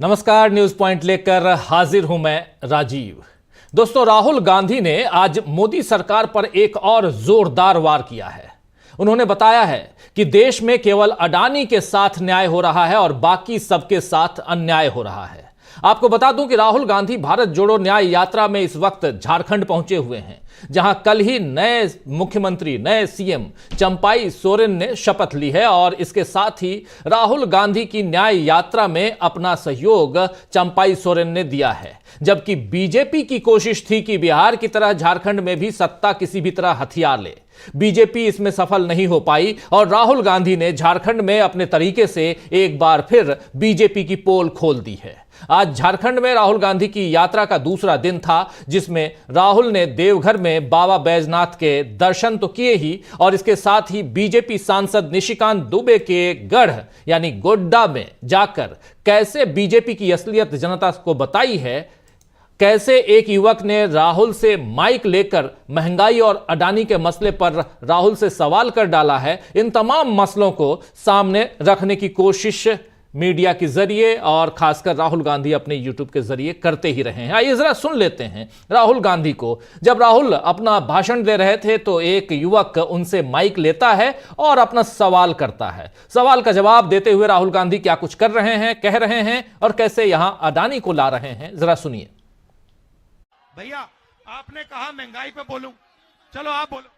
नमस्कार, news point लेकर हाजिर हूं मैं राजीव। दोस्तों, राहुल गांधी ने आज मोदी सरकार पर एक और जोरदार वार किया है। उन्होंने बताया है कि देश में केवल अडानी के साथ न्याय हो रहा है और बाकी सबके साथ अन्याय हो रहा है। आपको बता दूं कि राहुल गांधी भारत जोड़ो न्याय यात्रा में इस वक्त झारखंड पहुंचे हुए हैं, जहां कल ही नए मुख्यमंत्री, नए सीएम चंपाई सोरेन ने शपथ ली है और इसके साथ ही राहुल गांधी की न्याय यात्रा में अपना सहयोग चंपाई सोरेन ने दिया है। जबकि बीजेपी की कोशिश थी कि बिहार की तरह झारखंड में भी सत्ता किसी भी तरह हथियार ले। बीजेपी इसमें सफल नहीं हो पाई और राहुल गांधी ने झारखंड में अपने तरीके से एक बार फिर बीजेपी की पोल खोल दी है। आज झारखंड में राहुल गांधी की यात्रा का दूसरा दिन था, जिसमें राहुल ने देवघर में बाबा बैजनाथ के दर्शन तो किए ही और इसके साथ ही बीजेपी सांसद निशिकांत दुबे के गढ़ यानी गोड्डा में जाकर कैसे बीजेपी की असलियत जनता को बताई है, कैसे एक युवक ने राहुल से माइक लेकर महंगाई और अडानी के मसले पर राहुल से सवाल कर डाला है, इन तमाम मसलों को सामने रखने की कोशिश मीडिया के जरिए और खासकर राहुल गांधी अपने यूट्यूब के जरिए करते ही रहे हैं। आइए जरा सुन लेते हैं राहुल गांधी को। जब राहुल अपना भाषण दे रहे थे तो एक युवक उनसे माइक लेता है और अपना सवाल करता है। सवाल का जवाब देते हुए राहुल गांधी क्या कुछ कर रहे हैं, कह रहे हैं और कैसे यहां अडानी को ला रहे हैं, जरा सुनिए। भैया, आपने कहा महंगाई पे बोलूं, चलो आप बोलो।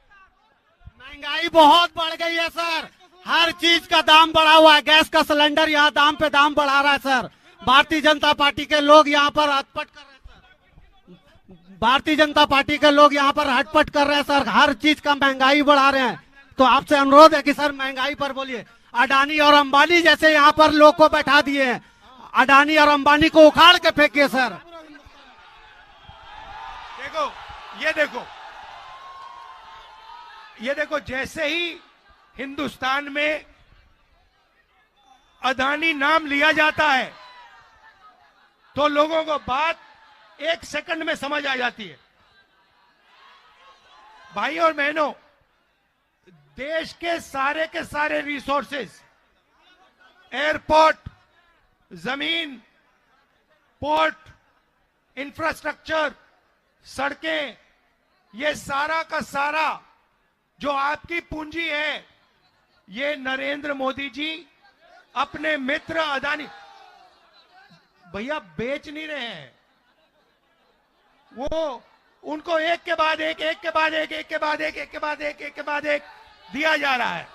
महंगाई बहुत बढ़ गई है सर, हर चीज का दाम बढ़ा हुआ है। गैस का सिलेंडर यहाँ दाम पे दाम बढ़ा रहा है सर। भारतीय जनता पार्टी के लोग यहाँ पर हटपट कर रहे हैं सर। भारतीय जनता पार्टी के लोग यहाँ पर हटपट कर रहे हैं सर, हर चीज का महंगाई बढ़ा रहे हैं। तो आपसे अनुरोध है कि सर महंगाई पर बोलिए। अडानी और अंबानी जैसे यहाँ पर लोग को बैठा दिए हैं, अडानी और अंबानी को उखाड़ के फेंकिए सर। देखो, ये देखो, जैसे ही हिंदुस्तान में अडानी नाम लिया जाता है तो लोगों को बात एक सेकंड में समझ आ जाती है। भाई और बहनों, देश के सारे रिसोर्सेज, एयरपोर्ट, जमीन, पोर्ट, इंफ्रास्ट्रक्चर, सड़कें, ये सारा का सारा जो आपकी पूंजी है, ये नरेंद्र मोदी जी अपने मित्र अडानी, भैया बेच नहीं रहे हैं, वो उनको एक के बाद एक, एक के बाद एक, एक के बाद एक, एक के बाद एक, एक के बाद एक दिया जा रहा है।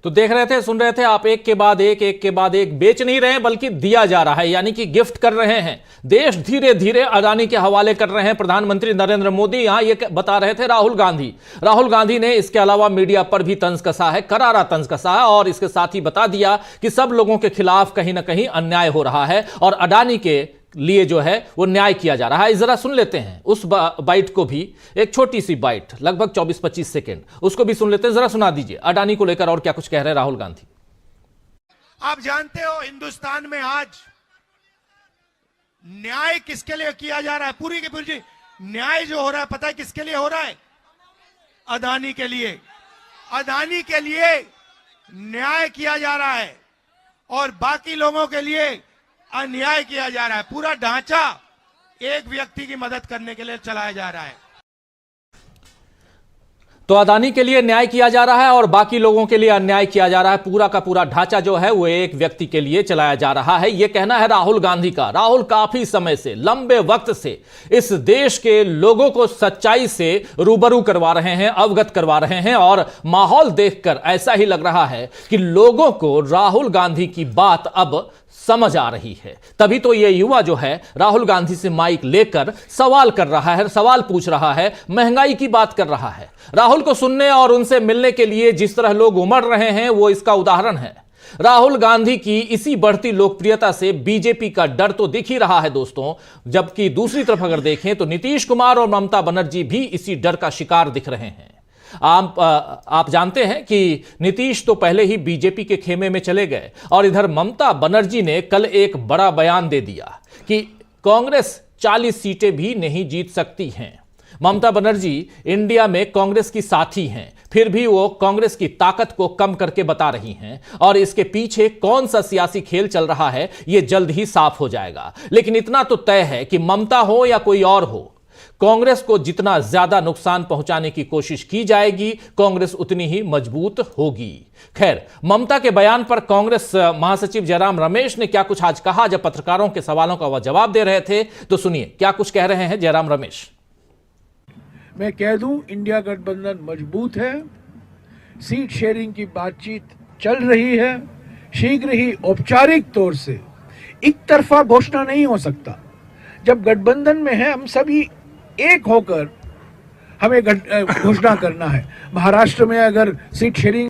तो देख रहे थे, सुन रहे थे आप, एक के बाद एक, एक के बाद एक बेच नहीं रहे हैं बल्कि दिया जा रहा है, यानी कि गिफ्ट कर रहे हैं। देश धीरे धीरे अडानी के हवाले कर रहे हैं। प्रधानमंत्री नरेंद्र मोदी यहां ये बता रहे थे राहुल गांधी ने इसके अलावा मीडिया पर भी तंज कसा है, करारा तंज कसा है और इसके साथ ही बता दिया कि सब लोगों के खिलाफ कहीं ना कहीं अन्याय हो रहा है और अडानी के लिए जो है वो न्याय किया जा रहा है। जरा सुन लेते हैं उस बाइट को भी, एक छोटी सी बाइट, लगभग 24-25 सेकेंड, उसको भी सुन लेते हैं। जरा सुना दीजिए अडानी को लेकर और क्या कुछ कह रहे हैं राहुल गांधी। आप जानते हो हिंदुस्तान में आज न्याय किसके लिए किया जा रहा है? पूरी की पूरी न्याय जो हो रहा है, पता है किसके लिए हो रहा है? अडानी के लिए। अडानी के लिए न्याय किया जा रहा है और बाकी लोगों के लिए अन्याय किया जा रहा है। पूरा ढांचा एक व्यक्ति की मदद करने के लिए चलाया जा रहा है। तो अडानी के लिए न्याय किया जा रहा है और बाकी लोगों के लिए अन्याय किया जा रहा है। पूरा का पूरा ढांचा जो है वो एक व्यक्ति के लिए चलाया जा रहा है, यह कहना है राहुल गांधी का। राहुल काफी समय से, लंबे वक्त से इस देश के लोगों को सच्चाई से रूबरू करवा रहे हैं, अवगत करवा रहे हैं और माहौल देखकर ऐसा ही लग रहा है कि लोगों को राहुल गांधी की बात अब समझ आ रही है। तभी तो यह युवा जो है राहुल गांधी से माइक लेकर सवाल कर रहा है, सवाल पूछ रहा है, महंगाई की बात कर रहा है। राहुल को सुनने और उनसे मिलने के लिए जिस तरह लोग उमड़ रहे हैं वो इसका उदाहरण है। राहुल गांधी की इसी बढ़ती लोकप्रियता से बीजेपी का डर तो दिख ही रहा है दोस्तों, जबकि दूसरी तरफ अगर देखें तो नीतीश कुमार और ममता बनर्जी भी इसी डर का शिकार दिख रहे हैं। आप जानते हैं कि नीतीश तो पहले ही बीजेपी के खेमे में चले गए और इधर ममता बनर्जी ने कल एक बड़ा बयान दे दिया कि कांग्रेस 40 सीटें भी नहीं जीत सकती हैं। ममता बनर्जी इंडिया में कांग्रेस की साथी हैं, फिर भी वो कांग्रेस की ताकत को कम करके बता रही हैं और इसके पीछे कौन सा सियासी खेल चल रहा है यह जल्द ही साफ हो जाएगा। लेकिन इतना तो तय है कि ममता हो या कोई और हो, कांग्रेस को जितना ज्यादा नुकसान पहुंचाने की कोशिश की जाएगी, कांग्रेस उतनी ही मजबूत होगी। खैर, ममता के बयान पर कांग्रेस महासचिव जयराम रमेश ने क्या कुछ आज कहा जब पत्रकारों के सवालों का वह जवाब दे रहे थे, तो सुनिए क्या कुछ कह रहे हैं जयराम रमेश। मैं कह दूं, इंडिया गठबंधन मजबूत है, सीट शेयरिंग की बातचीत चल रही है। शीघ्र ही औपचारिक तौर से एक तरफा घोषणा नहीं हो सकता। जब गठबंधन में है, हम सभी एक होकर हमें घोषणा करना है। महाराष्ट्र में अगर सीट शेयरिंग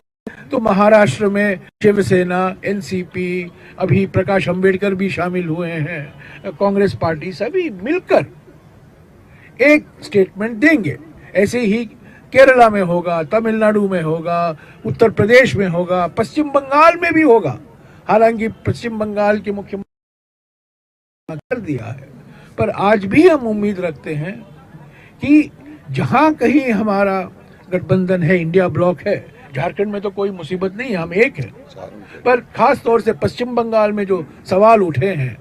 तो महाराष्ट्र में शिवसेना, एनसीपी, अभी प्रकाश अंबेडकर भी शामिल हुए हैं, कांग्रेस पार्टी, सभी मिलकर एक स्टेटमेंट देंगे। ऐसे ही केरला में होगा, तमिलनाडु में होगा, उत्तर प्रदेश में होगा, पश्चिम बंगाल में भी होगा। हालांकि पश्चिम बंगाल के मुख्यमंत्री कर दिया है, पर आज भी हम उम्मीद रखते हैं कि जहां कहीं हमारा गठबंधन है, इंडिया ब्लॉक है, झारखंड में तो कोई मुसीबत नहीं, हम एक है, पर खास तौर से पश्चिम बंगाल में जो सवाल उठे हैं,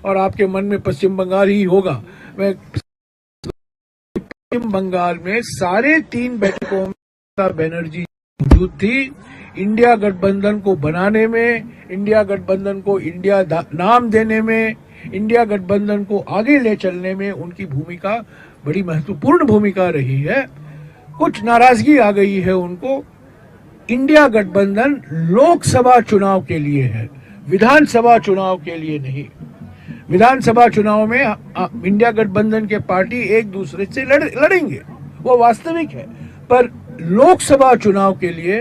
और आपके मन में पश्चिम बंगाल ही होगा, मैं पश्चिम बंगाल में 3.5 बैठकों में ममता बनर्जी मौजूद थी। इंडिया गठबंधन को बनाने में, इंडिया गठबंधन को इंडिया नाम देने में, इंडिया गठबंधन को आगे ले चलने में उनकी भूमिका बड़ी महत्वपूर्ण भूमिका रही है। कुछ नाराजगी आ गई है उनको। इंडिया गठबंधन लोकसभा चुनाव के लिए है, विधानसभा चुनाव के लिए नहीं। विधानसभा चुनाव में इंडिया गठबंधन के पार्टी एक दूसरे से लड़ेंगे, वो वास्तविक है, पर लोकसभा चुनाव के लिए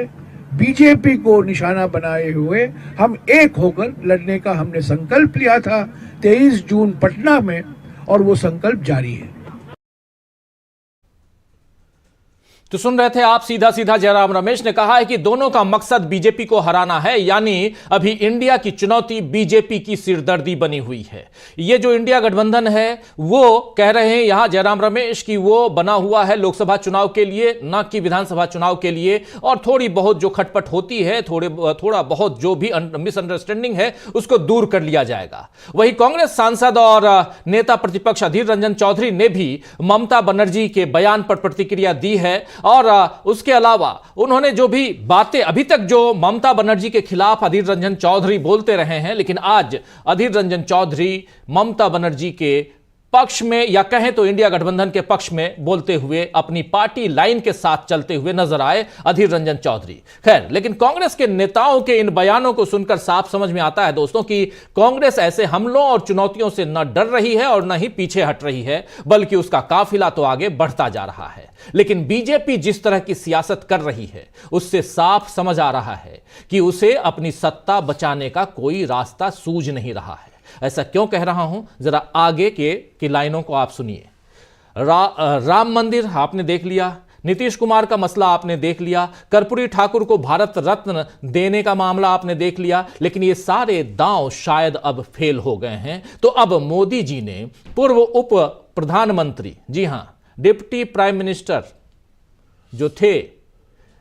बीजेपी को निशाना बनाए हुए हम एक होकर लड़ने का हमने संकल्प लिया था 23 जून पटना में, और वो संकल्प जारी है। तो सुन रहे थे आप, सीधा सीधा जयराम रमेश ने कहा है कि दोनों का मकसद बीजेपी को हराना है, यानी अभी इंडिया की चुनौती बीजेपी की सिरदर्दी बनी हुई है। ये जो इंडिया गठबंधन है वो कह रहे हैं यहां जयराम रमेश कि वो बना हुआ है लोकसभा चुनाव के लिए, ना कि विधानसभा चुनाव के लिए, और थोड़ी बहुत जो खटपट होती है, थोड़ा बहुत जो भी मिसअंडरस्टैंडिंग है उसको दूर कर लिया जाएगा। वहीं कांग्रेस सांसद और नेता प्रतिपक्ष अधीर रंजन चौधरी ने भी ममता बनर्जी के बयान पर प्रतिक्रिया दी है, और उसके अलावा उन्होंने जो भी बातें अभी तक जो ममता बनर्जी के खिलाफ अधीर रंजन चौधरी बोलते रहे हैं, लेकिन आज अधीर रंजन चौधरी ममता बनर्जी के पक्ष में, या कहें तो इंडिया गठबंधन के पक्ष में बोलते हुए अपनी पार्टी लाइन के साथ चलते हुए नजर आए अधीर रंजन चौधरी। खैर, लेकिन कांग्रेस के नेताओं के इन बयानों को सुनकर साफ समझ में आता है दोस्तों कि कांग्रेस ऐसे हमलों और चुनौतियों से न डर रही है और न ही पीछे हट रही है, बल्कि उसका काफिला तो आगे बढ़ता जा रहा है। लेकिन बीजेपी जिस तरह की सियासत कर रही है उससे साफ समझ आ रहा है कि उसे अपनी सत्ता बचाने का कोई रास्ता सूझ नहीं रहा है। ऐसा क्यों कह रहा हूं, जरा आगे की लाइनों को आप सुनिए। राम मंदिर आपने देख लिया, नीतीश कुमार का मसला आपने देख लिया, कर्पूरी ठाकुर को भारत रत्न देने का मामला आपने देख लिया, लेकिन ये सारे दांव शायद अब फेल हो गए हैं। तो अब मोदी जी ने पूर्व उप प्रधानमंत्री, जी हां डिप्टी प्राइम मिनिस्टर जो थे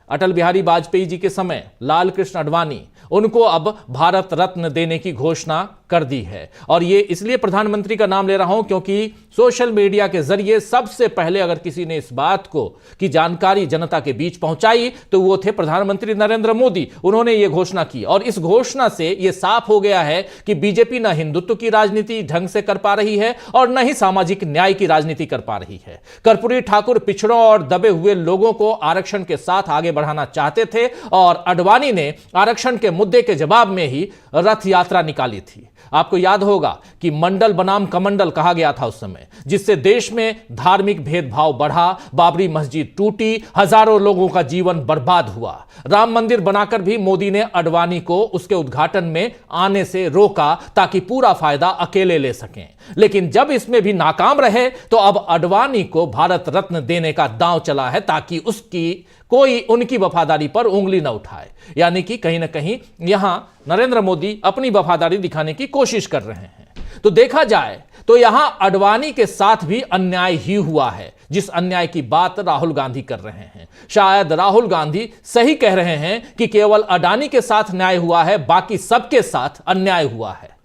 अटल बिहारी वाजपेयी जी के समय, लाल कृष्ण आडवाणी, उनको अब भारत रत्न देने की घोषणा कर दी है। और ये इसलिए प्रधानमंत्री का नाम ले रहा हूं क्योंकि सोशल मीडिया के जरिए सबसे पहले अगर किसी ने इस बात को की जानकारी जनता के बीच पहुंचाई तो वो थे प्रधानमंत्री नरेंद्र मोदी। उन्होंने ये घोषणा की, और इस घोषणा से यह साफ हो गया है कि बीजेपी न हिंदुत्व की राजनीति ढंग से कर पा रही है और न ही सामाजिक न्याय की राजनीति कर पा रही है। कर्पूरी ठाकुर पिछड़ों और दबे हुए लोगों को आरक्षण के साथ आगे बढ़ाना चाहते थे, और आडवाणी ने आरक्षण के मुद्दे के जवाब में ही रथ यात्रा निकाली थी। आपको याद होगा कि मंडल बनाम कमंडल कहा गया था उस समय, जिससे देश में धार्मिक भेदभाव बढ़ा, बाबरी मस्जिद टूटी, हजारों लोगों का जीवन बर्बाद हुआ। राम मंदिर बनाकर भी मोदी ने आडवाणी को उसके उद्घाटन में आने से रोका ताकि पूरा फायदा अकेले ले सकें। लेकिन जब इसमें भी नाकाम रहे तो अब आडवाणी को भारत रत्न देने का दांव चला है ताकि उसकी कोई उनकी वफादारी पर उंगली न उठाए। यानी कि कहीं ना कहीं यहां नरेंद्र मोदी अपनी वफादारी दिखाने की कोशिश कर रहे हैं। तो देखा जाए तो यहां अडवाणी के साथ भी अन्याय ही हुआ है, जिस अन्याय की बात राहुल गांधी कर रहे हैं। शायद राहुल गांधी सही कह रहे हैं कि केवल अडानी के साथ न्याय हुआ है, बाकी सबके साथ अन्याय हुआ है।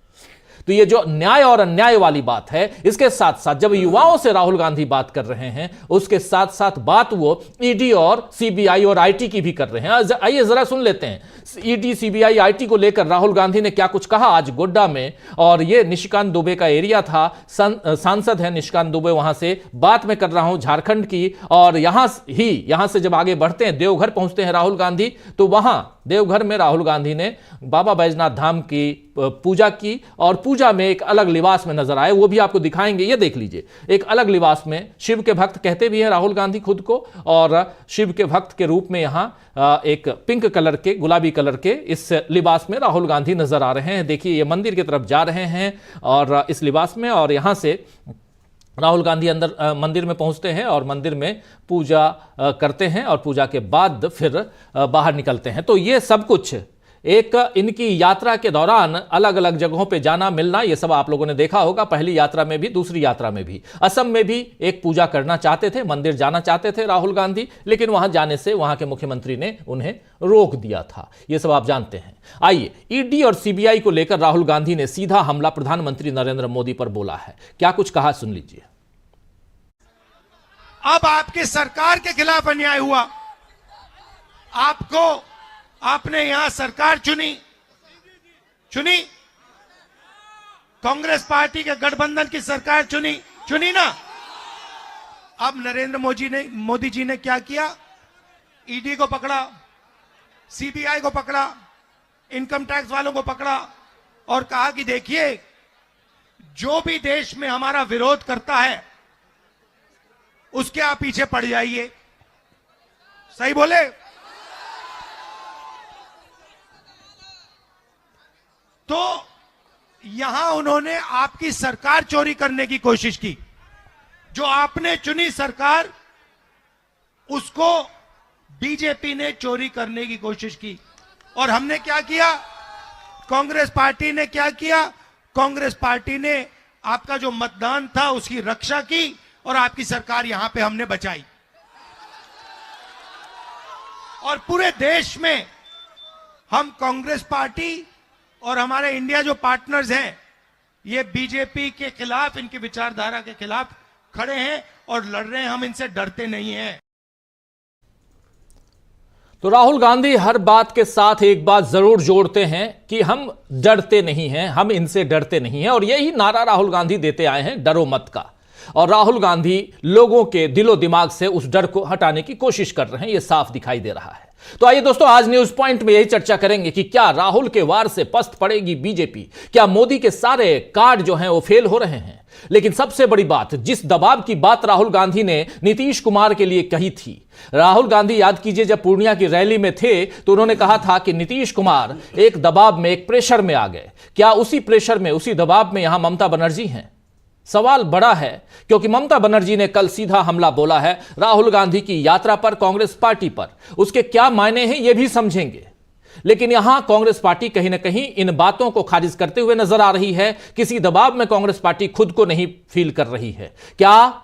तो ये जो न्याय और अन्याय वाली बात है, इसके साथ साथ जब युवाओं से राहुल गांधी बात कर रहे हैं, उसके साथ साथ बात वो ईडी और सीबीआई और आईटी की भी कर रहे हैं। आइए जरा सुन लेते हैं ईडी सीबीआई आईटी को लेकर राहुल गांधी ने क्या कुछ कहा आज गोड्डा में। और ये निशिकांत दुबे का एरिया था, सांसद है निशिकांत दुबे, वहां से बात मैं कर रहा हूं झारखंड की। और यहां से जब आगे बढ़ते हैं, देवघर पहुंचते हैं राहुल गांधी, तो वहां देवघर में राहुल गांधी ने बाबा बैजनाथ धाम की पूजा की और पूजा में एक अलग लिबास में नजर आए, वो भी आपको दिखाएंगे। ये देख लीजिए, एक अलग लिबास में शिव के भक्त कहते भी हैं राहुल गांधी खुद को, और शिव के भक्त के रूप में यहां एक पिंक कलर के, गुलाबी कलर के इस लिबास में राहुल गांधी नजर आ रहे हैं। देखिए ये मंदिर की तरफ जा रहे हैं और इस लिबास में, और यहां से राहुल गांधी अंदर मंदिर में पहुंचते हैं और मंदिर में पूजा करते हैं और पूजा के बाद फिर बाहर निकलते हैं। तो ये सब कुछ एक इनकी यात्रा के दौरान अलग अलग जगहों पे जाना मिलना, ये सब आप लोगों ने देखा होगा, पहली यात्रा में भी दूसरी यात्रा में भी। असम में भी एक पूजा करना चाहते थे, मंदिर जाना चाहते थे राहुल गांधी, लेकिन वहां जाने से वहां के मुख्यमंत्री ने उन्हें रोक दिया था। ये सब आप जानते हैं। आइए, ईडी और सीबीआई को लेकर राहुल गांधी ने सीधा हमला प्रधानमंत्री नरेंद्र मोदी पर बोला है। क्या कुछ कहा, सुन लीजिए। अब आपकी सरकार के खिलाफ अन्याय हुआ। आपने यहां सरकार चुनी कांग्रेस पार्टी के गठबंधन की सरकार चुनी ना। अब नरेंद्र मोदी जी ने क्या किया? ईडी को पकड़ा, सीबीआई को पकड़ा, इनकम टैक्स वालों को पकड़ा और कहा कि देखिए, जो भी देश में हमारा विरोध करता है उसके आप पीछे पड़ जाइए। सही बोले? तो यहां उन्होंने आपकी सरकार चोरी करने की कोशिश की। जो आपने चुनी सरकार, उसको बीजेपी ने चोरी करने की कोशिश की। और हमने क्या किया? कांग्रेस पार्टी ने क्या किया? कांग्रेस पार्टी ने आपका जो मतदान था उसकी रक्षा की और आपकी सरकार यहां पे हमने बचाई। और पूरे देश में हम कांग्रेस पार्टी और हमारे इंडिया जो पार्टनर्स हैं, ये बीजेपी के खिलाफ, इनकी विचारधारा के खिलाफ खड़े हैं और लड़ रहे हैं। हम इनसे डरते नहीं हैं। तो राहुल गांधी हर बात के साथ एक बात जरूर जोड़ते हैं कि हम डरते नहीं हैं, हम इनसे डरते नहीं हैं। और यही नारा राहुल गांधी देते आए हैं, डरो मत का। और राहुल गांधी लोगों के दिलो दिमाग से उस डर को हटाने की कोशिश कर रहे हैं, यह साफ दिखाई दे रहा है। तो आइए दोस्तों, आज न्यूज पॉइंट में यही चर्चा करेंगे कि क्या राहुल के वार से पस्त पड़ेगी बीजेपी? क्या मोदी के सारे कार्ड जो हैं वो फेल हो रहे हैं? लेकिन सबसे बड़ी बात, जिस दबाव की बात राहुल गांधी ने नीतीश कुमार के लिए कही थी, राहुल गांधी याद कीजिए जब पूर्णिया की रैली में थे तो उन्होंने कहा था कि नीतीश कुमार एक दबाव में, एक प्रेशर में आ गए। क्या उसी प्रेशर में, उसी दबाव में यहां ममता बनर्जी हैं? सवाल बड़ा है, क्योंकि ममता बनर्जी ने कल सीधा हमला बोला है राहुल गांधी की यात्रा पर, कांग्रेस पार्टी पर। उसके क्या मायने हैं ये भी समझेंगे। लेकिन यहां कांग्रेस पार्टी कहीं ना कहीं इन बातों को खारिज करते हुए नजर आ रही है। किसी दबाव में कांग्रेस पार्टी खुद को नहीं फील कर रही है। क्या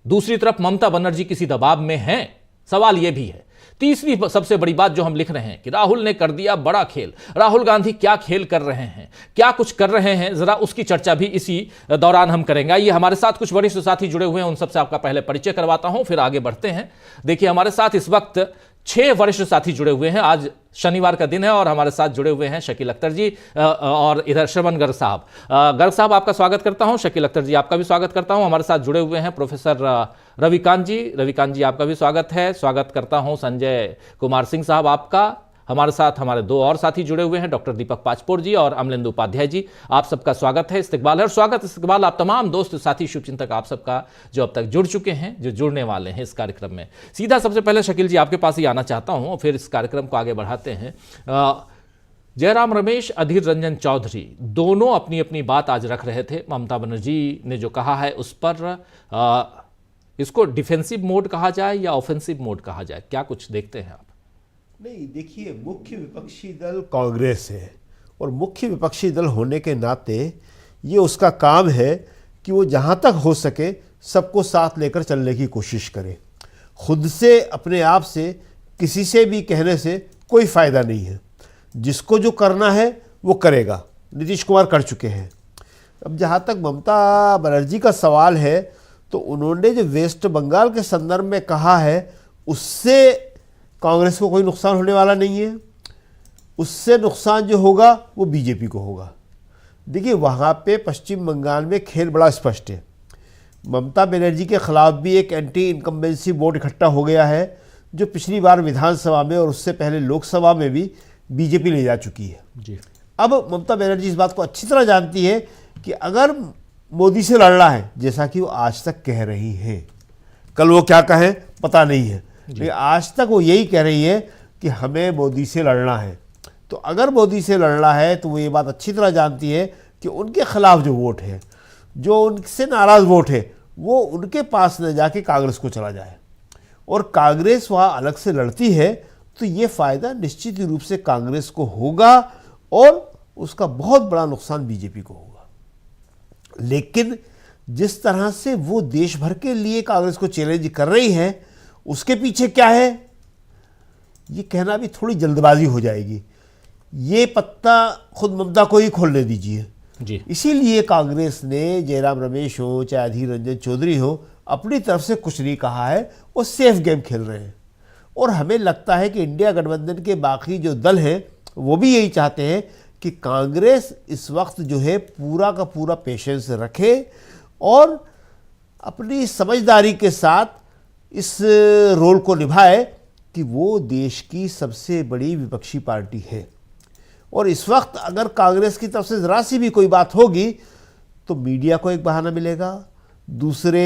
दूसरी तरफ ममता बनर्जी किसी दबाव में हैं? सवाल यह भी है। तीसरी सबसे बड़ी बात जो हम लिख रहे हैं कि राहुल ने कर दिया बड़ा खेल। राहुल गांधी क्या खेल कर रहे हैं, क्या कुछ कर रहे हैं, जरा उसकी चर्चा भी इसी दौरान हम करेंगे। ये हमारे साथ कुछ वरिष्ठ साथी जुड़े हुए हैं, उन सबसे आपका पहले परिचय करवाता हूं, फिर आगे बढ़ते हैं। देखिए, हमारे साथ इस वक्त 6 वरिष्ठ साथी जुड़े हुए हैं। आज शनिवार का दिन है और हमारे साथ जुड़े हुए हैं शकील अख्तर जी और इधर श्रवण गर्ग साहब। गर्ग साहब, आपका स्वागत करता हूं। शकील अख्तर जी, आपका भी स्वागत करता हूं। हमारे साथ जुड़े हुए हैं प्रोफेसर रविकांत जी, आपका भी स्वागत है। स्वागत करता हूं संजय कुमार सिंह साहब आपका। हमारे साथ हमारे 2 और साथी जुड़े हुए हैं, डॉक्टर दीपक पाचपोर जी और अमलेंदु उपाध्याय जी। आप सबका स्वागत है, इस्तकबाल है। और स्वागत इस्तकबाल आप तमाम दोस्त साथी शुभचिंतक आप सबका जो अब तक जुड़ चुके हैं, जो जुड़ने वाले हैं इस कार्यक्रम में। सीधा सबसे पहले शकील जी आपके पास ही आना चाहता हूं और फिर इस कार्यक्रम को आगे बढ़ाते हैं। जयराम रमेश, अधीर रंजन चौधरी दोनों अपनी अपनी बात आज रख रहे थे। ममता बनर्जी ने जो कहा है उस पर इसको डिफेंसिव मोड कहा जाए या ऑफेंसिव मोड कहा जाए, क्या कुछ देखते हैं आप? नहीं, देखिए, मुख्य विपक्षी दल कांग्रेस है और मुख्य विपक्षी दल होने के नाते ये उसका काम है कि वो जहाँ तक हो सके सबको साथ लेकर चलने की कोशिश करे। खुद से, अपने आप से, किसी से भी कहने से कोई फ़ायदा नहीं है। जिसको जो करना है वो करेगा। नीतीश कुमार कर चुके हैं। अब जहाँ तक ममता बनर्जी का सवाल है, तो उन्होंने जो वेस्ट बंगाल के संदर्भ में कहा है, उससे कांग्रेस को कोई नुकसान होने वाला नहीं है। उससे नुकसान जो होगा वो बीजेपी को होगा। देखिए, वहाँ पे पश्चिम बंगाल में खेल बड़ा स्पष्ट है। ममता बनर्जी के खिलाफ भी एक एंटी इनकम्बेंसी वोट इकट्ठा हो गया है, जो पिछली बार विधानसभा में और उससे पहले लोकसभा में भी बीजेपी ले जा चुकी है जी। अब ममता बनर्जी इस बात को अच्छी तरह जानती है कि अगर मोदी से लड़ना है, जैसा कि वो आज तक कह रही हैं, कल वो क्या कहें पता नहीं है, लेकिन आज तक वो यही कह रही है कि हमें मोदी से लड़ना है। तो अगर मोदी से लड़ना है तो वो ये बात अच्छी तरह जानती है कि उनके खिलाफ जो वोट है, जो उनसे नाराज़ वोट है, वो उनके पास न जाके कांग्रेस को चला जाए। और कांग्रेस वहाँ अलग से लड़ती है तो ये फ़ायदा निश्चित रूप से कांग्रेस को होगा और उसका बहुत बड़ा नुकसान बीजेपी को होगा। लेकिन जिस तरह से वो देश भर के लिए कांग्रेस को चैलेंज कर रही है, उसके पीछे क्या है ये कहना भी थोड़ी जल्दबाजी हो जाएगी। ये पत्ता खुद ममता को ही खोलने दीजिए जी। इसीलिए कांग्रेस ने, जयराम रमेश हो चाहे अधीर रंजन चौधरी हो, अपनी तरफ से कुछ नहीं कहा है। वो सेफ गेम खेल रहे हैं। और हमें लगता है कि इंडिया गठबंधन के बाकी जो दल हैं वो भी यही चाहते हैं कि कांग्रेस इस वक्त जो है पूरा का पूरा पेशेंस रखे और अपनी समझदारी के साथ इस रोल को निभाए कि वो देश की सबसे बड़ी विपक्षी पार्टी है। और इस वक्त अगर कांग्रेस की तरफ से ज़रा सी भी कोई बात होगी तो मीडिया को एक बहाना मिलेगा, दूसरे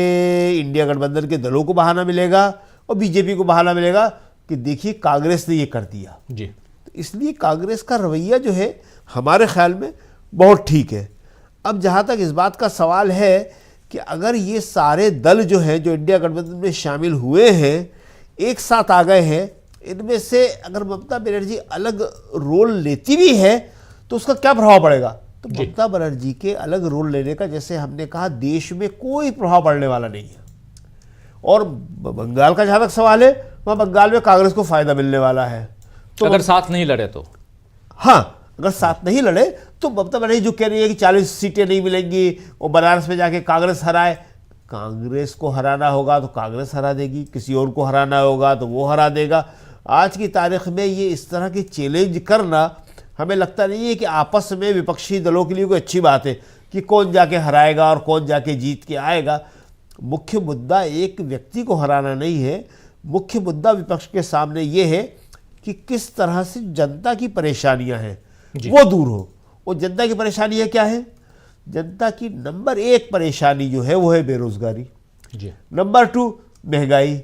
इंडिया गठबंधन के दलों को बहाना मिलेगा और बीजेपी को बहाना मिलेगा कि देखिए कांग्रेस ने ये कर दिया जी। तो इसलिए कांग्रेस का रवैया जो है हमारे ख्याल में बहुत ठीक है। अब जहाँ तक इस बात का सवाल है कि अगर ये सारे दल जो हैं जो इंडिया गठबंधन में शामिल हुए हैं एक साथ आ गए हैं, इनमें से अगर ममता बनर्जी अलग रोल लेती भी है तो उसका क्या प्रभाव पड़ेगा? तो ममता बनर्जी के अलग रोल लेने का, जैसे हमने कहा, देश में कोई प्रभाव पड़ने वाला नहीं है। और बंगाल का जहाँ तक सवाल है, वहाँ बंगाल में कांग्रेस को फायदा मिलने वाला है। तो अगर साथ नहीं लड़े तो हाँ, अगर साथ नहीं लड़े तो ममता बनर्जी जो कह रही है कि 40 सीटें नहीं मिलेंगी, वो बनारस में जाके कांग्रेस हराए, कांग्रेस को हराना होगा तो कांग्रेस हरा देगी, किसी और को हराना होगा तो वो हरा देगा। आज की तारीख में ये इस तरह की चैलेंज करना हमें लगता नहीं है कि आपस में विपक्षी दलों के लिए कोई अच्छी बात है कि कौन जाके हराएगा और कौन जाके जीत के आएगा। मुख्य मुद्दा एक व्यक्ति को हराना नहीं है, मुख्य मुद्दा विपक्ष के सामने ये है कि किस तरह से जनता की परेशानियां हैं वो दूर हो। और जनता की परेशानियां क्या है? जनता की नंबर 1 परेशानी जो है वो है बेरोजगारी, नंबर 2 महंगाई,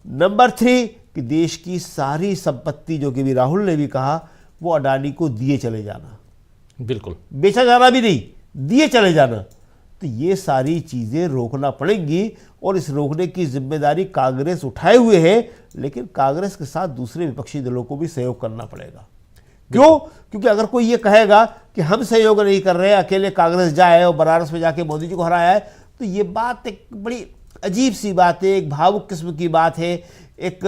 नंबर 3 कि देश की सारी संपत्ति, जो कि भी राहुल ने भी कहा, वो अडानी को दिए चले जाना, बिल्कुल बेचा जाना भी नहीं, दिए चले जाना। तो ये सारी चीज़ें रोकना पड़ेंगी और इस रोकने की जिम्मेदारी कांग्रेस उठाए हुए है, लेकिन कांग्रेस के साथ दूसरे विपक्षी दलों को भी सहयोग करना पड़ेगा। क्यों? क्योंकि अगर कोई ये कहेगा कि हम सहयोग नहीं कर रहे, अकेले कांग्रेस जाए और बनारस में जाके मोदी जी को हराया है, तो ये बात एक बड़ी अजीब सी बात है, एक भावुक किस्म की बात है, एक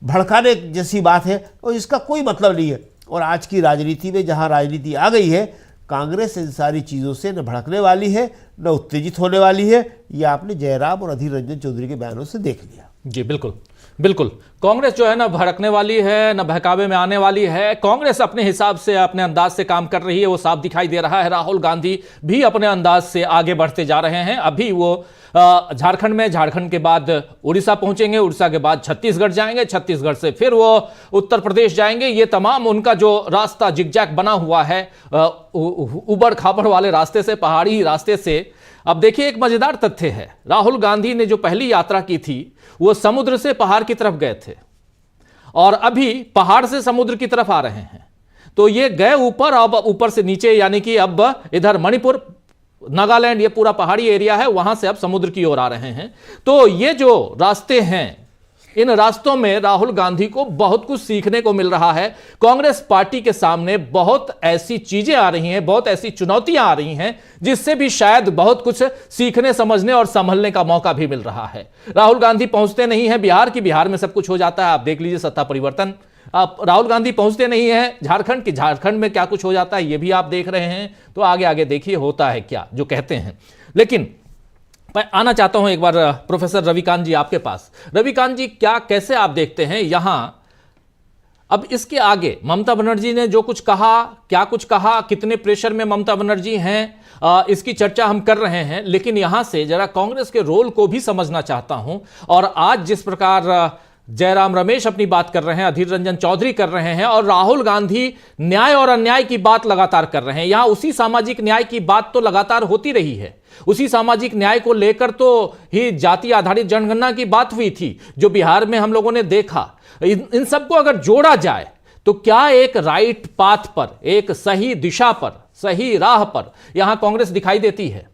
भड़काने जैसी बात है और इसका कोई मतलब नहीं है। और आज की राजनीति में जहाँ राजनीति आ गई है, कांग्रेस इन सारी चीज़ों से न भड़कने वाली है न उत्तेजित होने वाली है। ये आपने जयराम और अधीर रंजन चौधरी के बयानों से देख लिया। जी बिल्कुल बिल्कुल। कांग्रेस जो है ना भड़कने वाली है, न बहकावे में आने वाली है। कांग्रेस अपने हिसाब से, अपने अंदाज से काम कर रही है, वो साफ दिखाई दे रहा है। राहुल गांधी भी अपने अंदाज से आगे बढ़ते जा रहे हैं। अभी वो झारखंड में, झारखंड के बाद उड़ीसा पहुंचेंगे, उड़ीसा के बाद छत्तीसगढ़ जाएंगे, छत्तीसगढ़ से फिर वो उत्तर प्रदेश जाएंगे। ये तमाम उनका जो रास्ता जिगजैग बना हुआ है, उबड़ खाबड़ वाले रास्ते से, पहाड़ी रास्ते से। अब देखिए, एक मजेदार तथ्य है, राहुल गांधी ने जो पहली यात्रा की थी वो समुद्र से पहाड़ की तरफ गए थे और अभी पहाड़ से समुद्र की तरफ आ रहे हैं। तो ये गए ऊपर, अब ऊपर से नीचे, यानी कि अब इधर मणिपुर, नागालैंड, ये पूरा पहाड़ी एरिया है, वहां से अब समुद्र की ओर आ रहे हैं। तो ये जो रास्ते हैं इन रास्तों में राहुल गांधी को बहुत कुछ सीखने को मिल रहा है। कांग्रेस पार्टी के सामने बहुत ऐसी चीजें आ रही हैं, बहुत ऐसी चुनौतियां आ रही हैं जिससे भी शायद बहुत कुछ सीखने, समझने और संभलने का मौका भी मिल रहा है। राहुल गांधी पहुंचते नहीं हैं बिहार की, बिहार में सब कुछ हो जाता है। आप देख लीजिए सत्ता परिवर्तन। आप राहुल गांधी पहुंचते नहीं हैं झारखंड की, झारखंड में क्या कुछ हो जाता है ये भी आप देख रहे हैं। तो आगे आगे देखिए होता है क्या जो कहते हैं। लेकिन मैं आना चाहता हूं एक बार प्रोफेसर रविकांत जी आपके पास। रविकांत जी, क्या कैसे आप देखते हैं यहां अब इसके आगे ममता बनर्जी ने जो कुछ कहा, क्या कुछ कहा, कितने प्रेशर में ममता बनर्जी हैं, इसकी चर्चा हम कर रहे हैं। लेकिन यहां से जरा कांग्रेस के रोल को भी समझना चाहता हूं। और आज जिस प्रकार जयराम रमेश अपनी बात कर रहे हैं, अधीर रंजन चौधरी कर रहे हैं और राहुल गांधी न्याय और अन्याय की बात लगातार कर रहे हैं। यहां उसी सामाजिक न्याय की बात तो लगातार होती रही है। उसी सामाजिक न्याय को लेकर तो ही जाति आधारित जनगणना की बात हुई थी जो बिहार में हम लोगों ने देखा। इन सबको अगर जोड़ा जाए तो क्या एक राइट पाथ पर, एक सही दिशा पर, सही राह पर यहां कांग्रेस दिखाई देती है?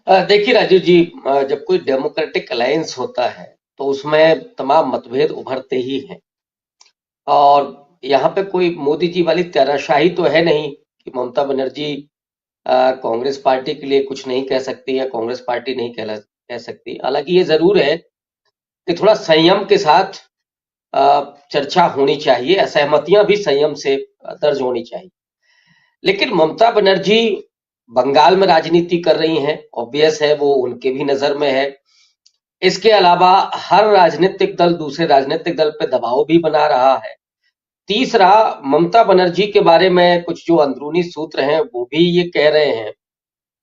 देखिए राजीव जी, जब कोई डेमोक्रेटिक अलायंस होता है तो उसमें तमाम मतभेद उभरते ही हैं। और यहाँ पे कोई मोदी जी वाली तानाशाही तो है नहीं कि ममता बनर्जी कांग्रेस पार्टी के लिए कुछ नहीं कह सकती या कांग्रेस पार्टी नहीं कह सकती। हालांकि ये जरूर है कि थोड़ा संयम के साथ चर्चा होनी चाहिए, असहमतियां भी संयम से दर्ज होनी चाहिए। लेकिन ममता बनर्जी बंगाल में राजनीति कर रही हैं, ऑब्वियस है वो उनके भी नजर में है। इसके अलावा हर राजनीतिक दल दूसरे राजनीतिक दल पे दबाव भी बना रहा है। तीसरा, ममता बनर्जी के बारे में कुछ जो अंदरूनी सूत्र हैं वो भी ये कह रहे हैं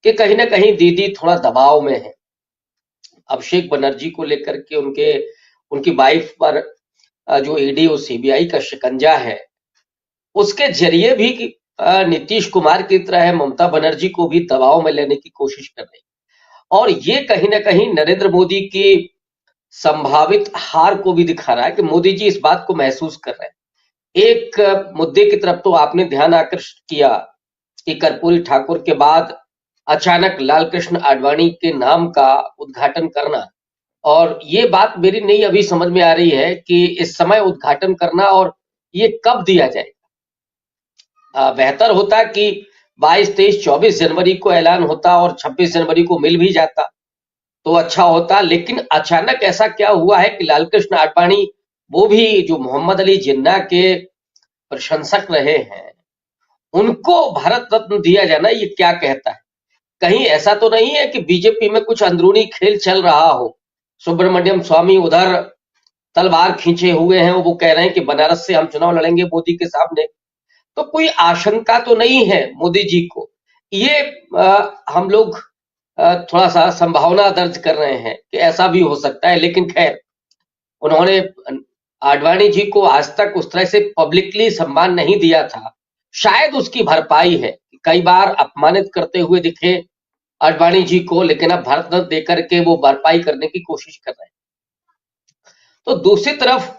कि कहीं ना कहीं दीदी थोड़ा दबाव में है। अभिषेक बनर्जी को लेकर के उनकी वाइफ पर जो ईडी और सीबीआई का शिकंजा है, उसके जरिए भी नीतीश कुमार की तरह ममता बनर्जी को भी दबाव में लेने की कोशिश कर रही है। और ये कहीं ना कहीं नरेंद्र मोदी की संभावित हार को भी दिखा रहा है कि मोदी जी इस बात को महसूस कर रहे हैं। एक मुद्दे की तरफ तो आपने ध्यान आकर्षित किया कि कर्पूरी ठाकुर के बाद अचानक लालकृष्ण आडवाणी के नाम का उद्घाटन करना, और ये बात मेरी नहीं अभी समझ में आ रही है कि इस समय उद्घाटन करना और ये कब दिया जाएगा। बेहतर होता कि 22, 23, 24 जनवरी को ऐलान होता और 26 जनवरी को मिल भी जाता तो अच्छा होता। लेकिन अचानक ऐसा क्या हुआ है कि लालकृष्ण आडवाणी, वो भी जो मोहम्मद अली जिन्ना के प्रशंसक रहे हैं, उनको भारत रत्न दिया जाना ये क्या कहता है? कहीं ऐसा तो नहीं है कि बीजेपी में कुछ अंदरूनी खेल चल रहा हो? सुब्रमण्यम स्वामी उधर तलवार खींचे हुए हैं, वो कह रहे हैं कि बनारस से हम चुनाव लड़ेंगे मोदी के सामने। तो कोई आशंका तो नहीं है मोदी जी को? ये हम लोग थोड़ा सा संभावना दर्ज कर रहे हैं कि ऐसा भी हो सकता है। लेकिन खैर, उन्होंने आडवाणी जी को आज तक उस तरह से पब्लिकली सम्मान नहीं दिया था। शायद उसकी भरपाई है, कई बार अपमानित करते हुए दिखे आडवाणी जी को, लेकिन अब भारत रत्न देकर के वो भरपाई करने की कोशिश कर रहे हैं। तो दूसरी तरफ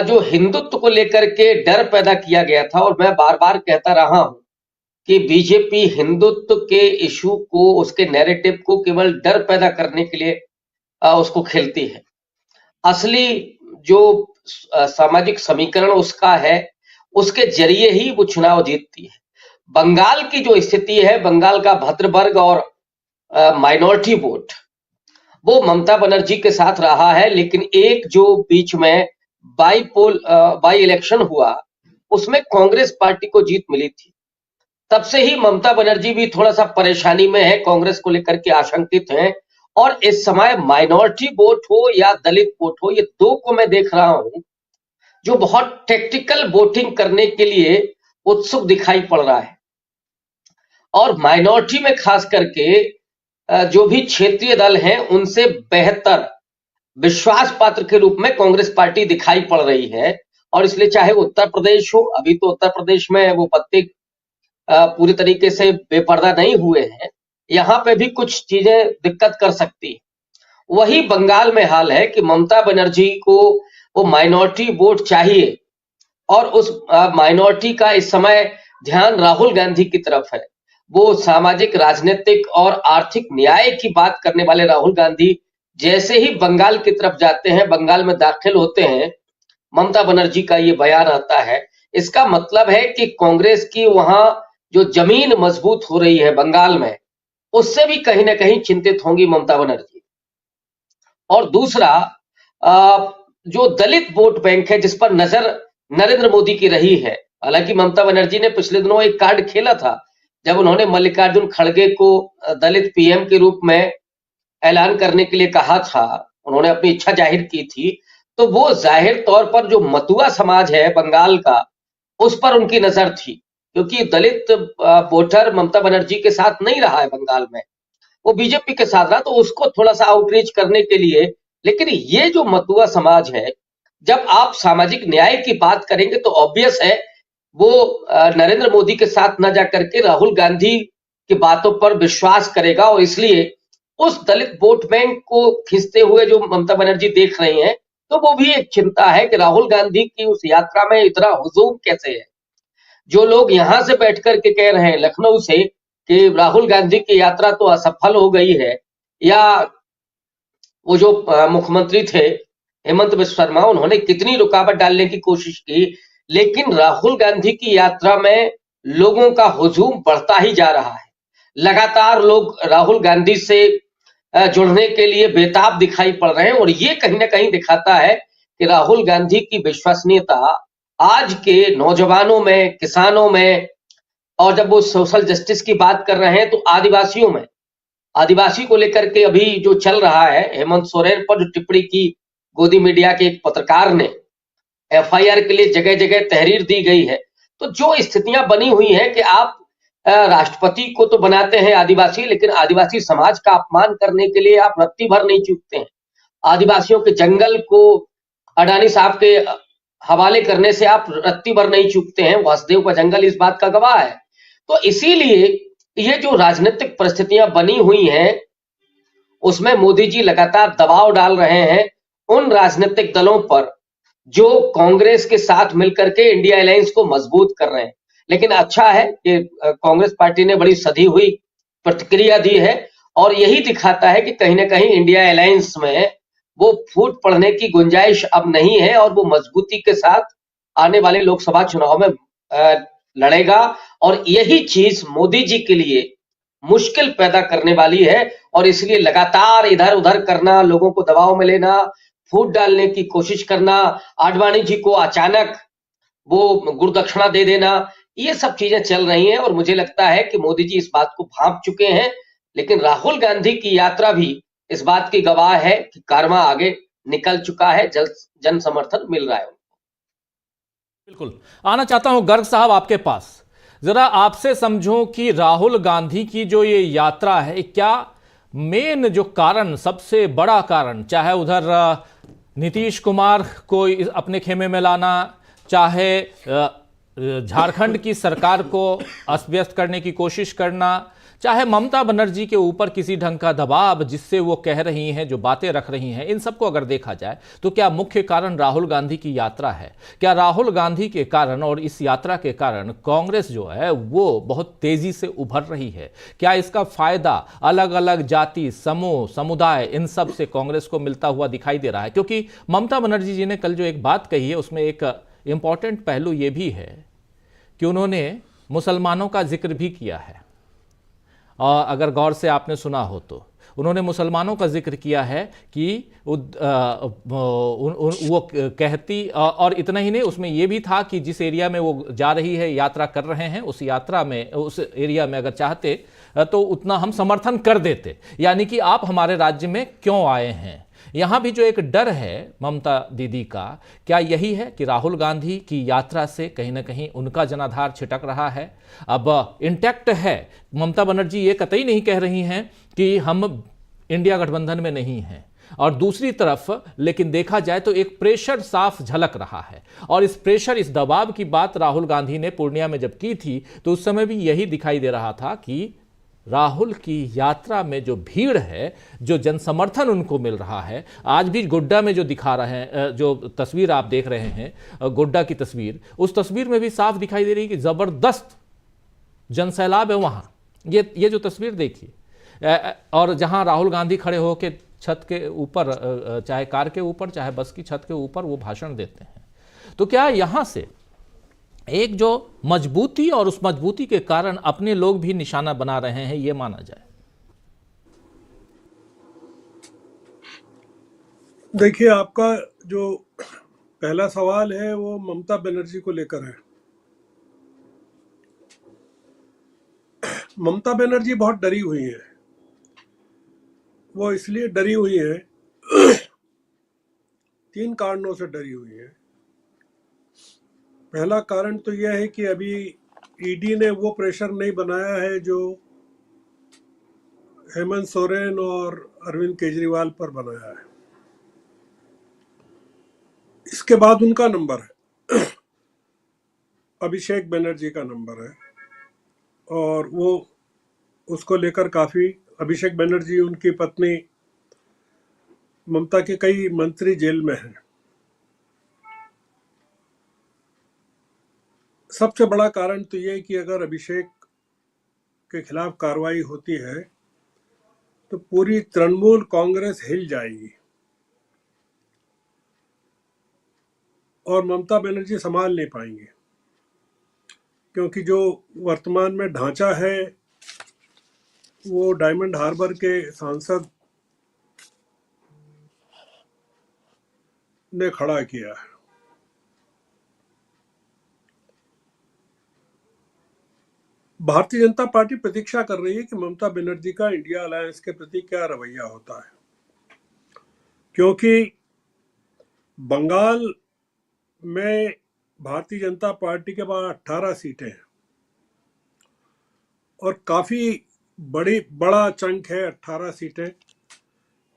जो हिंदुत्व को लेकर के डर पैदा किया गया था, और मैं बार बार कहता रहा हूं कि बीजेपी हिंदुत्व के इशू को, उसके नैरेटिव को केवल डर पैदा करने के लिए उसको खेलती है। असली जो सामाजिक समीकरण उसका है, उसके जरिए ही वो चुनाव जीतती है। बंगाल की जो स्थिति है, बंगाल का भद्रवर्ग और माइनॉरिटी वोट, वो ममता बनर्जी के साथ रहा है। लेकिन एक जो बीच में बाई इलेक्शन हुआ, उसमें कांग्रेस पार्टी को जीत मिली थी। तब से ही ममता बनर्जी भी थोड़ा सा परेशानी में है, कांग्रेस को लेकर के आशंकित हैं। और इस समय माइनॉरिटी वोट हो या दलित वोट हो, ये दो को मैं देख रहा हूं जो बहुत टेक्टिकल वोटिंग करने के लिए उत्सुक दिखाई पड़ रहा है। और माइनॉरिटी में खास करके जो भी क्षेत्रीय दल हैं, उनसे बेहतर विश्वास पात्र के रूप में कांग्रेस पार्टी दिखाई पड़ रही है। और इसलिए चाहे उत्तर प्रदेश हो, अभी तो उत्तर प्रदेश में वो पत्ते पूरी तरीके से बेपर्दा नहीं हुए हैं, यहां पे भी कुछ चीजें दिक्कत कर सकती है। वही बंगाल में हाल है कि ममता बनर्जी को वो माइनॉरिटी वोट चाहिए, और उस माइनॉरिटी का इस समय ध्यान राहुल गांधी की तरफ है। वो सामाजिक, राजनीतिक और आर्थिक न्याय की बात करने वाले राहुल गांधी जैसे ही बंगाल की तरफ जाते हैं, बंगाल में दाखिल होते हैं, ममता बनर्जी का ये बयान आता है। इसका मतलब है कि कांग्रेस की वहां जो जमीन मजबूत हो रही है बंगाल में, उससे भी कहीं ना कहीं चिंतित होंगी ममता बनर्जी। और दूसरा, जो दलित वोट बैंक है जिस पर नजर नरेंद्र मोदी की रही है, हालांकि ममता बनर्जी ने पिछले दिनों एक कार्ड खेला था जब उन्होंने मल्लिकार्जुन खड़गे को दलित पीएम के रूप में ऐलान करने के लिए कहा था, उन्होंने अपनी इच्छा जाहिर की थी, तो वो जाहिर तौर पर जो मतुआ समाज है बंगाल का, उस पर उनकी नजर थी, क्योंकि दलित वोटर ममता बनर्जी के साथ नहीं रहा है बंगाल में, वो बीजेपी के साथ रहा, तो उसको थोड़ा सा आउटरीच करने के लिए। लेकिन ये जो मतुआ समाज है, जब आप सामाजिक न्याय की बात करेंगे तो ऑब्वियस है वो नरेंद्र मोदी के साथ न जाकर के राहुल गांधी की बातों पर विश्वास करेगा, और इसलिए उस दलित वोट बैंक को खींचते हुए जो ममता बनर्जी देख रही हैं, तो वो भी एक चिंता है कि राहुल गांधी की उस यात्रा में इतना हुजूम कैसे है। जो लोग यहां से बैठ कर के कह रहे हैं लखनऊ से कि राहुल गांधी की यात्रा तो असफल हो गई है, या वो जो मुख्यमंत्री थे हेमंत बिस्वा शर्मा, उन्होंने कितनी रुकावट डालने की कोशिश की, लेकिन राहुल गांधी की यात्रा में लोगों का हुजूम बढ़ता ही जा रहा है। लगातार लोग राहुल गांधी से जुड़ने के लिए बेताब दिखाई पड़ रहे हैं, और ये कहीं ना कहीं दिखाता है कि राहुल गांधी की विश्वसनीयता आज के नौजवानों में, किसानों में, और जब वो सोशल जस्टिस की बात कर रहे हैं तो आदिवासियों में, आदिवासी को लेकर के अभी जो चल रहा है, हेमंत सोरेन पर जो टिप्पणी की गोदी मीडिया के एक पत्रकार ने, एफआईआर के लिए जगह जगह तहरीर दी गई है, तो जो स्थितियां बनी हुई हैं कि आप राष्ट्रपति को तो बनाते हैं आदिवासी, लेकिन आदिवासी समाज का अपमान करने के लिए आप रत्ती भर नहीं चूकते हैं। आदिवासियों के जंगल को अडानी साहब के हवाले करने से आप रत्ती भर नहीं चूकते हैं। वासुदेव का जंगल इस बात का गवाह है। तो इसीलिए ये जो राजनीतिक परिस्थितियां बनी हुई हैं, उसमें मोदी जी लगातार दबाव डाल रहे हैं उन राजनीतिक दलों पर जो कांग्रेस के साथ मिलकर के इंडिया अलायंस को मजबूत कर रहे हैं। लेकिन अच्छा है कि कांग्रेस पार्टी ने बड़ी सधी हुई प्रतिक्रिया दी है, और यही दिखाता है कि कहीं ना कहीं इंडिया अलायंस में वो फूट पड़ने की गुंजाइश अब नहीं है, और वो मजबूती के साथ आने वाले लोकसभा चुनाव में लड़ेगा। और यही चीज मोदी जी के लिए मुश्किल पैदा करने वाली है, और इसलिए लगातार इधर उधर करना, लोगों को दबाव में लेना, फूट डालने की कोशिश करना, आडवाणी जी को अचानक वो गुरुदक्षिणा दे देना, ये सब चीजें चल रही हैं। और मुझे लगता है कि मोदी जी इस बात को भांप चुके हैं, लेकिन राहुल गांधी की यात्रा भी इस बात की गवाह है कि कारवां आगे निकल चुका है, जन समर्थन मिल रहा है। बिल्कुल आना चाहता हूं गर्ग साहब आपके पास, जरा आपसे समझूं कि राहुल गांधी की जो ये यात्रा है, क्या मेन जो कारण, सबसे बड़ा कारण, चाहे उधर नीतीश कुमार को अपने खेमे में लाना, चाहे झारखंड की सरकार को अस्त व्यस्त करने की कोशिश करना, चाहे ममता बनर्जी के ऊपर किसी ढंग का दबाव जिससे वो कह रही हैं, जो बातें रख रही हैं, इन सबको अगर देखा जाए तो क्या मुख्य कारण राहुल गांधी की यात्रा है? क्या राहुल गांधी के कारण और इस यात्रा के कारण कांग्रेस जो है वो बहुत तेजी से उभर रही है? क्या इसका फायदा अलग अलग जाति, समूह, समुदाय, इन सब से कांग्रेस को मिलता हुआ दिखाई दे रहा है? क्योंकि ममता बनर्जी जी ने कल जो एक बात कही है उसमें एक इंपॉर्टेंट पहलू ये भी है कि उन्होंने मुसलमानों का जिक्र भी किया है। और अगर गौर से आपने सुना हो तो उन्होंने मुसलमानों का जिक्र किया है कि वो कहती, और इतना ही नहीं, उसमें यह भी था कि जिस एरिया में वो जा रही है, यात्रा कर रहे हैं, उस यात्रा में, उस एरिया में अगर चाहते तो उतना हम समर्थन कर देते, यानी कि आप हमारे राज्य में क्यों आए हैं। यहां भी जो एक डर है ममता दीदी का, क्या यही है कि राहुल गांधी की यात्रा से कहीं ना कहीं उनका जनाधार छिटक रहा है? अब इंटैक्ट है, ममता बनर्जी ये कतई नहीं कह रही हैं कि हम इंडिया गठबंधन में नहीं हैं, और दूसरी तरफ लेकिन देखा जाए तो एक प्रेशर साफ झलक रहा है। और इस प्रेशर, इस दबाव की बात राहुल गांधी ने पूर्णिया में जब की थी तो उस समय भी यही दिखाई दे रहा था कि राहुल की यात्रा में जो भीड़ है, जो जनसमर्थन उनको मिल रहा है, आज भी गोड्डा में जो दिखा रहे हैं, जो तस्वीर आप देख रहे हैं गोड्डा की तस्वीर, उस तस्वीर में भी साफ दिखाई दे रही है कि जबरदस्त जनसैलाब है वहां। ये जो तस्वीर देखिए, और जहां राहुल गांधी खड़े होकर छत के ऊपर, चाहे कार के ऊपर चाहे बस की छत के ऊपर वो भाषण देते हैं। तो क्या यहां से एक जो मजबूती और उस मजबूती के कारण अपने लोग भी निशाना बना रहे हैं, ये माना जाए? देखिए, आपका जो पहला सवाल है वो ममता बनर्जी को लेकर है। ममता बनर्जी बहुत डरी हुई है। वो इसलिए डरी हुई है, 3 कारणों से डरी हुई है। पहला कारण तो यह है कि अभी ईडी ने वो प्रेशर नहीं बनाया है जो हेमंत सोरेन और अरविंद केजरीवाल पर बनाया है। इसके बाद उनका नंबर है, अभिषेक बनर्जी का नंबर है, और वो उसको लेकर काफी, अभिषेक बनर्जी उनकी पत्नी ममता के कई मंत्री जेल में हैं। सबसे बड़ा कारण तो ये कि अगर अभिषेक के खिलाफ कार्रवाई होती है तो पूरी तृणमूल कांग्रेस हिल जाएगी और ममता बनर्जी संभाल नहीं पाएंगे, क्योंकि जो वर्तमान में ढांचा है वो डायमंड हार्बर के सांसद ने खड़ा किया है। भारतीय जनता पार्टी प्रतीक्षा कर रही है कि ममता बनर्जी का इंडिया अलायंस के प्रति क्या रवैया होता है, क्योंकि बंगाल में भारतीय जनता पार्टी के पास 18 सीटें हैं और काफी बड़ा चंक है 18 सीटें।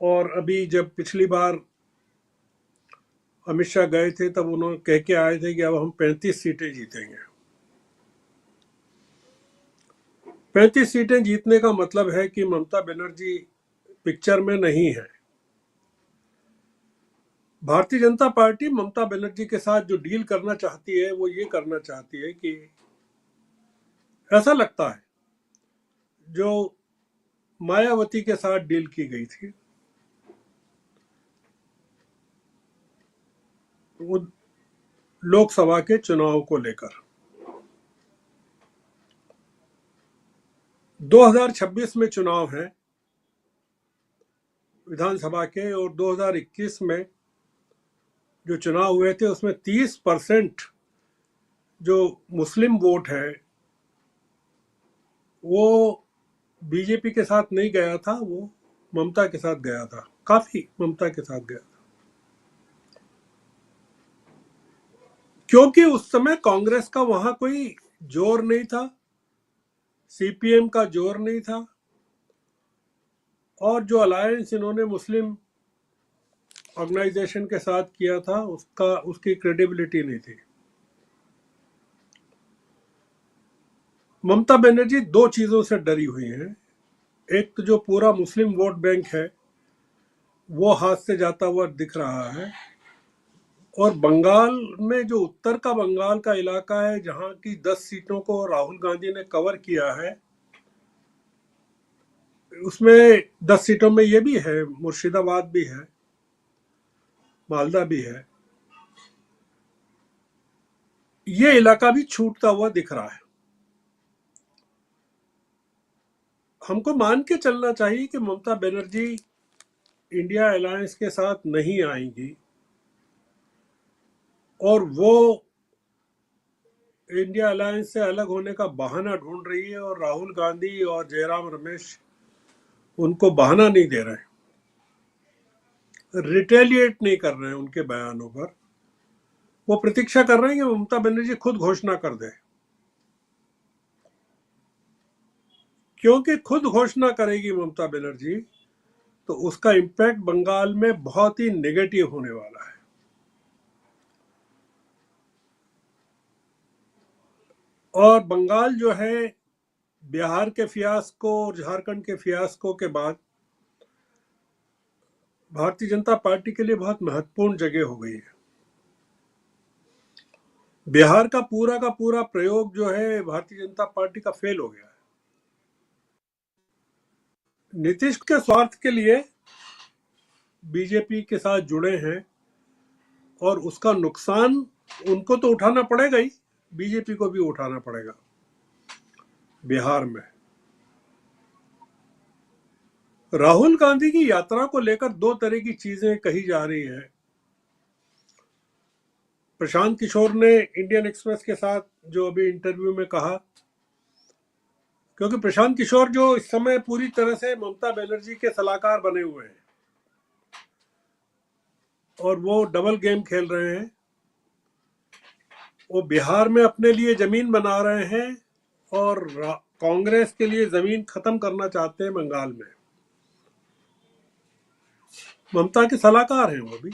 और अभी जब पिछली बार अमित शाह गए थे तब उन्होंने कह के आए थे कि अब हम 35 सीटें जीतेंगे। 35 सीटें जीतने का मतलब है कि ममता बनर्जी पिक्चर में नहीं है। भारतीय जनता पार्टी ममता बनर्जी के साथ जो डील करना चाहती है वो ये करना चाहती है कि ऐसा लगता है जो मायावती के साथ डील की गई थी, वो लोकसभा के चुनाव को लेकर। 2026 में चुनाव है विधानसभा के, और 2021 में जो चुनाव हुए थे उसमें 30% जो मुस्लिम वोट है वो बीजेपी के साथ नहीं गया था, वो ममता के साथ गया था, काफी ममता के साथ गया था, क्योंकि उस समय कांग्रेस का वहां कोई जोर नहीं था, सीपीएम का जोर नहीं था, और जो अलायंस इन्होंने मुस्लिम ऑर्गेनाइजेशन के साथ किया था उसकी क्रेडिबिलिटी नहीं थी। ममता बनर्जी 2 चीजों से डरी हुई है। एक तो जो पूरा मुस्लिम वोट बैंक है वो हाथ से जाता हुआ दिख रहा है, और बंगाल में जो उत्तर का बंगाल का इलाका है जहां की 10 सीटों को राहुल गांधी ने कवर किया है, उसमें 10 सीटों में ये भी है, मुर्शिदाबाद भी है, मालदा भी है, ये इलाका भी छूटता हुआ दिख रहा है। हमको मान के चलना चाहिए कि ममता बनर्जी इंडिया अलायंस के साथ नहीं आएंगी और वो इंडिया अलायंस से अलग होने का बहाना ढूंढ रही है, और राहुल गांधी और जयराम रमेश उनको बहाना नहीं दे रहे हैं, रिटेलिएट नहीं कर रहे हैं उनके बयानों पर। वो प्रतीक्षा कर रहे हैं कि ममता बनर्जी खुद घोषणा कर दे, क्योंकि खुद घोषणा करेगी ममता बनर्जी तो उसका इम्पैक्ट बंगाल में बहुत ही नेगेटिव होने वाला है। और बंगाल जो है बिहार के फियास्को और झारखंड के फियास्को के बाद भारतीय जनता पार्टी के लिए बहुत महत्वपूर्ण जगह हो गई है। बिहार का पूरा प्रयोग जो है भारतीय जनता पार्टी का फेल हो गया है। नीतीश के स्वार्थ के लिए बीजेपी के साथ जुड़े हैं और उसका नुकसान उनको तो उठाना पड़ेगा ही, बीजेपी को भी उठाना पड़ेगा। बिहार में राहुल गांधी की यात्रा को लेकर दो तरह की चीजें कही जा रही है। प्रशांत किशोर ने इंडियन एक्सप्रेस के साथ जो अभी इंटरव्यू में कहा, क्योंकि प्रशांत किशोर जो इस समय पूरी तरह से ममता बनर्जी के सलाहकार बने हुए हैं और वो डबल गेम खेल रहे हैं। वो बिहार में अपने लिए जमीन बना रहे हैं और कांग्रेस के लिए जमीन खत्म करना चाहते हैं बंगाल में। ममता के सलाहकार हैं वो भी।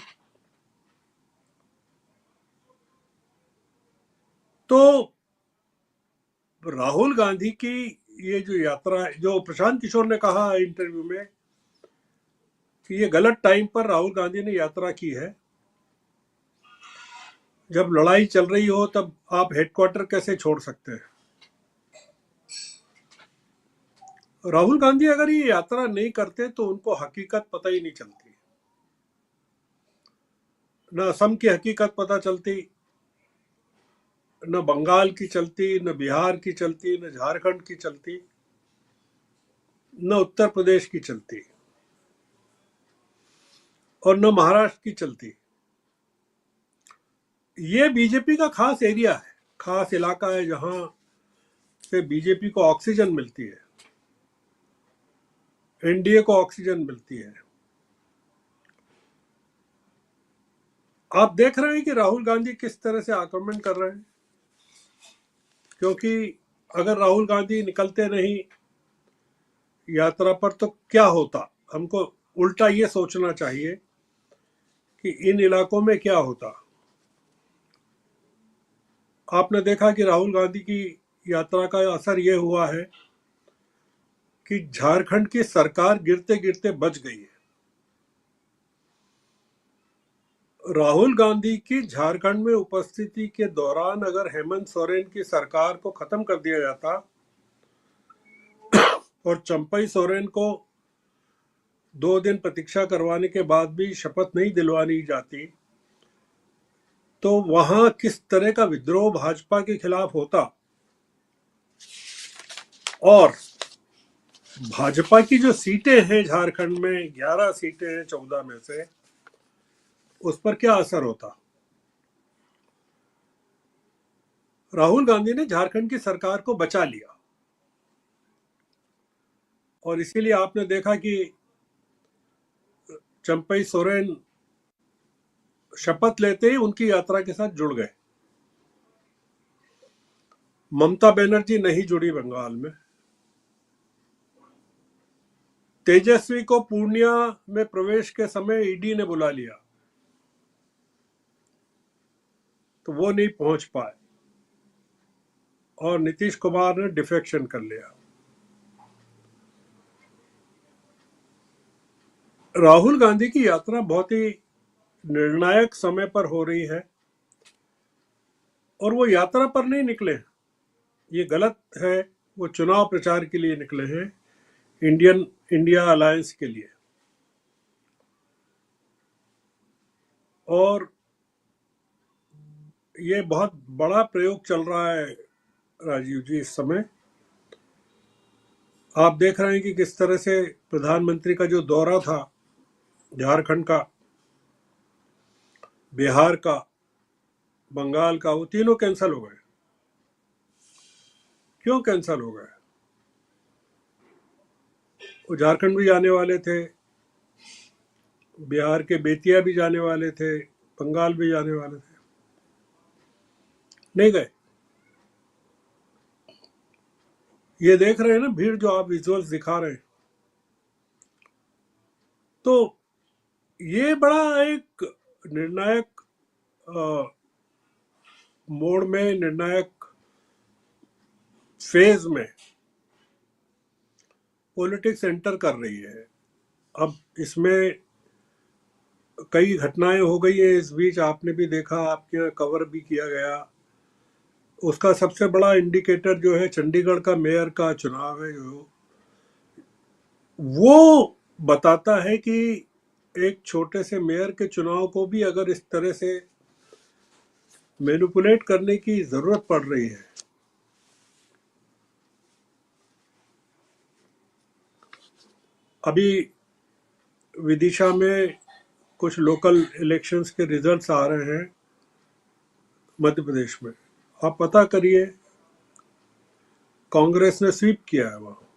तो राहुल गांधी की ये जो यात्रा है, जो प्रशांत किशोर ने कहा इंटरव्यू में कि ये गलत टाइम पर राहुल गांधी ने यात्रा की है, जब लड़ाई चल रही हो तब आप हेडक्वार्टर कैसे छोड़ सकते हैं। राहुल गांधी अगर ये यात्रा नहीं करते तो उनको हकीकत पता ही नहीं चलती, न असम की हकीकत पता चलती, न बंगाल की चलती, न बिहार की चलती, न झारखंड की चलती, न उत्तर प्रदेश की चलती और न महाराष्ट्र की चलती। ये बीजेपी का खास एरिया है, खास इलाका है जहां से बीजेपी को ऑक्सीजन मिलती है, एनडीए को ऑक्सीजन मिलती है। आप देख रहे हैं कि राहुल गांधी किस तरह से आक्रमण कर रहे हैं, क्योंकि अगर राहुल गांधी निकलते नहीं यात्रा पर तो क्या होता। हमको उल्टा ये सोचना चाहिए कि इन इलाकों में क्या होता। आपने देखा कि राहुल गांधी की यात्रा का असर ये हुआ है कि झारखंड की सरकार गिरते गिरते बच गई है। राहुल गांधी की झारखंड में उपस्थिति के दौरान अगर हेमंत सोरेन की सरकार को खत्म कर दिया जाता और चंपई सोरेन को 2 दिन प्रतीक्षा करवाने के बाद भी शपथ नहीं दिलवानी जाती तो वहां किस तरह का विद्रोह भाजपा के खिलाफ होता और भाजपा की जो सीटें हैं झारखंड में 11 सीटें हैं 14 में से, उस पर क्या असर होता। राहुल गांधी ने झारखंड की सरकार को बचा लिया और इसीलिए आपने देखा कि चंपई सोरेन शपथ लेते ही उनकी यात्रा के साथ जुड़ गए। ममता बनर्जी नहीं जुड़ी बंगाल में। तेजस्वी को पूर्णिया में प्रवेश के समय ईडी ने बुला लिया तो वो नहीं पहुंच पाए और नीतीश कुमार ने डिफेक्शन कर लिया। राहुल गांधी की यात्रा बहुत ही निर्णायक समय पर हो रही है और वो यात्रा पर नहीं निकले, ये गलत है। वो चुनाव प्रचार के लिए निकले हैं, इंडिया अलायंस के लिए। और ये बहुत बड़ा प्रयोग चल रहा है राजीव जी इस समय। आप देख रहे हैं कि किस तरह से प्रधानमंत्री का जो दौरा था झारखंड का, बिहार का, बंगाल का, वो तीनों कैंसिल हो गए। क्यों कैंसिल हो गए? वो झारखंड भी जाने वाले थे, बिहार के बेतिया भी जाने वाले थे, बंगाल भी जाने वाले थे, नहीं गए। ये देख रहे हैं ना भीड़ जो आप विजुअल्स दिखा रहे हैं। तो ये बड़ा एक निर्णायक मोड़ में, निर्णायक फेज में पॉलिटिक्स एंटर कर रही है। अब इसमें कई घटनाएं हो गई है इस बीच, आपने भी देखा, आपके यहाँ कवर भी किया गया। उसका सबसे बड़ा इंडिकेटर जो है चंडीगढ़ का मेयर का चुनाव है, जो वो बताता है कि एक छोटे से मेयर के चुनाव को भी अगर इस तरह से मैनिपुलेट करने की जरूरत पड़ रही है, अभी विदिशा में कुछ लोकल इलेक्शंस के रिजल्ट्स आ रहे हैं मध्य प्रदेश में, आप पता करिए, कांग्रेस ने स्वीप किया है वहां।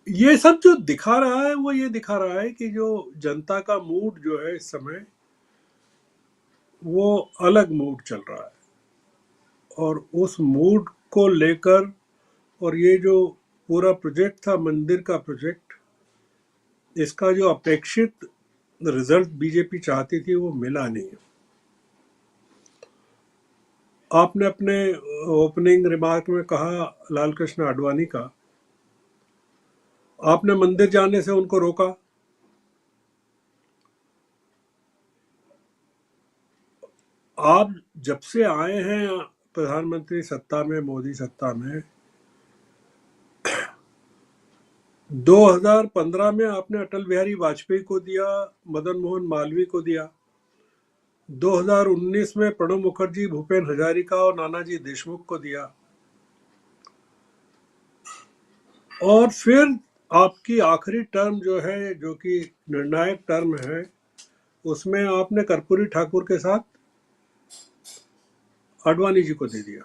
ये सब जो दिखा रहा है वो ये दिखा रहा है कि जो जनता का मूड जो है इस समय वो अलग मूड चल रहा है, और उस मूड को लेकर, और ये जो पूरा प्रोजेक्ट था मंदिर का प्रोजेक्ट, इसका जो अपेक्षित रिजल्ट बीजेपी चाहती थी वो मिला नहीं। आपने अपने ओपनिंग रिमार्क में कहा लाल कृष्ण आडवाणी का, आपने मंदिर जाने से उनको रोका। आप जब से आए हैं प्रधानमंत्री सत्ता में, मोदी सत्ता में, 2015 में आपने अटल बिहारी वाजपेयी को दिया, मदन मोहन मालवीय को दिया, 2019 में प्रणब मुखर्जी, भूपेन हजारिका और नानाजी देशमुख को दिया, और फिर आपकी आखिरी टर्म जो है, जो कि निर्णायक टर्म है, उसमें आपने कर्पूरी ठाकुर के साथ आडवाणी जी को दे दिया।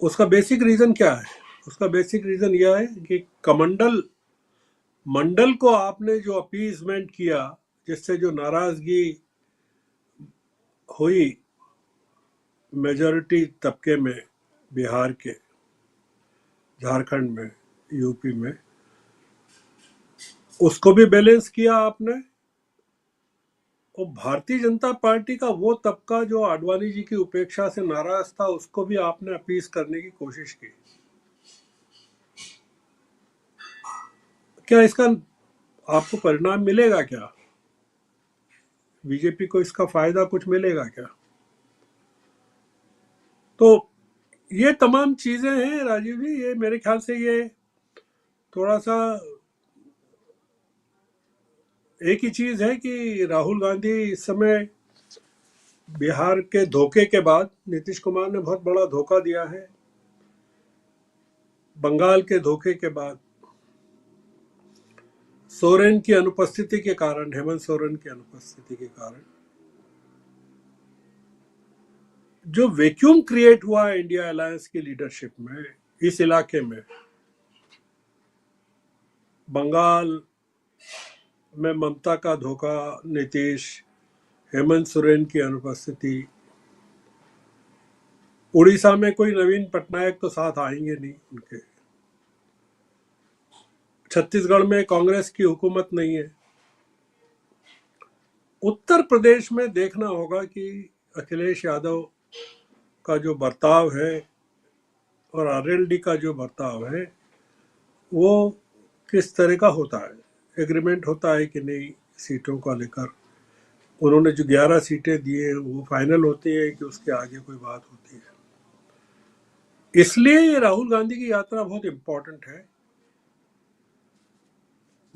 उसका बेसिक रीजन क्या है? उसका बेसिक रीजन यह है कि मंडल को आपने जो अपीजमेंट किया, जिससे जो नाराजगी हुई मेजॉरिटी तबके में, बिहार के, झारखंड में, यूपी में, उसको भी बैलेंस किया आपने। और भारतीय जनता पार्टी का वो तबका जो आडवाणी जी की उपेक्षा से नाराज था, उसको भी आपने अपीज करने की कोशिश की। क्या इसका आपको परिणाम मिलेगा? क्या बीजेपी को इसका फायदा कुछ मिलेगा क्या? तो ये तमाम चीजें हैं राजीव जी। ये मेरे ख्याल से ये थोड़ा सा, एक ही चीज है कि राहुल गांधी इस समय बिहार के धोखे के बाद, नीतीश कुमार ने बहुत बड़ा धोखा दिया है, बंगाल के धोखे के बाद, सोरेन की अनुपस्थिति के कारण, हेमंत सोरेन की अनुपस्थिति के कारण, जो वैक्यूम क्रिएट हुआ है इंडिया अलायंस की लीडरशिप में इस इलाके में, बंगाल में ममता का धोखा, नीतीश, हेमंत सोरेन की अनुपस्थिति, उड़ीसा में कोई नवीन पटनायक तो साथ आएंगे नहीं उनके, छत्तीसगढ़ में कांग्रेस की हुकूमत नहीं है, उत्तर प्रदेश में देखना होगा कि अखिलेश यादव का जो बर्ताव है और आरएलडी का जो बर्ताव है वो किस तरह का होता है, एग्रीमेंट होता है कि नहीं सीटों को लेकर। उन्होंने जो 11 सीटें दी हैं वो फाइनल होती है कि उसके आगे कोई बात होती है। इसलिए ये राहुल गांधी की यात्रा बहुत इंपॉर्टेंट है।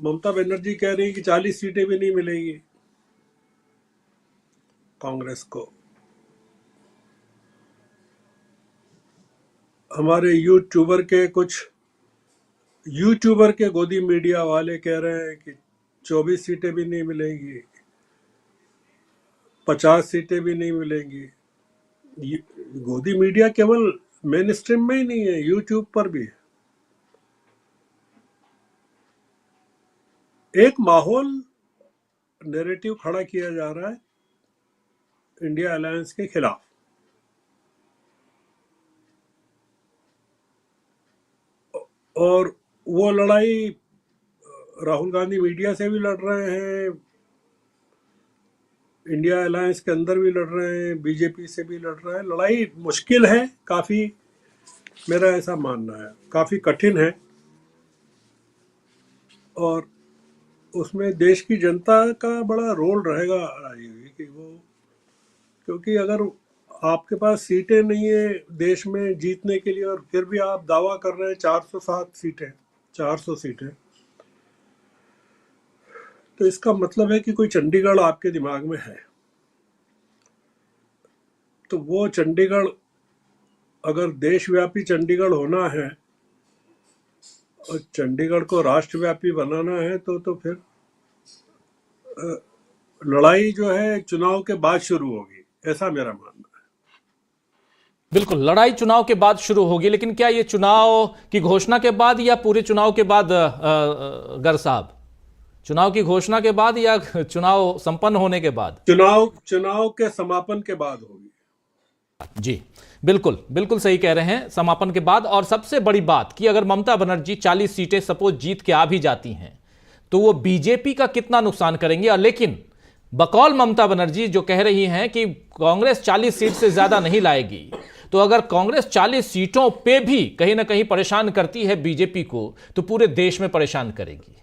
ममता बनर्जी कह रही है कि 40 सीटें भी नहीं मिलेगी कांग्रेस को। हमारे यूट्यूबर के गोदी मीडिया वाले कह रहे हैं कि 24 सीटें भी नहीं मिलेंगी, 50 सीटें भी नहीं मिलेंगी। गोदी मीडिया केवल मेन स्ट्रीम में ही नहीं है, यूट्यूब पर भी है। एक माहौल, नैरेटिव खड़ा किया जा रहा है इंडिया अलायंस के खिलाफ, और वो लड़ाई राहुल गांधी मीडिया से भी लड़ रहे हैं, इंडिया अलायंस के अंदर भी लड़ रहे हैं, बीजेपी से भी लड़ रहे हैं। लड़ाई मुश्किल है काफी, मेरा ऐसा मानना है, काफी कठिन है, और उसमें देश की जनता का बड़ा रोल रहेगा राजीव जी कि वो, क्योंकि अगर आपके पास सीटें नहीं है देश में जीतने के लिए, और फिर भी आप दावा कर रहे हैं 407 सीटें, 400 सीटें। तो इसका मतलब है कि कोई चंडीगढ़ आपके दिमाग में है। तो वो चंडीगढ़, अगर देशव्यापी चंडीगढ़ होना है और चंडीगढ़ को राष्ट्रव्यापी बनाना है तो फिर लड़ाई जो है चुनाव के बाद शुरू होगी, ऐसा मेरा मानना है। बिल्कुल, लड़ाई चुनाव के बाद शुरू होगी, लेकिन क्या ये चुनाव की घोषणा के बाद या पूरे चुनाव के बाद गर साहब? चुनाव की घोषणा के बाद या चुनाव संपन्न होने के बाद? चुनाव के समापन के बाद होगी। जी बिल्कुल, बिल्कुल सही कह रहे हैं, समापन के बाद। और सबसे बड़ी बात कि अगर ममता बनर्जी 40 सीटें सपोज जीत के आ भी जाती हैं तो वो बीजेपी का कितना नुकसान करेंगी। और लेकिन बकौल ममता बनर्जी जो कह रही हैं कि कांग्रेस 40 सीट से ज्यादा नहीं लाएगी, तो अगर कांग्रेस 40 सीटों पे भी कहीं ना कहीं परेशान करती है बीजेपी को, तो पूरे देश में परेशान करेगी।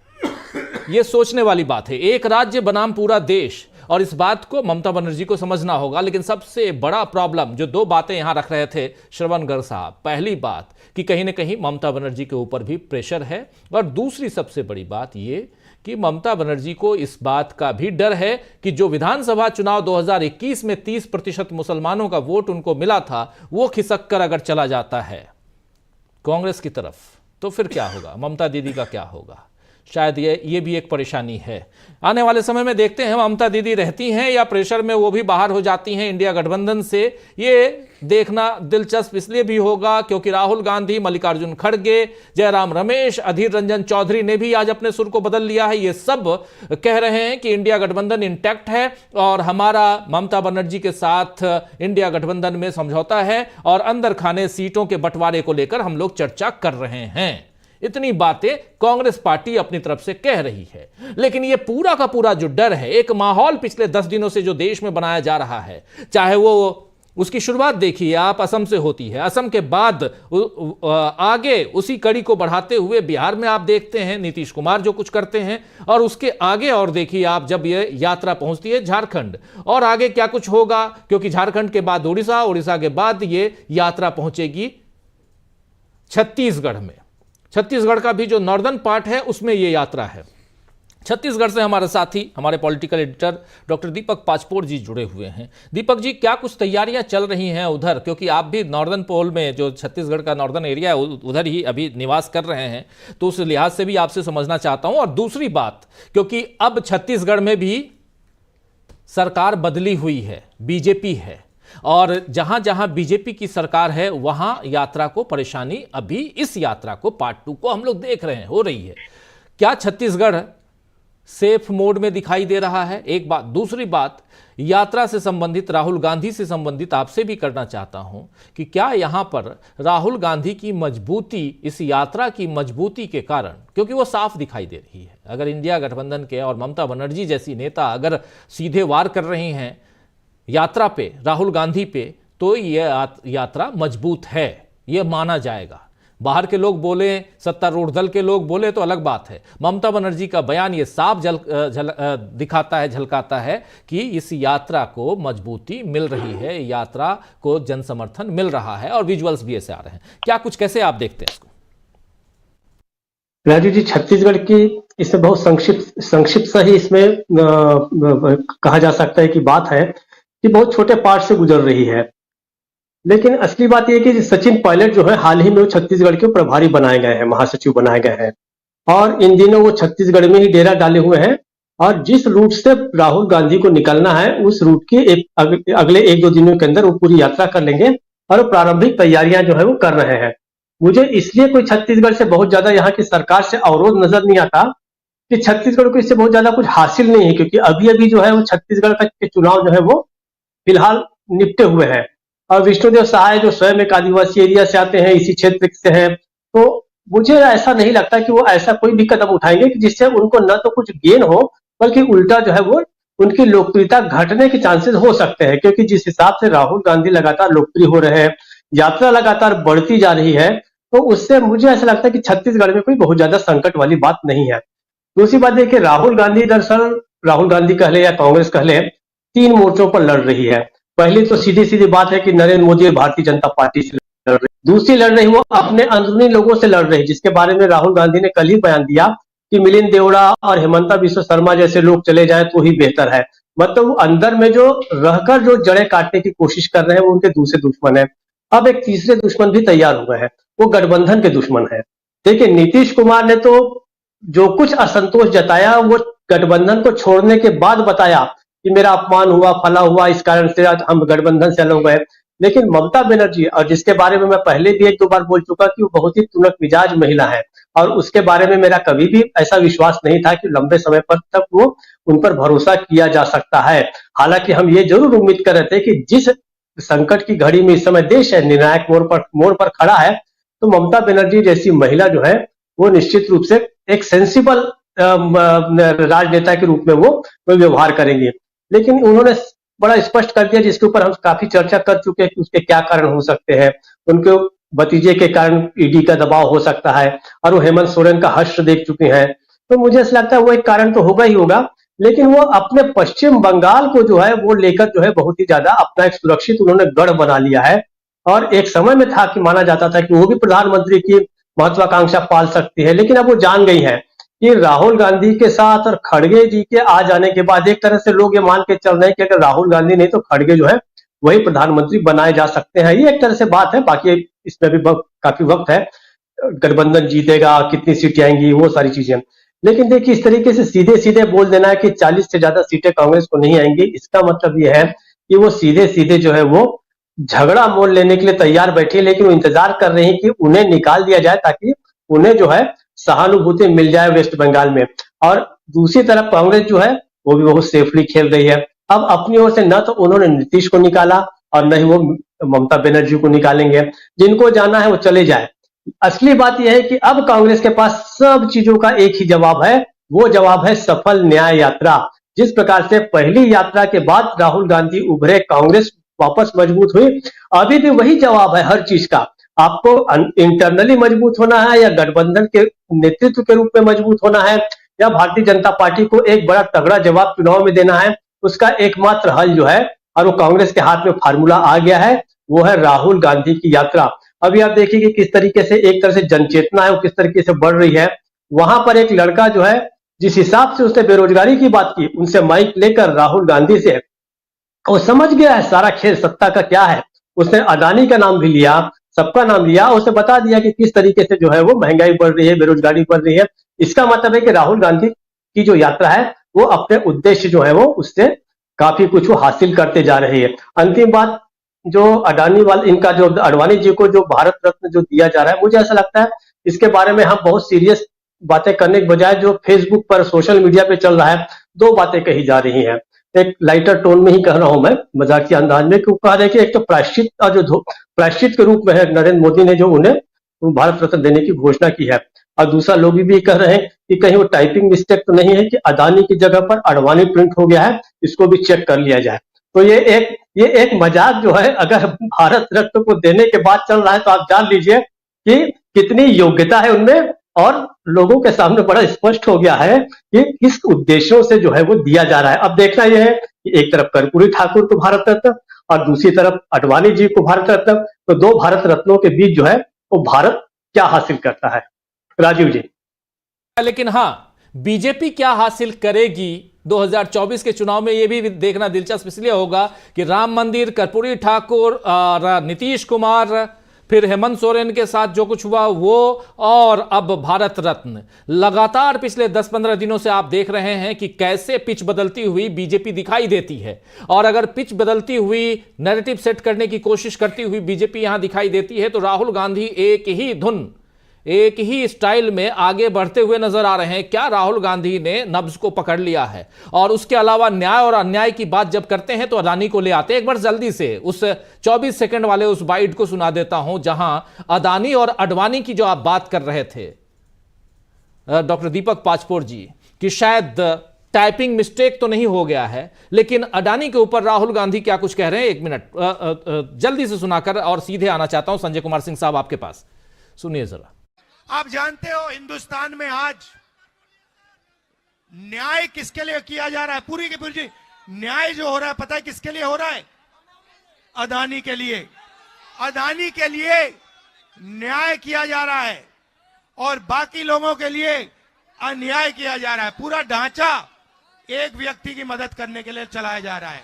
यह सोचने वाली बात है। एक राज्य बनाम पूरा देश, और इस बात को ममता बनर्जी को समझना होगा। लेकिन सबसे बड़ा प्रॉब्लम, जो दो बातें यहां रख रहे थे श्रवण गर्ग साहब, पहली बात कि कहीं ना कहीं ममता बनर्जी के ऊपर भी प्रेशर है, और दूसरी सबसे बड़ी बात यह कि ममता बनर्जी को इस बात का भी डर है कि जो विधानसभा चुनाव 2021 में 30% मुसलमानों का वोट उनको मिला था, वो खिसक कर अगर चला जाता है कांग्रेस की तरफ, तो फिर क्या होगा, ममता दीदी का क्या होगा। शायद ये भी एक परेशानी है। आने वाले समय में देखते हैं ममता दीदी रहती हैं या प्रेशर में वो भी बाहर हो जाती हैं इंडिया गठबंधन से। ये देखना दिलचस्प इसलिए भी होगा क्योंकि राहुल गांधी, मल्लिकार्जुन खड़गे, जयराम रमेश, अधीर रंजन चौधरी ने भी आज अपने सुर को बदल लिया है। ये सब कह रहे हैं कि इंडिया गठबंधन इंटैक्ट है और हमारा ममता बनर्जी के साथ इंडिया गठबंधन में समझौता है, और अंदर खाने सीटों के बंटवारे को लेकर हम लोग चर्चा कर रहे हैं। इतनी बातें कांग्रेस पार्टी अपनी तरफ से कह रही है। लेकिन यह पूरा का पूरा जो डर है, एक माहौल पिछले 10 दिनों से जो देश में बनाया जा रहा है, चाहे वो उसकी शुरुआत देखिए आप असम से होती है, असम के बाद आगे उसी कड़ी को बढ़ाते हुए बिहार में आप देखते हैं नीतीश कुमार जो कुछ करते हैं, और उसके आगे और देखिए आप जब यह यात्रा पहुंचती है झारखंड, और आगे क्या कुछ होगा, क्योंकि झारखंड के बाद उड़ीसा, उड़ीसा के बाद यह यात्रा पहुंचेगी छत्तीसगढ़ में। छत्तीसगढ़ का भी जो नॉर्दर्न पार्ट है उसमें यह यात्रा है। छत्तीसगढ़ से हमारे साथी, हमारे पॉलिटिकल एडिटर डॉक्टर दीपक पाचपोर जी जुड़े हुए हैं। दीपक जी, क्या कुछ तैयारियां चल रही हैं उधर, क्योंकि आप भी नॉर्दर्न पोल में, जो छत्तीसगढ़ का नॉर्दर्न एरिया है, उधर ही अभी निवास कर रहे हैं, तो उस लिहाज से भी आपसे समझना चाहता हूं। और दूसरी बात, क्योंकि अब छत्तीसगढ़ में भी सरकार बदली हुई है, बीजेपी है, और जहां जहां बीजेपी की सरकार है वहां यात्रा को परेशानी, अभी इस यात्रा को पार्ट 2 को हम लोग देख रहे हैं, हो रही है। क्या छत्तीसगढ़ सेफ मोड में दिखाई दे रहा है? एक बात। दूसरी बात, यात्रा से संबंधित, राहुल गांधी से संबंधित आपसे भी करना चाहता हूं कि क्या यहां पर राहुल गांधी की मजबूती, इस यात्रा की मजबूती के कारण, क्योंकि वो साफ दिखाई दे रही है, अगर इंडिया गठबंधन के और ममता बनर्जी जैसी नेता अगर सीधे वार कर रही हैं यात्रा पे, राहुल गांधी पे, तो यह यात्रा मजबूत है, यह माना जाएगा। बाहर के लोग बोले, सत्तारूढ़ दल के लोग बोले तो अलग बात है। ममता बनर्जी का बयान ये साफ दिखाता है, झलकाता है कि इस यात्रा को मजबूती मिल रही है, यात्रा को जन समर्थन मिल रहा है, और विजुअल्स भी ऐसे आ रहे हैं। क्या कुछ, कैसे आप देखते हैं इसको? राजू जी, छत्तीसगढ़ की इसमें बहुत संक्षिप्त सही इसमें कहा जा सकता है कि बात है कि बहुत छोटे पार्ट से गुजर रही है। लेकिन असली बात यह कि सचिन पायलट जो है, हाल ही में वो छत्तीसगढ़ के प्रभारी बनाए गए हैं, महासचिव बनाए गए हैं, और इन दिनों वो छत्तीसगढ़ में ही डेरा डाले हुए हैं। और जिस रूट से राहुल गांधी को निकलना है, उस रूट के अगले 1-2 दिनों के अंदर वो पूरी यात्रा कर लेंगे, और प्रारंभिक तैयारियां जो है वो कर रहे हैं। मुझे इसलिए कोई छत्तीसगढ़ से बहुत ज्यादा यहाँ की सरकार से अवरोध नजर नहीं आता कि छत्तीसगढ़ को इससे बहुत ज्यादा कुछ हासिल नहीं है, क्योंकि अभी जो है वो छत्तीसगढ़ के चुनाव जो है वो फिलहाल निपटे हुए हैं। और विष्णुदेव सहाय जो स्वयं एक आदिवासी एरिया से आते हैं, इसी क्षेत्र से हैं, तो मुझे ऐसा नहीं लगता कि वो ऐसा कोई भी कदम उठाएंगे कि जिससे उनको न तो कुछ गेन हो, बल्कि उल्टा जो है वो उनकी लोकप्रियता घटने के चांसेस हो सकते हैं। क्योंकि जिस हिसाब से राहुल गांधी लगातार लोकप्रिय हो रहे हैं, यात्रा लगातार बढ़ती जा रही है, तो उससे मुझे ऐसा लगता है कि छत्तीसगढ़ में कोई बहुत ज्यादा संकट वाली बात नहीं है। दूसरी बात देखिए, राहुल गांधी दरअसल, राहुल गांधी कह ले या कांग्रेस कह ले, 3 मोर्चों पर लड़ रही है। पहली तो सीधी सीधी बात है कि नरेंद्र मोदी और भारतीय जनता पार्टी से लड़ रही, दूसरी लड़ रही वो अपने अंदरूनी लोगों से लड़ रही, जिसके बारे में राहुल गांधी ने कल ही बयान दिया कि मिलिंद देवड़ा और हेमंता बिश्व शर्मा जैसे लोग चले जाएं तो ही बेहतर है। मतलब वो अंदर में जो रहकर जो जड़ें काटने की कोशिश कर रहे हैं वो उनके दूसरे दुश्मन है। अब एक तीसरे दुश्मन भी तैयार हुए हैं, वो गठबंधन के दुश्मन है। देखिए नीतीश कुमार ने तो जो कुछ असंतोष जताया वो गठबंधन को छोड़ने के बाद बताया कि मेरा अपमान हुआ, फला हुआ, इस कारण से आज हम गठबंधन से अलग हुए। लेकिन ममता बनर्जी, और जिसके बारे में मैं पहले भी एक दो बार बोल चुका कि वो बहुत ही तुनक मिजाज महिला है, और उसके बारे में मेरा कभी भी ऐसा विश्वास नहीं था कि लंबे समय पर तक वो उन पर भरोसा किया जा सकता है। हालांकि हम ये जरूर उम्मीद कर रहे थे कि जिस संकट की घड़ी में इस समय देश है, निर्णायक मोड़ पर खड़ा है, तो ममता बनर्जी जैसी महिला जो है वो निश्चित रूप से एक सेंसिबल राजनेता के रूप में वो व्यवहार करेंगे। लेकिन उन्होंने बड़ा स्पष्ट कर दिया, जिसके ऊपर हम काफी चर्चा कर चुके हैं कि उसके क्या कारण हो सकते हैं। उनके भतीजे के कारण ईडी का दबाव हो सकता है, और वो हेमंत सोरेन का हश्र देख चुके हैं, तो मुझे ऐसा लगता है वो एक कारण तो होगा ही होगा। लेकिन वो अपने पश्चिम बंगाल को जो है वो लेकर जो है बहुत ही ज्यादा अपना एक सुरक्षित उन्होंने गढ़ बना लिया है। और एक समय में था कि माना जाता था कि वो भी प्रधानमंत्री की महत्वाकांक्षा पाल सकती है, लेकिन अब वो जान गई है कि राहुल गांधी के साथ और खड़गे जी के आ जाने के बाद एक तरह से लोग ये मान के चल रहे हैं कि अगर राहुल गांधी नहीं तो खड़गे जो है वही प्रधानमंत्री बनाए जा सकते हैं। ये एक तरह से बात है, बाकी इसमें भी काफी वक्त है, गठबंधन जीतेगा, कितनी सीटें आएंगी, वो सारी चीजें। लेकिन देखिए इस तरीके से सीधे सीधे बोल देना है कि 40 से ज्यादा सीटें कांग्रेस को नहीं आएंगी, इसका मतलब ये है कि वो सीधे सीधे जो है वो झगड़ा मोल लेने के लिए तैयार बैठी है, लेकिन वो इंतजार कर रही है कि उन्हें निकाल दिया जाए ताकि उन्हें जो है सहानुभूति मिल जाए वेस्ट बंगाल में। और दूसरी तरफ कांग्रेस जो है वो भी बहुत सेफली खेल रही है। अब अपनी ओर से न तो उन्होंने नीतीश को निकाला और न ही वो ममता बनर्जी को निकालेंगे, जिनको जाना है वो चले जाए। असली बात यह है कि अब कांग्रेस के पास सब चीजों का एक ही जवाब है, वो जवाब है सफल न्याय यात्रा। जिस प्रकार से पहली यात्रा के बाद राहुल गांधी उभरे, कांग्रेस वापस मजबूत हुई, अभी भी वही जवाब है हर चीज का। आपको इंटरनली मजबूत होना है, या गठबंधन के नेतृत्व के रूप में मजबूत होना है, या भारतीय जनता पार्टी को एक बड़ा तगड़ा जवाब चुनाव में देना है, उसका एकमात्र हल जो है, और वो कांग्रेस के हाथ में फार्मूला आ गया है, वो है राहुल गांधी की यात्रा। अभी आप देखिए कि किस तरीके से एक तरह से जनचेतना है वो किस तरीके से बढ़ रही है। वहां पर एक लड़का जो है जिस हिसाब से उसने बेरोजगारी की बात की, उनसे माइक लेकर राहुल गांधी से, वो समझ गया है सारा खेल सत्ता का क्या है। उसने अदानी का नाम भी लिया, सबका नाम लिया, उसने बता दिया कि किस तरीके से जो है वो महंगाई बढ़ रही है, बेरोजगारी बढ़ रही है। इसका मतलब है कि राहुल गांधी की जो यात्रा है वो अपने उद्देश्य जो है वो उससे काफी कुछ वो हासिल करते जा रहे हैं। अंतिम बात, जो अडानी वाला इनका जो अडवाणी जी को जो भारत रत्न जो दिया जा रहा है, मुझे ऐसा लगता है इसके बारे में हम बहुत सीरियस बातें करने के बजाय जो फेसबुक पर सोशल मीडिया पे चल रहा है, दो बातें कही जा रही हैं। एक लाइटर टोन में ही कह रहा हूं मैं, मजाकिया अंदाज में, क्यों कह रहे हैं कि एक तो प्रायश्चित और जो प्रायश्चित के रूप में है नरेंद्र मोदी ने जो उन्हें भारत रत्न देने की घोषणा की है, और दूसरा लोग भी कह रहे हैं कि कहीं वो टाइपिंग मिस्टेक तो नहीं है कि अदानी की जगह पर अडवाणी प्रिंट हो गया है, इसको भी चेक कर लिया जाए। तो ये एक मजाक जो है अगर भारत रत्न को देने के बाद चल रहा है, तो आप जान लीजिए कि कितनी योग्यता है उनमें, और लोगों के सामने बड़ा स्पष्ट हो गया है कि किस उद्देश्यों से जो है वो दिया जा रहा है। अब देखना यह है कि एक तरफ कर्पूरी ठाकुर को भारत रत्न और दूसरी तरफ अडवाणी जी को भारत रत्न, तो दो भारत रत्नों के बीच जो है वो भारत क्या हासिल करता है। राजीव जी, लेकिन हां, बीजेपी क्या हासिल करेगी 2024 के चुनाव में, यह भी देखना दिलचस्प इसलिए होगा कि राम मंदिर, कर्पूरी ठाकुर और नीतीश कुमार, फिर हेमंत सोरेन के साथ जो कुछ हुआ वो, और अब भारत रत्न, लगातार पिछले 10-15 दिनों से आप देख रहे हैं कि कैसे पिच बदलती हुई बीजेपी दिखाई देती है। और अगर पिच बदलती हुई, नैरेटिव सेट करने की कोशिश करती हुई बीजेपी यहां दिखाई देती है, तो राहुल गांधी एक ही धुन, एक ही स्टाइल में आगे बढ़ते हुए नजर आ रहे हैं। क्या राहुल गांधी ने नब्ज को पकड़ लिया है? और उसके अलावा न्याय और अन्याय की बात जब करते हैं तो अडानी को ले आते हैं। एक बार जल्दी से उस 24 सेकंड वाले उस बाइट को सुना देता हूं जहां अडानी और अडवाणी की जो आप बात कर रहे थे डॉक्टर दीपक पाचपोर जी, कि शायद टाइपिंग मिस्टेक तो नहीं हो गया है, लेकिन अडानी के ऊपर राहुल गांधी क्या कुछ कह रहे हैं। 1 मिनट जल्दी से सुनाकर और सीधे आना चाहता हूं संजय कुमार सिंह साहब आपके पास, सुनिए जरा। आप जानते हो हिंदुस्तान में आज न्याय किसके लिए किया जा रहा है? पूरी की पूरी न्याय जो हो रहा है, पता है किसके लिए हो रहा है? अदानी के लिए। अदानी के लिए न्याय किया जा रहा है और बाकी लोगों के लिए अन्याय किया जा रहा है। पूरा ढांचा एक व्यक्ति की मदद करने के लिए चलाया जा रहा है।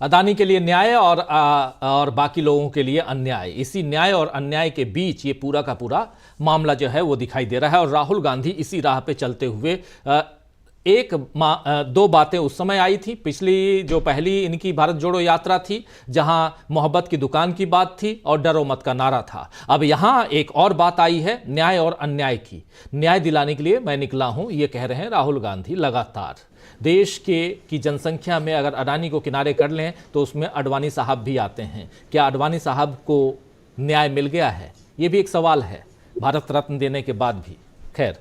अदानी के लिए न्याय और बाकी लोगों के लिए अन्याय। इसी न्याय और अन्याय के बीच ये पूरा का पूरा मामला जो है वो दिखाई दे रहा है। और राहुल गांधी इसी राह पे चलते हुए दो बातें उस समय आई थी। पिछली जो पहली इनकी भारत जोड़ो यात्रा थी, जहां मोहब्बत की दुकान की बात थी और डरो मत का नारा था। अब यहां एक और बात आई है न्याय और अन्याय की। न्याय दिलाने के लिए मैं निकला हूं, ये कह रहे हैं राहुल गांधी लगातार। देश की जनसंख्या में अगर अडानी को किनारे कर लें तो उसमें अडवाणी साहब भी आते हैं। क्या अडवाणी साहब को न्याय मिल गया है? ये भी एक सवाल है भारत रत्न देने के बाद भी। खैर,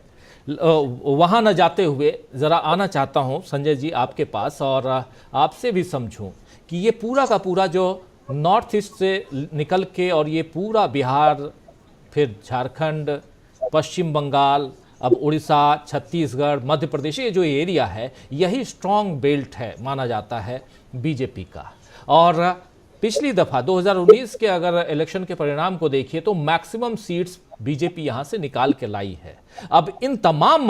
वहाँ न जाते हुए ज़रा आना चाहता हूँ संजय जी आपके पास और आपसे भी समझूं कि ये पूरा का पूरा जो नॉर्थ ईस्ट से निकल के और ये पूरा बिहार, फिर झारखंड, पश्चिम बंगाल, अब उड़ीसा, छत्तीसगढ़, मध्य प्रदेश, ये जो एरिया है यही स्ट्रॉन्ग बेल्ट है माना जाता है बीजेपी का। और पिछली दफ़ा 2019 के अगर इलेक्शन के परिणाम को देखिए तो मैक्सिमम सीट्स बीजेपी यहाँ से निकाल के लाई है। अब इन तमाम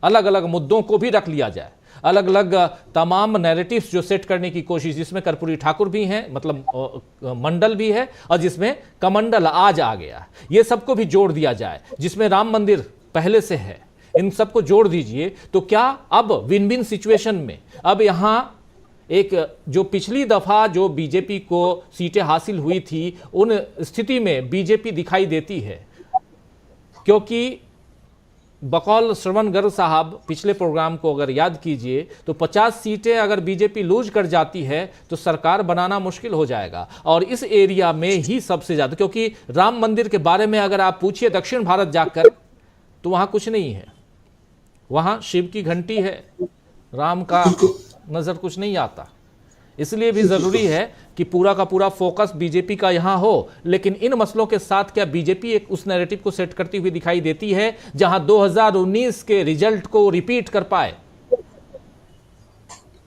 अलग अलग मुद्दों को भी रख लिया जाए, अलग अलग तमाम नैरेटिव्स जो सेट करने की कोशिश, जिसमें कर्पूरी ठाकुर भी हैं, मतलब मंडल भी है, और जिसमें कमंडल आज आ गया, ये सबको भी जोड़ दिया जाए, जिसमें राम मंदिर पहले से है, इन सबको जोड़ दीजिए तो क्या अब विन विन सिचुएशन में अब यहाँ एक जो पिछली दफा जो बीजेपी को सीटें हासिल हुई थी उन स्थिति में बीजेपी दिखाई देती है। क्योंकि बकौल श्रवण गर्ग साहब पिछले प्रोग्राम को अगर याद कीजिए तो 50 सीटें अगर बीजेपी लूज कर जाती है तो सरकार बनाना मुश्किल हो जाएगा। और इस एरिया में ही सबसे ज्यादा, क्योंकि राम मंदिर के बारे में अगर आप पूछिए दक्षिण भारत जाकर तो वहां कुछ नहीं है, वहां शिव की घंटी है, राम का नजर कुछ नहीं आता। इसलिए भी जरूरी है कि पूरा का पूरा फोकस बीजेपी का यहां हो। लेकिन इन मसलों के साथ क्या बीजेपी एक उस नैरेटिव को सेट करती हुई दिखाई देती है जहां 2019 के रिजल्ट को रिपीट कर पाए?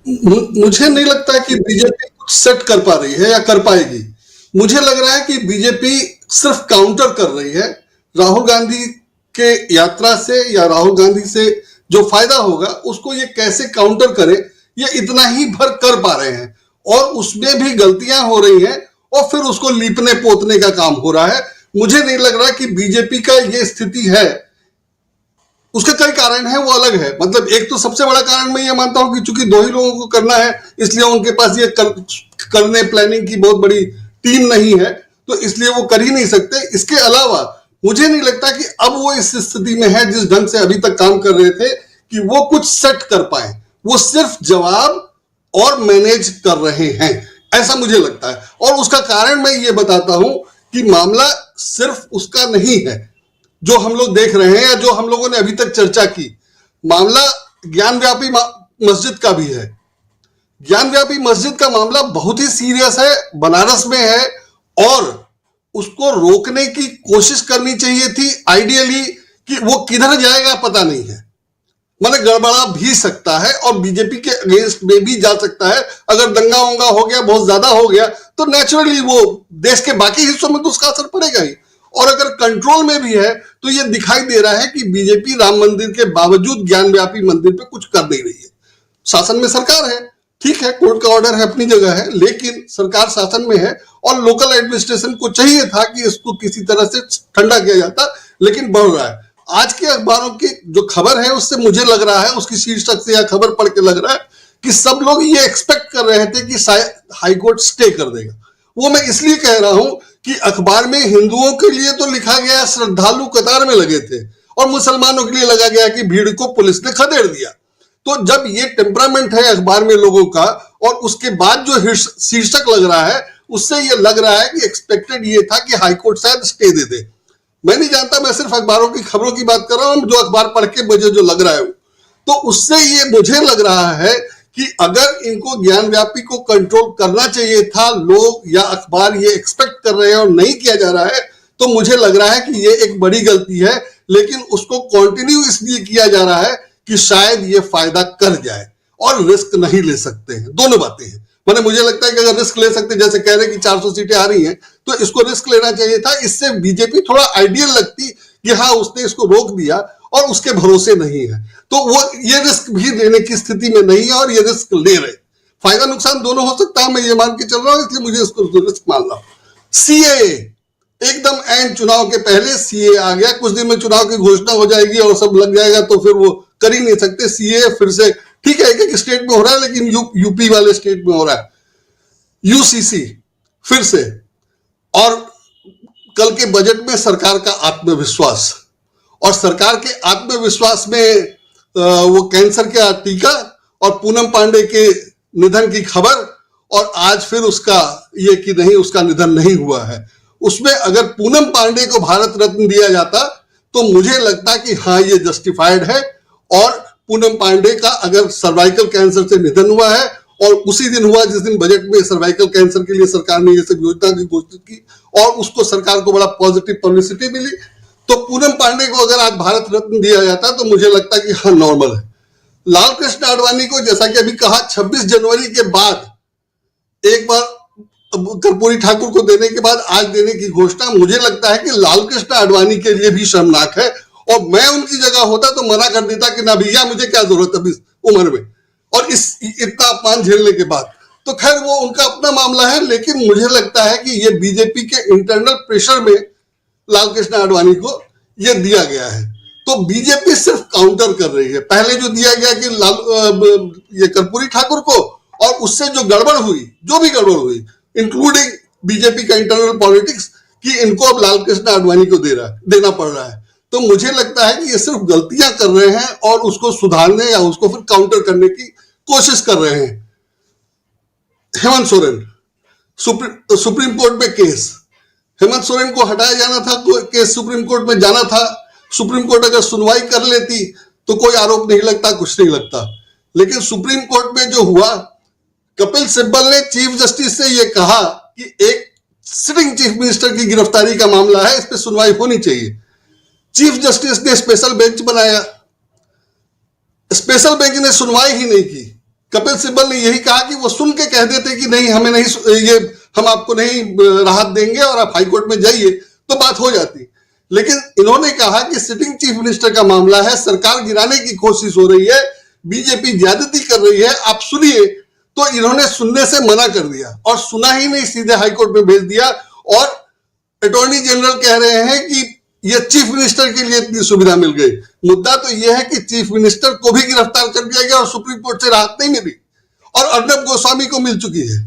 मुझे नहीं लगता कि बीजेपी कुछ सेट कर पा रही है या कर पाएगी। मुझे लग रहा है कि बीजेपी सिर्फ काउंटर कर रही है। राहुल गांधी के यात्रा से या राहुल गांधी से जो फायदा होगा उसको ये कैसे काउंटर करे, ये इतना ही भर कर पा रहे हैं। और उसमें भी गलतियां हो रही हैं और फिर उसको लीपने पोतने का काम हो रहा है। मुझे नहीं लग रहा कि बीजेपी का ये स्थिति है। उसके कई कारण है, वो अलग है। मतलब एक तो सबसे बड़ा कारण मैं ये मानता हूं कि चूंकि दो ही लोगों को करना है इसलिए उनके पास ये करने प्लानिंग की बहुत बड़ी टीम नहीं है, तो इसलिए वो कर ही नहीं सकते। इसके अलावा मुझे नहीं लगता कि अब वो इस स्थिति में है जिस ढंग से अभी तक काम कर रहे थे कि वो कुछ सेट कर पाए। वो सिर्फ जवाब और मैनेज कर रहे हैं, ऐसा मुझे लगता है। और उसका कारण मैं ये बताता हूं कि मामला सिर्फ उसका नहीं है जो हम लोग देख रहे हैं या जो हम लोगों ने अभी तक चर्चा की। मामला ज्ञानव्यापी मस्जिद का भी है। ज्ञानव्यापी मस्जिद का मामला बहुत ही सीरियस है, बनारस में है, और उसको रोकने की कोशिश करनी चाहिए थी आइडियली। कि वो किधर जाएगा पता नहीं है, माने गड़बड़ा भी सकता है और बीजेपी के अगेंस्ट में भी जा सकता है। अगर दंगा वंगा हो गया, बहुत ज्यादा हो गया, तो नेचुरली वो देश के बाकी हिस्सों में तो उसका असर पड़ेगा ही। और अगर कंट्रोल में भी है तो ये दिखाई दे रहा है कि बीजेपी राम मंदिर के बावजूद ज्ञानव्यापी मंदिर पे कुछ कर नहीं रही है। शासन में सरकार है, ठीक है, कोर्ट का ऑर्डर है, अपनी जगह है, लेकिन सरकार शासन में है और लोकल एडमिनिस्ट्रेशन को चाहिए था कि इसको किसी तरह से ठंडा किया जाता, लेकिन बढ़ रहा है। आज के अखबारों की जो खबर है उससे मुझे लग रहा है, उसकी शीर्षक से या खबर पढ़ के लग रहा है कि सब लोग ये एक्सपेक्ट कर रहे थे कि शायद हाईकोर्ट स्टे कर देगा। वो मैं इसलिए कह रहा हूं कि अखबार में हिंदुओं के लिए तो लिखा गया श्रद्धालु कतार में लगे थे और मुसलमानों के लिए लगा गया कि भीड़ को पुलिस ने खदेड़ दिया। तो जब ये टेम्परामेंट है अखबार में लोगों का और उसके बाद जो शीर्षक लग रहा है उससे ये लग रहा है कि एक्सपेक्टेड ये था कि हाईकोर्ट शायद स्टे दे दे। मैं नहीं जानता, मैं सिर्फ अखबारों की खबरों की बात कर रहा हूं, जो अखबार पढ़ के मुझे जो लग रहा है, तो उससे ये मुझे लग रहा है कि अगर इनको ज्ञानव्यापी को कंट्रोल करना चाहिए था, लोग या अखबार ये एक्सपेक्ट कर रहे हैं और नहीं किया जा रहा है, तो मुझे लग रहा है कि ये एक बड़ी गलती है। लेकिन उसको कंटिन्यू इसलिए किया जा रहा है कि शायद ये फायदा कर जाए और रिस्क नहीं ले सकते हैं। दोनों बातें हैं। मैंने मुझे लगता है कि अगर रिस्क ले सकते, जैसे कह रहे कि 400 सीटें आ रही हैं, तो इसको रिस्क लेना चाहिए था। इससे बीजेपी थोड़ा आइडियल लगती कि हाँ उसने इसको रोक दिया और उसके भरोसे नहीं है, तो वो ये रिस्क भी लेने की स्थिति में नहीं है और ये रिस्क ले रहे। फायदा नुकसान दोनों हो सकता है, मैं ये मान के चल रहा हूं, इसलिए मुझे इसको रिस्क मान रहा हूं। सीएए एकदम एंड चुनाव के पहले सीएए आ गया, कुछ दिन में चुनाव की घोषणा हो जाएगी और सब लग जाएगा, तो फिर वो कर ही नहीं सकते। सीएए फिर से ठीक है, एक स्टेट में हो रहा है, लेकिन यूपी वाले स्टेट में हो रहा है। यूसीसी फिर से, और कल के बजट में सरकार का आत्मविश्वास, और सरकार के आत्मविश्वास में वो कैंसर का टीका और पूनम पांडे के निधन की खबर, और आज फिर उसका ये कि नहीं उसका निधन नहीं हुआ है। उसमें अगर पूनम पांडे को भारत रत्न दिया जाता तो मुझे लगता कि हाँ ये जस्टिफाइड है, और पूनम पांडे का अगर सर्वाइकल कैंसर से निधन हुआ है और उसी दिन हुआ जिस दिन बजट में सर्वाइकल कैंसर के लिए सरकार ने ये सब योजना की घोषणा की और उसको सरकार को बड़ा पॉजिटिव पब्लिसिटी मिली, तो पूनम पांडे को अगर आज भारत रत्न दिया जाता तो मुझे लगता कि हाँ नॉर्मल है। लाल कृष्ण आडवाणी को जैसा कि अभी कहा 26 जनवरी के बाद एक बार कर्पूरी ठाकुर को देने के बाद आज देने की घोषणा, मुझे लगता है कि लाल कृष्ण आडवाणी के लिए भी शर्मनाक है, और मैं उनकी जगह होता तो मना कर देता कि ना भैया मुझे क्या जरूरत है इस उम्र में और इस इतना अपमान झेलने के बाद। तो खैर वो उनका अपना मामला है, लेकिन मुझे लगता है कि ये बीजेपी के इंटरनल प्रेशर में लाल कृष्ण आडवाणी को ये दिया गया है। तो बीजेपी सिर्फ काउंटर कर रही है। पहले जो दिया गया कि ये कर्पूरी ठाकुर को, और उससे जो गड़बड़ हुई, जो भी गड़बड़ हुई इंक्लूडिंग बीजेपी का इंटरनल पॉलिटिक्स, कि इनको अब लाल कृष्ण आडवाणी को देना पड़ रहा है। तो मुझे लगता है कि ये सिर्फ गलतियां कर रहे हैं और उसको सुधारने या उसको फिर काउंटर करने की कोशिश कर रहे हैं। हेमंत सोरेन सुप्रीम कोर्ट में केस, हेमंत सोरेन को हटाया जाना था, केस सुप्रीम कोर्ट में जाना था। सुप्रीम कोर्ट अगर सुनवाई कर लेती तो कोई आरोप नहीं लगता, कुछ नहीं लगता, लेकिन सुप्रीम कोर्ट में जो हुआ, कपिल सिब्बल ने चीफ जस्टिस से यह कहा कि एक सिटिंग चीफ मिनिस्टर की गिरफ्तारी का मामला है, इस पर सुनवाई होनी चाहिए। चीफ जस्टिस ने स्पेशल बेंच बनाया, स्पेशल बेंच ने सुनवाई ही नहीं की। कपिल सिब्बल ने यही कहा कि वो सुन के कह देते कि नहीं हमें नहीं, ये हम आपको नहीं राहत देंगे और आप हाईकोर्ट में जाइए, तो बात हो जाती। लेकिन इन्होंने कहा कि सिटिंग चीफ मिनिस्टर का मामला है, सरकार गिराने की कोशिश हो रही है, बीजेपी ज्यादती कर रही है, आप सुनिए। तो इन्होंने सुनने से मना कर दिया और सुना ही नहीं, सीधे हाईकोर्ट में भेज दिया। और अटॉर्नी जनरल कह रहे हैं कि ये चीफ मिनिस्टर के लिए इतनी सुविधा मिल गई। मुद्दा तो यह है कि चीफ मिनिस्टर को भी गिरफ्तार कर दिया गया और सुप्रीम कोर्ट से राहत नहीं मिली, और अर्नब गोस्वामी को मिल चुकी है।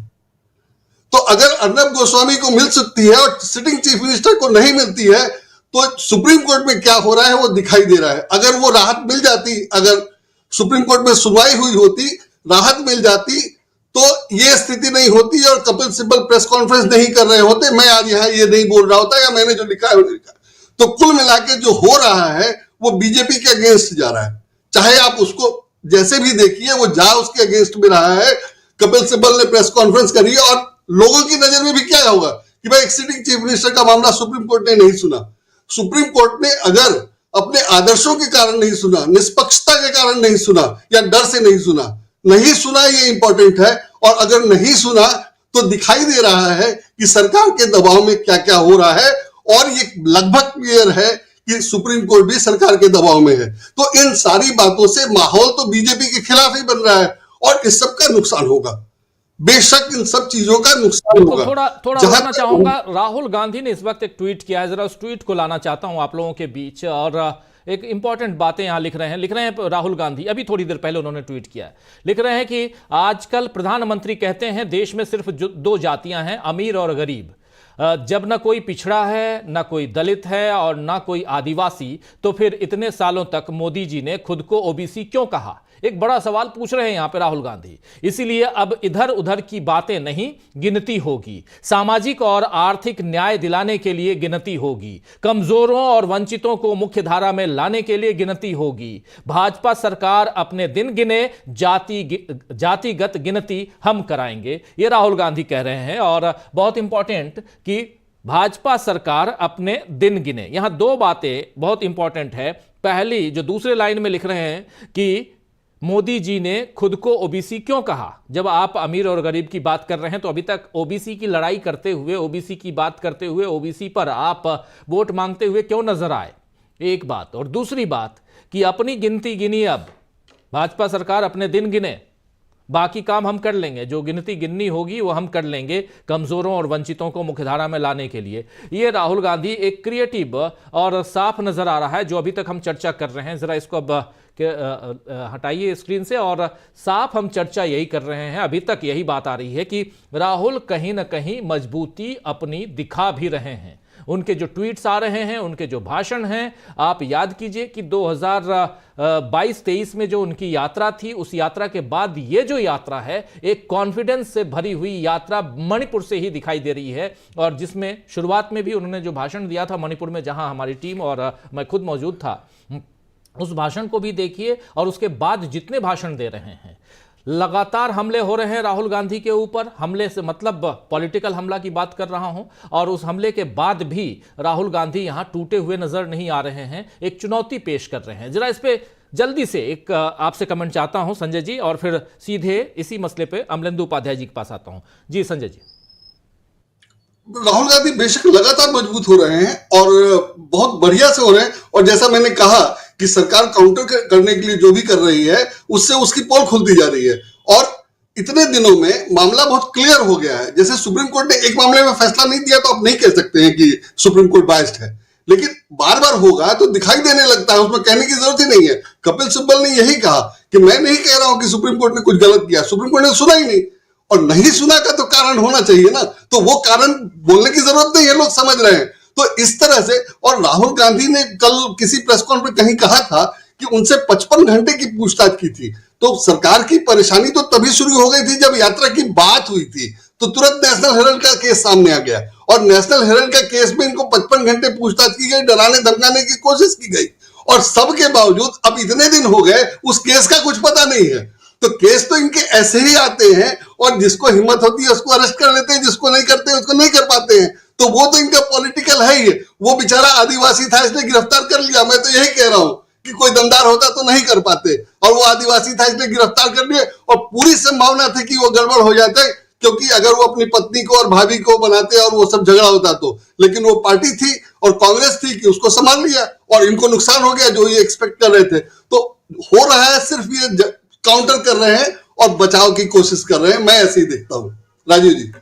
तो अगर अर्नब गोस्वामी को मिल सकती है और सिटिंग चीफ मिनिस्टर को नहीं मिलती है, तो सुप्रीम कोर्ट में क्या हो रहा है वो दिखाई दे रहा है। अगर वो राहत मिल जाती, अगर सुप्रीम कोर्ट में सुनवाई हुई होती, राहत मिल जाती, तो ये स्थिति नहीं होती और कपिल सिब्बल प्रेस कॉन्फ्रेंस नहीं कर रहे होते, मैं आज यहां ये नहीं बोल रहा होता, या मैंने जो लिखा है वो लिखा। तो कुल मिला के जो हो रहा है वो बीजेपी के अगेंस्ट जा रहा है, चाहे आप उसको जैसे भी देखिए, वो जा उसके अगेंस्ट में रहा है। कपिल सिब्बल ने प्रेस कॉन्फ्रेंस करी और लोगों की नजर में भी क्या होगा कि भाई एक सिटिंग चीफ मिनिस्टर का मामला सुप्रीम कोर्ट ने नहीं सुना। सुप्रीम कोर्ट ने अगर अपने आदर्शों के कारण नहीं सुना, निष्पक्षता के कारण नहीं सुना, या डर से नहीं सुना, ये इंपॉर्टेंट है। और अगर नहीं सुना तो दिखाई दे रहा है कि सरकार के दबाव में क्या क्या हो रहा है, और ये लगभग क्लियर है कि सुप्रीम कोर्ट भी सरकार के दबाव में है। तो इन सारी बातों से माहौल तो बीजेपी के खिलाफ ही बन रहा है, और इस सब का नुकसान होगा, बेशक इन सब चीजों का नुकसान होगा। थोड़ा रोकना चाहूंगा, राहुल गांधी ने इस वक्त एक ट्वीट किया है, जरा उस ट्वीट को लाना चाहता हूं आप लोगों के बीच। और एक इंपॉर्टेंट बातें यहां लिख रहे हैं राहुल गांधी, अभी थोड़ी देर पहले उन्होंने ट्वीट किया है। लिख रहे हैं कि आजकल प्रधानमंत्री कहते हैं देश में सिर्फ दो जातियां हैं, अमीर और गरीब। जब ना कोई पिछड़ा है, ना कोई दलित है और ना कोई आदिवासी, तो फिर इतने सालों तक मोदी जी ने खुद को ओबीसी क्यों कहा? एक बड़ा सवाल पूछ रहे हैं यहां पे राहुल गांधी। इसीलिए अब इधर उधर की बातें नहीं, गिनती होगी। सामाजिक और आर्थिक न्याय दिलाने के लिए गिनती होगी। कमजोरों और वंचितों को मुख्य धारा में लाने के लिए गिनती होगी। भाजपा सरकार अपने दिन गिने, जातिगत गिनती हम कराएंगे, ये राहुल गांधी कह रहे हैं। और बहुत इंपॉर्टेंट कि भाजपा सरकार अपने दिन गिने, यहां दो बातें बहुत इंपॉर्टेंट है। पहली, जो दूसरे लाइन में लिख रहे हैं कि मोदी जी ने खुद को ओबीसी क्यों कहा? जब आप अमीर और गरीब की बात कर रहे हैं तो अभी तक ओबीसी की लड़ाई करते हुए, ओबीसी की बात करते हुए, ओबीसी पर आप वोट मांगते हुए क्यों नजर आए? एक बात। और दूसरी बात कि अपनी गिनती गिनी, अब भाजपा सरकार अपने दिन गिने, बाकी काम हम कर लेंगे, जो गिनती गिननी होगी वो हम कर लेंगे कमजोरों और वंचितों को मुख्यधारा में लाने के लिए। ये राहुल गांधी एक क्रिएटिव और साफ नजर आ रहा है जो अभी तक हम चर्चा कर रहे हैं। जरा इसको अब हटाइए स्क्रीन से, और साफ हम चर्चा यही कर रहे हैं, अभी तक यही बात आ रही है कि राहुल कहीं ना कहीं मजबूती अपनी दिखा भी रहे हैं। उनके जो ट्वीट्स आ रहे हैं, उनके जो भाषण हैं, आप याद कीजिए कि 2022-23 में जो उनकी यात्रा थी, उस यात्रा के बाद ये जो यात्रा है एक कॉन्फिडेंस से भरी हुई यात्रा मणिपुर से ही दिखाई दे रही है। और जिसमें शुरुआत में भी उन्होंने जो भाषण दिया था मणिपुर में, जहां हमारी टीम और मैं खुद मौजूद था, उस भाषण को भी देखिए। और उसके बाद जितने भाषण दे रहे हैं, लगातार हमले हो रहे हैं राहुल गांधी के ऊपर। हमले से मतलब पॉलिटिकल हमला की बात कर रहा हूं, और उस हमले के बाद भी राहुल गांधी यहां टूटे हुए नजर नहीं आ रहे हैं, एक चुनौती पेश कर रहे हैं। जरा इस पे जल्दी से एक आपसे कमेंट चाहता हूं संजय जी, और फिर सीधे इसी मसले पे अमलेंदु उपाध्याय जी के पास आता हूं। जी संजय जी। राहुल गांधी बेशक लगातार मजबूत हो रहे हैं और बहुत बढ़िया से हो रहे हैं, और जैसा मैंने कहा कि सरकार काउंटर करने के लिए जो भी कर रही है उससे उसकी पोल खुलती जा रही है। और इतने दिनों में मामला बहुत क्लियर हो गया है। जैसे सुप्रीम कोर्ट ने एक मामले में फैसला नहीं दिया तो आप नहीं कह सकते हैं कि सुप्रीम कोर्ट बायस्ड है, लेकिन बार बार होगा तो दिखाई देने लगता है, उसमें कहने की जरूरत ही नहीं है। कपिल सिब्बल ने यही कहा कि मैं नहीं कह रहा हूं कि सुप्रीम कोर्ट ने कुछ गलत किया, सुप्रीम कोर्ट ने सुना ही नहीं, और नहीं सुना का तो कारण होना चाहिए ना, तो वो कारण बोलने की जरूरत नहीं है, लोग समझ रहे हैं। तो इस तरह से, और राहुल गांधी ने कल किसी प्रेस कॉन्फ्रेंस में कहीं कहा था कि उनसे 55 घंटे की पूछताछ की थी। तो सरकार की परेशानी तो तभी शुरू हो गई थी जब यात्रा की बात हुई थी, तो तुरंत नेशनल हेराल्ड का केस सामने आ गया, और नेशनल हेराल्ड का केस में इनको 55 घंटे पूछताछ की गई, डराने धमकाने की कोशिश की गई, और सबके बावजूद अब इतने दिन हो गए उस केस का कुछ पता नहीं है। तो केस तो इनके ऐसे ही आते हैं, और जिसको हिम्मत होती है उसको अरेस्ट कर लेते हैं, जिसको नहीं करते उसको नहीं कर पाते हैं। तो वो तो इनका पॉलिटिकल है ही। वो बेचारा आदिवासी था, इसने गिरफ्तार कर लिया। मैं तो यही कह रहा हूं कि कोई दमदार होता तो नहीं कर पाते, और वो आदिवासी था, इसने गिरफ्तार कर लिए, और पूरी संभावना थी कि वो गड़बड़ हो जाते, क्योंकि अगर वो अपनी पत्नी को और भाभी को बनाते और वो सब झगड़ा होता तो। लेकिन वो पार्टी थी और कांग्रेस थी कि उसको संभाल लिया, और इनको नुकसान हो गया जो ये एक्सपेक्ट कर रहे थे। तो हो रहा है, सिर्फ ये काउंटर कर रहे हैं और बचाव की कोशिश कर रहे हैं, मैं ऐसे ही देखता हूं। राजीव जी।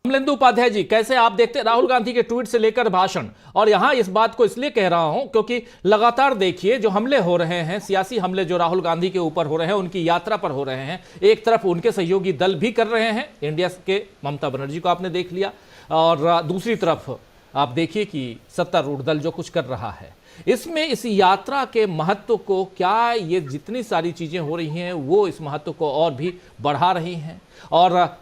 अमलेंदु उपाध्याय जी, कैसे आप देखते हैं राहुल गांधी के ट्वीट से लेकर भाषण? और यहां इस बात को इसलिए कह रहा हूं क्योंकि लगातार देखिए जो हमले हो रहे हैं, सियासी हमले जो राहुल गांधी के ऊपर हो रहे हैं, उनकी यात्रा पर हो रहे हैं। एक तरफ उनके सहयोगी दल भी कर रहे हैं, इंडिया के ममता बनर्जी को आपने देख लिया, और दूसरी तरफ आप देखिए कि सत्तारूढ़ दल जो कुछ कर रहा है। इसमें इस यात्रा के महत्व को, क्या ये जितनी सारी चीजें हो रही हैं वो इस महत्व को और भी बढ़ा रही हैं? और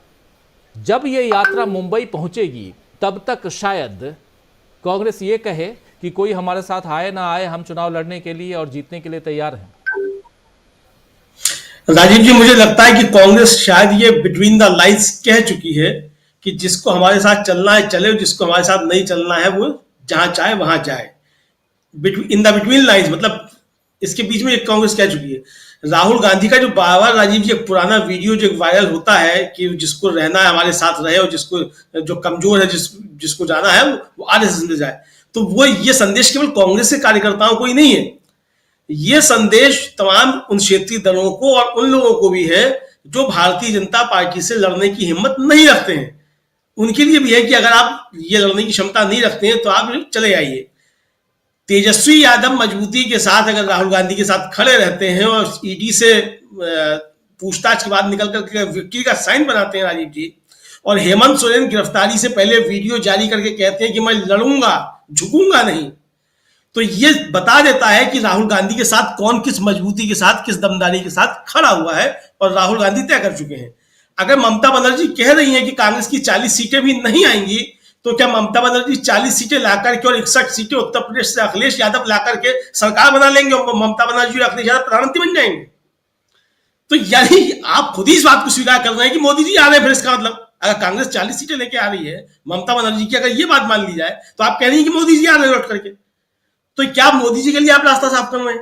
जब ये यात्रा मुंबई पहुंचेगी तब तक शायद कांग्रेस ये कहे कि कोई हमारे साथ आए ना आए, हम चुनाव लड़ने के लिए और जीतने के लिए तैयार हैं। राजीव जी, मुझे लगता है कि कांग्रेस शायद ये बिटवीन द लाइन्स कह चुकी है कि जिसको हमारे साथ चलना है चले, जिसको हमारे साथ नहीं चलना है वो जहां चाहे वहां जाए। इन द बिटवीन लाइन्स मतलब इसके बीच में कांग्रेस कह चुकी है। राहुल गांधी का जो बार राजीव जी एक पुराना वीडियो जो वायरल होता है कि जिसको रहना है हमारे साथ रहे, और जिसको जो कमजोर है जिसको जाना है वो आरएसएस में जाए, तो वो ये संदेश केवल कांग्रेस के कार्यकर्ताओं को ही नहीं है, ये संदेश तमाम उन क्षेत्रीय दलों को और उन लोगों को भी है जो भारतीय जनता पार्टी से लड़ने की हिम्मत नहीं रखते हैं। उनके लिए भी है कि अगर आप ये लड़ने की क्षमता नहीं रखते हैं तो आप चले आइए। तेजस्वी यादव मजबूती के साथ अगर राहुल गांधी के साथ खड़े रहते हैं और ईडी से पूछताछ के बाद निकल करके विक्ट्री का साइन बनाते हैं राजीव जी, और हेमंत सोरेन गिरफ्तारी से पहले वीडियो जारी करके कहते हैं कि मैं लड़ूंगा, झुकूंगा नहीं, तो ये बता देता है कि राहुल गांधी के साथ कौन किस मजबूती के साथ, किस दमदारी के साथ खड़ा हुआ है, और राहुल गांधी तय कर चुके हैं। अगर ममता बनर्जी कह रही है कि कांग्रेस की 40 सीटें भी नहीं आएंगी, तो क्या ममता बनर्जी 40 सीटें लाकर के और 61 सीटें उत्तर प्रदेश से अखिलेश यादव लाकर के सरकार बना लेंगे और ममता बनर्जी और अखिलेश यादव प्रधानमंत्री बन जाएंगे? तो यानी आप खुद ही इस बात को स्वीकार कर रहे हैं कि मोदी जी आ रहे हैं। फिर इसका मतलब अगर कांग्रेस 40 सीटें लेके आ रही है, ममता बनर्जी की अगर ये बात मान ली जाए, तो आप कह रही हैं कि मोदी जी आ रहे हैं लौट करके, तो क्या मोदी जी के लिए आप रास्ता साफ कर रहे हैं?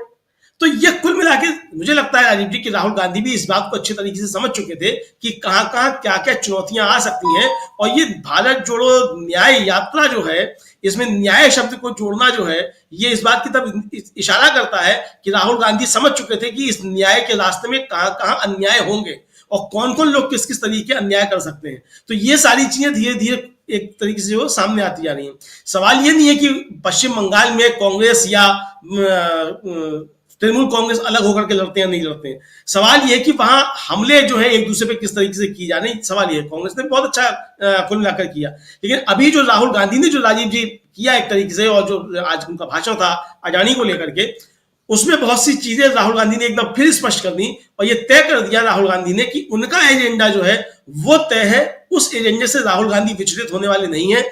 तो ये कुल मिला के मुझे लगता है राजीव जी कि राहुल गांधी भी इस बात को अच्छे तरीके से समझ चुके थे कि कहां कहां क्या क्या चुनौतियां आ सकती हैं, और ये भारत जोड़ो न्याय यात्रा जो है, इसमें न्याय शब्द को जोड़ना जो है, ये इस बात की तरफ इशारा करता है कि राहुल गांधी समझ चुके थे कि इस न्याय के रास्ते में कहां कहां अन्याय होंगे और कौन कौन लोग किस किस तरीके अन्याय कर सकते हैं। तो ये सारी चीजें धीरे धीरे एक तरीके से जो सामने आती जा रही है। सवाल ये नहीं है कि पश्चिम बंगाल में कांग्रेस या तृणमूल कांग्रेस अलग होकर के लड़ते हैं नहीं लड़ते हैं, सवाल ये है कि वहां हमले जो है एक दूसरे पे किस तरीके से किए जा रहे हैं। सवाल ये है, कांग्रेस ने बहुत अच्छा कुल मिलाकर किया, लेकिन अभी जो राहुल गांधी ने जो राजीव जी किया एक तरीके से, और जो आज उनका भाषण था अडानी को लेकर के, उसमें बहुत सी चीजें राहुल गांधी ने एकदम फिर स्पष्ट कर दी और ये तय कर दिया राहुल गांधी ने कि उनका एजेंडा जो है वो तय है, उस एजेंडे से राहुल गांधी विचलित होने वाले नहीं है।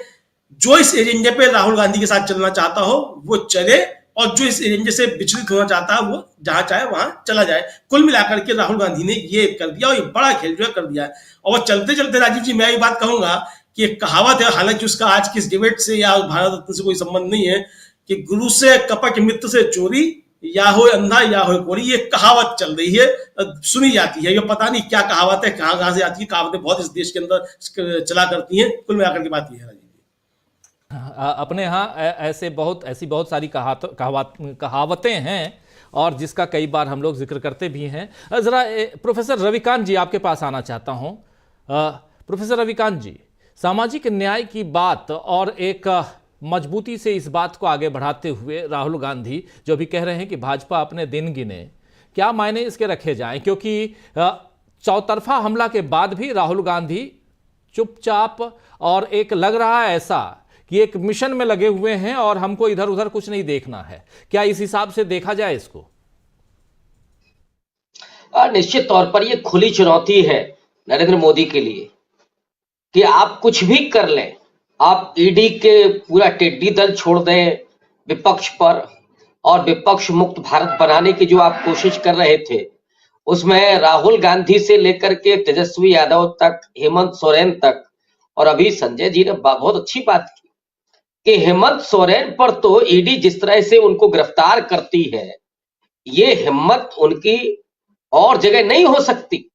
जो इस एजेंडे पे राहुल गांधी के साथ चलना चाहता हो वो चले, और जो इस एजेंडे से विचलित होना चाहता है वो जहां चाहे वहां चला जाए। कुल मिलाकर के राहुल गांधी ने ये कर दिया और ये बड़ा खेल जो है कर दिया है। और वो चलते चलते राजीव जी मैं ये बात कहूंगा कि एक कहावत है, हालांकि उसका आज किस डिबेट से या भारत रत्न से कोई संबंध नहीं है, कि गुरु से कपट मित्र से चोरी, या हो अंधा या हो कोरी, ये कहावत चल रही है, सुनी जाती है। ये पता नहीं क्या कहावत है, कहां से आती है। कहावतें बहुत इस देश के अंदर चला करती हैं। कुल मिलाकर की बात यह है। अपने यहाँ ऐसी बहुत सारी कहावतें हैं और जिसका कई बार हम लोग जिक्र करते भी हैं। जरा प्रोफेसर रविकांत जी आपके पास आना चाहता हूं। प्रोफेसर रविकांत जी, सामाजिक न्याय की बात और एक मजबूती से इस बात को आगे बढ़ाते हुए राहुल गांधी जो भी कह रहे हैं कि भाजपा अपने दिन गिने, क्या मायने इसके रखे जाएं? क्योंकि चौतरफा हमला के बाद भी राहुल गांधी चुपचाप और एक लग रहा है ऐसा कि एक मिशन में लगे हुए हैं और हमको इधर उधर कुछ नहीं देखना है। क्या इस हिसाब से देखा जाए इसको? निश्चित तौर पर यह खुली चुनौती है नरेंद्र मोदी के लिए कि आप कुछ भी कर लें, आप ईडी के पूरा टेड्डी दल छोड़ दें विपक्ष पर, और विपक्ष मुक्त भारत बनाने की जो आप कोशिश कर रहे थे, उसमें राहुल गांधी से लेकर के तेजस्वी यादव तक, हेमंत सोरेन तक, और अभी संजय जी ने बहुत अच्छी बात की कि हेमंत सोरेन पर तो ईडी जिस तरह से उनको गिरफ्तार करती है, ये हिम्मत उनकी और जगह नहीं हो सकती।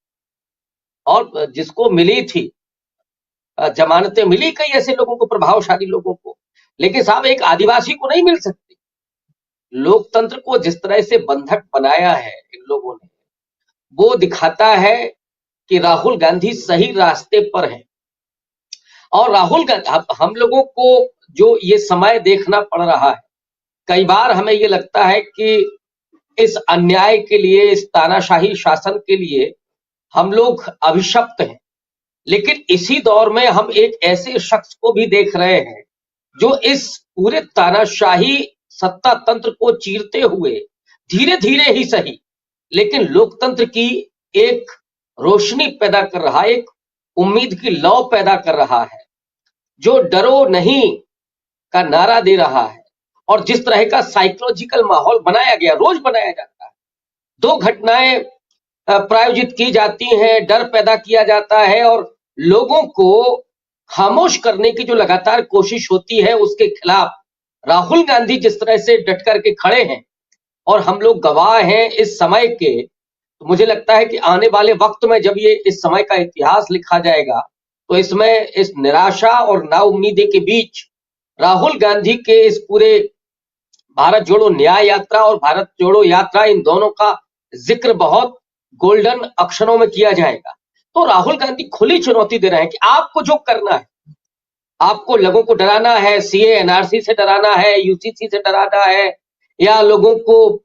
और जिसको मिली थी जमानतें मिली कई ऐसे लोगों को, प्रभावशाली लोगों को, लेकिन साहब एक आदिवासी को नहीं मिल सकती। लोकतंत्र को जिस तरह से बंधक बनाया है इन लोगों ने, वो दिखाता है कि राहुल गांधी सही रास्ते पर है। और राहुल गांधी, हम लोगों को जो ये समय देखना पड़ रहा है, कई बार हमें ये लगता है कि इस अन्याय के लिए, इस तानाशाही शासन के लिए हम लोग अभिशप्त हैं, लेकिन इसी दौर में हम एक ऐसे शख्स को भी देख रहे हैं जो इस पूरे तानाशाही सत्ता तंत्र को चीरते हुए धीरे धीरे ही सही, लेकिन लोकतंत्र की एक रोशनी पैदा कर रहा है, एक उम्मीद की लौ पैदा कर रहा है, जो डरो नहीं का नारा दे रहा है। और जिस तरह का साइकोलॉजिकल माहौल बनाया गया, रोज बनाया जाता है, 2 घटनाएं प्रायोजित की जाती हैं, डर पैदा किया जाता है और लोगों को खामोश करने की जो लगातार कोशिश होती है, उसके खिलाफ राहुल गांधी जिस तरह से डट करके खड़े हैं और हम लोग गवाह हैं इस समय के। तो मुझे लगता है कि आने वाले वक्त में जब ये इस समय का इतिहास लिखा जाएगा, तो इसमें इस निराशा और नाउम्मीदी के बीच राहुल गांधी के इस पूरे भारत जोड़ो न्याय यात्रा और भारत जोड़ो यात्रा, इन दोनों का जिक्र बहुत गोल्डन अक्षरों में किया जाएगा। तो राहुल गांधी खुली चुनौती दे रहे हैं कि आपको जो करना है, आपको लोगों को डराना है, सीए एनआरसी से डराना है, यूसीसी से डराना है, या लोगों को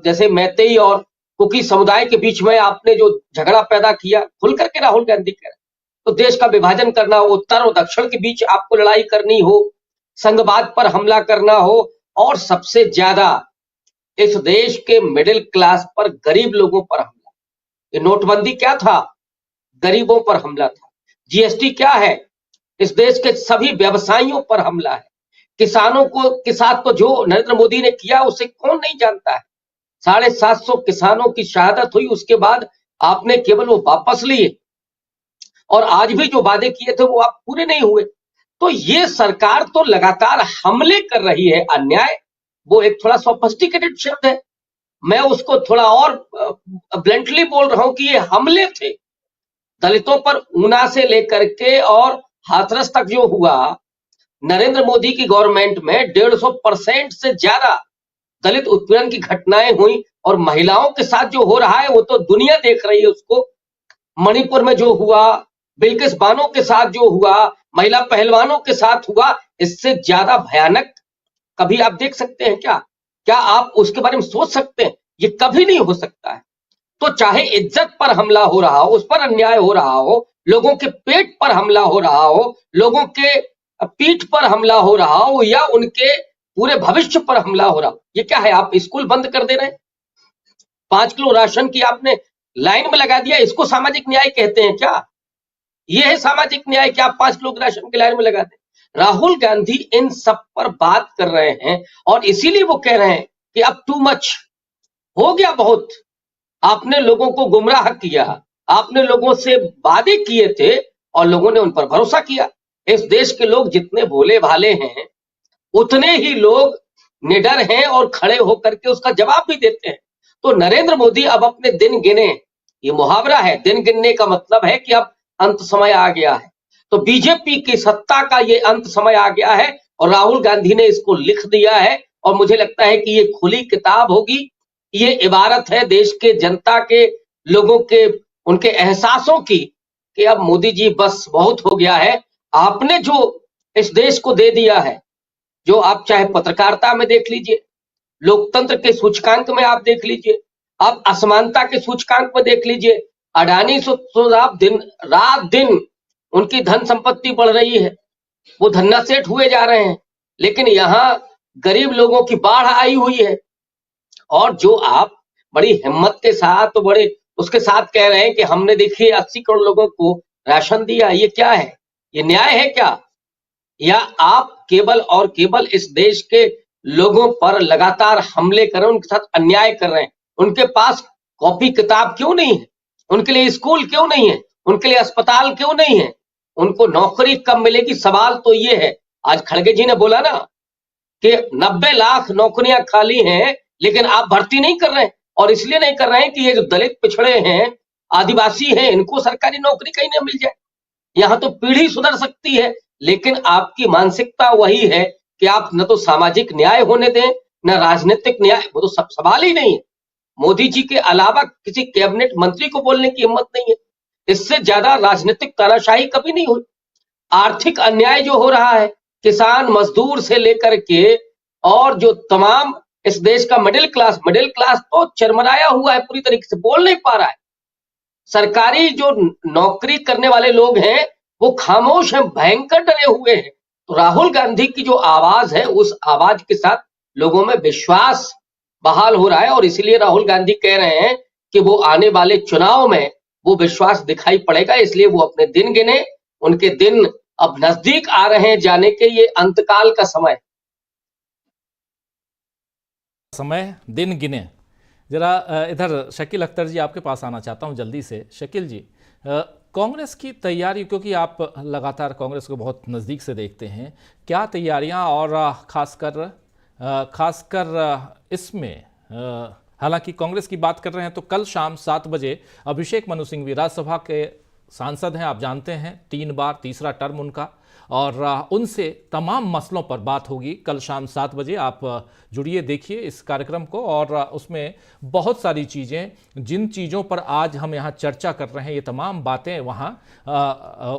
जैसे मैतेई और कुकी समुदाय के बीच में आपने जो झगड़ा पैदा किया, खुल करके राहुल गांधी कह रहे हैं, तो देश का विभाजन करना हो, उत्तर और दक्षिण के बीच आपको लड़ाई करनी हो, संघवाद पर हमला करना हो, और सबसे ज्यादा इस देश के मिडिल क्लास पर, गरीब लोगों पर हमला। ये नोटबंदी क्या था? गरीबों पर हमला था। जीएसटी क्या है? इस देश के सभी व्यवसायियों पर हमला है। किसानों को के साथ तो जो नरेंद्र मोदी ने किया उसे कौन नहीं जानता है। 750 किसानों की शहादत हुई, उसके बाद आपने केवल वो वापस लिए, और आज भी जो वादे किए थे वो आप पूरे नहीं हुए। तो ये सरकार तो लगातार हमले कर रही है। अन्याय वो एक थोड़ा सोफिस्टिकेटेड शब्द है, मैं उसको थोड़ा और ब्लंटली बोल रहा हूं कि ये हमले थे दलितों पर। ऊना से लेकर के और हाथरस तक जो हुआ, नरेंद्र मोदी की गवर्नमेंट में 150% से ज्यादा दलित उत्पीड़न की घटनाएं हुई, और महिलाओं के साथ जो हो रहा है वो तो दुनिया देख रही है उसको। मणिपुर में जो हुआ, बिल्किस बानो के साथ जो हुआ, महिला पहलवानों के साथ हुआ, इससे ज्यादा भयानक कभी आप देख सकते हैं क्या? क्या आप उसके बारे में सोच सकते हैं? ये कभी नहीं हो सकता है। तो चाहे इज्जत पर हमला हो रहा हो, उस पर अन्याय हो रहा हो, लोगों के पेट पर हमला हो रहा हो, लोगों के पीठ पर हमला हो रहा हो, या उनके पूरे भविष्य पर हमला हो रहा हो, ये क्या है? आप स्कूल बंद कर दे रहे हैं, 5 किलो राशन की आपने लाइन में लगा दिया, इसको सामाजिक न्याय कहते हैं क्या? ये है सामाजिक न्याय कि आप 5 किलो राशन की लाइन में लगा दें? राहुल गांधी इन सब पर बात कर रहे हैं, और इसीलिए वो कह रहे हैं कि अब टू मच हो गया, बहुत आपने लोगों को गुमराह किया, आपने लोगों से वादे किए थे और लोगों ने उन पर भरोसा किया। इस देश के लोग जितने भोले भाले हैं, उतने ही लोग निडर हैं और खड़े होकर के उसका जवाब भी देते हैं। तो नरेंद्र मोदी अब अपने दिन गिने, ये मुहावरा है, दिन गिनने का मतलब है कि अब अंत समय आ गया है। तो बीजेपी की सत्ता का ये अंत समय आ गया है, और राहुल गांधी ने इसको लिख दिया है, और मुझे लगता है कि ये खुली किताब होगी। ये इबारत है देश के जनता के लोगों के उनके एहसासों की कि अब मोदी जी बस बहुत हो गया है। आपने जो इस देश को दे दिया है, जो आप चाहे पत्रकारिता में देख लीजिए, लोकतंत्र के सूचकांक में आप देख लीजिए, आप असमानता के सूचकांक में देख लीजिए, अडानी तो आप दिन रात दिन उनकी धन संपत्ति बढ़ रही है, वो धन्ना सेठ हुए जा रहे हैं, लेकिन यहाँ गरीब लोगों की बाढ़ आई हुई है। और जो आप बड़ी हिम्मत के साथ, बड़े उसके साथ कह रहे हैं कि हमने देखिए 80 करोड़ लोगों को राशन दिया, ये क्या है? ये न्याय है क्या? या आप केवल और केवल इस देश के लोगों पर लगातार हमले कर रहे हैं, उनके साथ अन्याय कर रहे हैं? उनके पास कॉपी किताब क्यों नहीं है? उनके लिए स्कूल क्यों नहीं है? उनके लिए अस्पताल क्यों नहीं है? उनको नौकरी कब मिलेगी? सवाल तो ये है। आज खड़गे जी ने बोला ना कि 90 लाख नौकरियां खाली हैं, लेकिन आप भर्ती नहीं कर रहे हैं, और इसलिए नहीं कर रहे हैं कि ये जो दलित पिछड़े हैं, आदिवासी हैं, इनको सरकारी नौकरी कहीं ना मिल जाए। यहां तो पीढ़ी सुधर सकती है, लेकिन आपकी मानसिकता वही है कि आप न तो सामाजिक न्याय होने दें, न राजनीतिक न्याय, वो तो सब सवाल ही नहीं है। मोदी जी के अलावा किसी कैबिनेट मंत्री को बोलने की हिम्मत नहीं है। इससे ज्यादा राजनीतिक तानाशाही कभी नहीं हुई। आर्थिक अन्याय जो हो रहा है, किसान मजदूर से लेकर के और जो तमाम इस देश का मिडिल क्लास तो चरमराया हुआ है, पूरी तरीके से बोल नहीं पा रहा है। सरकारी जो नौकरी करने वाले लोग हैं वो खामोश हैं, भयंकर डरे हुए हैं। तो राहुल गांधी की जो आवाज है, उस आवाज के साथ लोगों में विश्वास बहाल हो रहा है, और इसीलिए राहुल गांधी कह रहे हैं कि वो आने वाले चुनाव में वो विश्वास दिखाई पड़ेगा। इसलिए वो अपने दिन गिने, उनके दिन अब नजदीक आ रहे हैं जाने के, ये अंतकाल का समय दिन गिने। जरा इधर शकील अख्तर जी आपके पास आना चाहता हूं जल्दी से। शकील जी, कांग्रेस की तैयारी, क्योंकि आप लगातार कांग्रेस को बहुत नज़दीक से देखते हैं, क्या तैयारियां, और खासकर इसमें हालांकि कांग्रेस की बात कर रहे हैं तो कल शाम 7 बजे अभिषेक मनु सिंघवी राज्यसभा के सांसद हैं, आप जानते हैं, 3 बार, तीसरा टर्म उनका, और उनसे तमाम मसलों पर बात होगी कल शाम 7 बजे। आप जुड़िए, देखिए इस कार्यक्रम को, और उसमें बहुत सारी चीज़ें, जिन चीज़ों पर आज हम यहाँ चर्चा कर रहे हैं, ये तमाम बातें वहाँ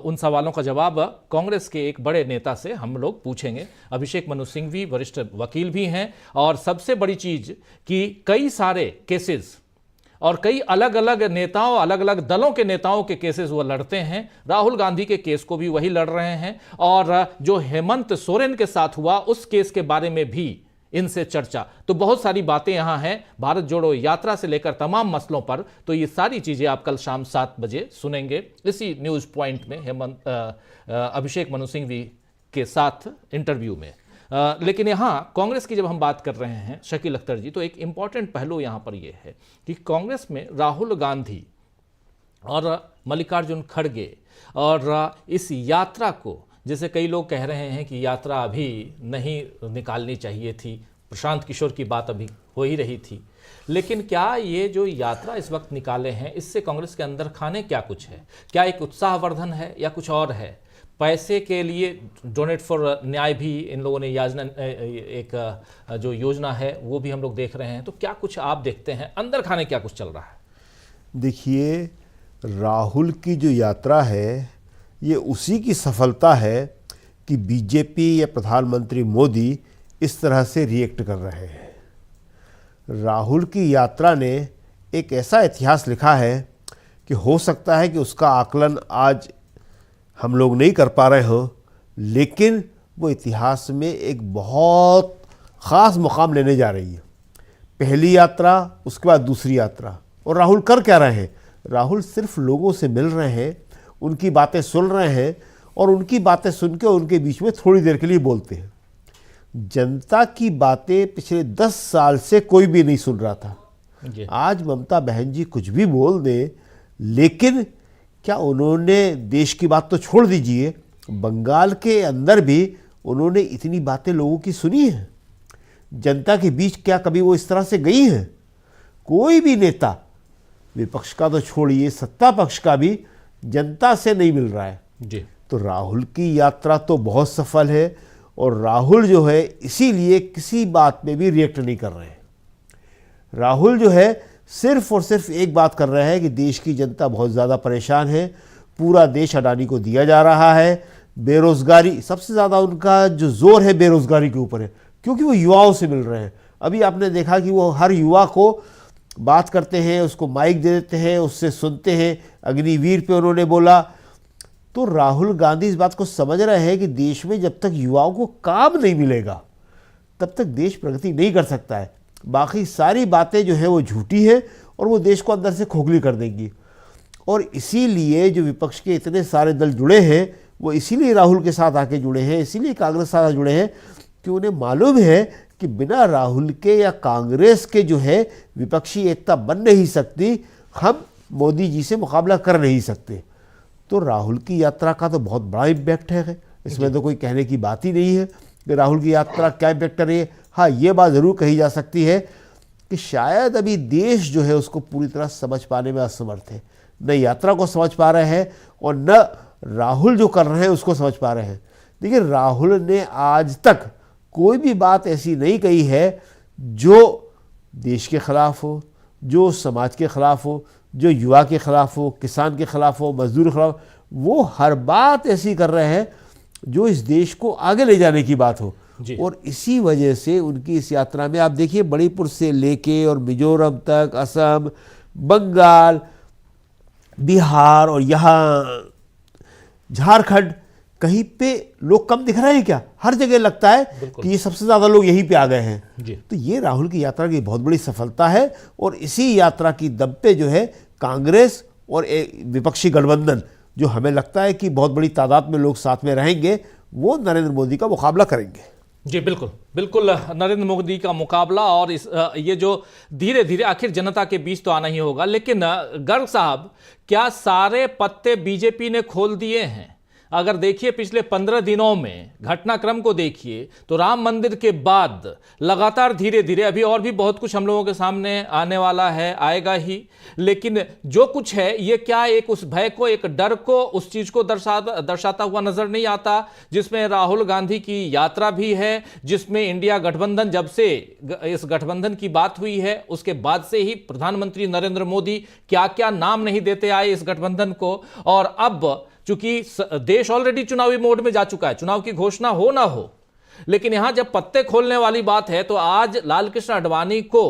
उन सवालों का जवाब कांग्रेस के एक बड़े नेता से हम लोग पूछेंगे। अभिषेक मनु सिंघवी वरिष्ठ वकील भी हैं, और सबसे बड़ी चीज़ कि कई सारे केसेस और कई अलग अलग नेताओं, अलग अलग दलों के नेताओं के केसेस वो लड़ते हैं। राहुल गांधी के केस को भी वही लड़ रहे हैं, और जो हेमंत सोरेन के साथ हुआ उस केस के बारे में भी इनसे चर्चा। तो बहुत सारी बातें यहां हैं, भारत जोड़ो यात्रा से लेकर तमाम मसलों पर। तो ये सारी चीजें आप कल शाम 7 बजे सुनेंगे इसी न्यूज पॉइंट में, अभिषेक मनु सिंघवी के साथ इंटरव्यू में। लेकिन यहाँ कांग्रेस की जब हम बात कर रहे हैं शकील अख्तर जी, तो एक इंपॉर्टेंट पहलू यहाँ पर यह है कि कांग्रेस में राहुल गांधी और मल्लिकार्जुन खड़गे और इस यात्रा को, जैसे कई लोग कह रहे हैं कि यात्रा अभी नहीं निकालनी चाहिए थी, प्रशांत किशोर की बात अभी हो ही रही थी, लेकिन क्या ये जो यात्रा इस वक्त निकाले हैं, इससे कांग्रेस के अंदर खाने क्या कुछ है? क्या एक उत्साहवर्धन है या कुछ और है? पैसे के लिए डोनेट फॉर न्याय भी इन लोगों ने एक जो योजना है वो भी हम लोग देख रहे हैं। तो क्या कुछ आप देखते हैं अंदर खाने क्या कुछ चल रहा है? देखिए, राहुल की जो यात्रा है ये उसी की सफलता है कि बीजेपी या प्रधानमंत्री मोदी इस तरह से रिएक्ट कर रहे हैं। राहुल की यात्रा ने एक ऐसा इतिहास लिखा है कि हो सकता है कि उसका आकलन आज हम लोग नहीं कर पा रहे हो, लेकिन वो इतिहास में एक बहुत ख़ास मुकाम लेने जा रही है। पहली यात्रा, उसके बाद दूसरी यात्रा। और राहुल कर क्या रहे हैं? राहुल सिर्फ लोगों से मिल रहे हैं, उनकी बातें सुन रहे हैं और उनकी बातें सुन के उनके बीच में थोड़ी देर के लिए बोलते हैं। जनता की बातें पिछले 10 साल से कोई भी नहीं सुन रहा था। आज ममता बहन जी कुछ भी बोल दें, लेकिन क्या उन्होंने देश की बात तो छोड़ दीजिए, बंगाल के अंदर भी उन्होंने इतनी बातें लोगों की सुनी हैं? जनता के बीच क्या कभी वो इस तरह से गई हैं? कोई भी नेता, विपक्ष का तो छोड़िए, सत्ता पक्ष का भी जनता से नहीं मिल रहा है जी। तो राहुल की यात्रा तो बहुत सफल है और राहुल जो है इसीलिए किसी बात में भी रिएक्ट नहीं कर रहे हैं। राहुल जो है सिर्फ और सिर्फ एक बात कर रहे हैं कि देश की जनता बहुत ज़्यादा परेशान है, पूरा देश अडानी को दिया जा रहा है, बेरोज़गारी, सबसे ज़्यादा उनका जो जोर है बेरोज़गारी के ऊपर है, क्योंकि वो युवाओं से मिल रहे हैं। अभी आपने देखा कि वो हर युवा को बात करते हैं, उसको माइक दे देते हैं, उससे सुनते हैं। अग्निवीर पे उन्होंने बोला। तो राहुल गांधी इस बात को समझ रहे हैं कि देश में जब तक युवाओं को काम नहीं मिलेगा तब तक देश प्रगति नहीं कर सकता है। बाकी सारी बातें जो है वो झूठी है और वो देश को अंदर से खोखली कर देंगी। और इसीलिए जो विपक्ष के इतने सारे दल जुड़े हैं वो इसीलिए राहुल के साथ आके जुड़े हैं, इसीलिए कांग्रेस के साथ जुड़े हैं कि उन्हें मालूम है कि बिना राहुल के या कांग्रेस के जो है विपक्षी एकता बन नहीं सकती, हम मोदी जी से मुकाबला कर नहीं सकते। तो राहुल की यात्रा का तो बहुत बड़ा इम्पैक्ट है, इसमें तो कोई कहने की बात ही नहीं है कि राहुल की यात्रा क्या इम्पैक्ट कर रही है। हाँ, ये बात ज़रूर कही जा सकती है कि शायद अभी देश जो है उसको पूरी तरह समझ पाने में असमर्थ है, न यात्रा को समझ पा रहे हैं और न राहुल जो कर रहे हैं उसको समझ पा रहे हैं। देखिए, राहुल ने आज तक कोई भी बात ऐसी नहीं कही है जो देश के खिलाफ हो, जो समाज के खिलाफ हो, जो युवा के खिलाफ हो, किसान के खिलाफ हो, मजदूर के खिलाफ। वो हर बात ऐसी कर रहे हैं जो इस देश को आगे ले जाने की बात हो। और इसी वजह से उनकी इस यात्रा में आप देखिए, मणिपुर से लेके और मिजोरम तक, असम, बंगाल, बिहार और यहाँ झारखंड, कहीं पे लोग कम दिख रहे हैं क्या? हर जगह लगता है कि ये सबसे ज़्यादा लोग यहीं पे आ गए हैं। तो ये राहुल की यात्रा की बहुत बड़ी सफलता है और इसी यात्रा की दम पे जो है कांग्रेस और विपक्षी गठबंधन, जो हमें लगता है कि बहुत बड़ी तादाद में लोग साथ में रहेंगे, वो नरेंद्र मोदी का मुकाबला करेंगे। जी बिल्कुल बिल्कुल, नरेंद्र मोदी का मुकाबला। और ये जो धीरे धीरे आखिर जनता के बीच तो आना ही होगा। लेकिन गर्ग साहब, क्या सारे पत्ते बीजेपी ने खोल दिए हैं? अगर देखिए पिछले 15 दिनों में घटनाक्रम को देखिए तो राम मंदिर के बाद लगातार धीरे धीरे, अभी और भी बहुत कुछ हम लोगों के सामने आने वाला है, आएगा ही, लेकिन जो कुछ है ये क्या एक उस भय को, एक डर को, उस चीज को दर्शाता हुआ नजर नहीं आता, जिसमें राहुल गांधी की यात्रा भी है, जिसमें इंडिया गठबंधन, जब से इस गठबंधन की बात हुई है उसके बाद से ही प्रधानमंत्री नरेंद्र मोदी क्या क्या नाम नहीं देते आए इस गठबंधन को। और अब चूंकि देश ऑलरेडी चुनावी मोड में जा चुका है, चुनाव की घोषणा हो ना हो, लेकिन यहां जब पत्ते खोलने वाली बात है तो आज लालकृष्ण आडवाणी को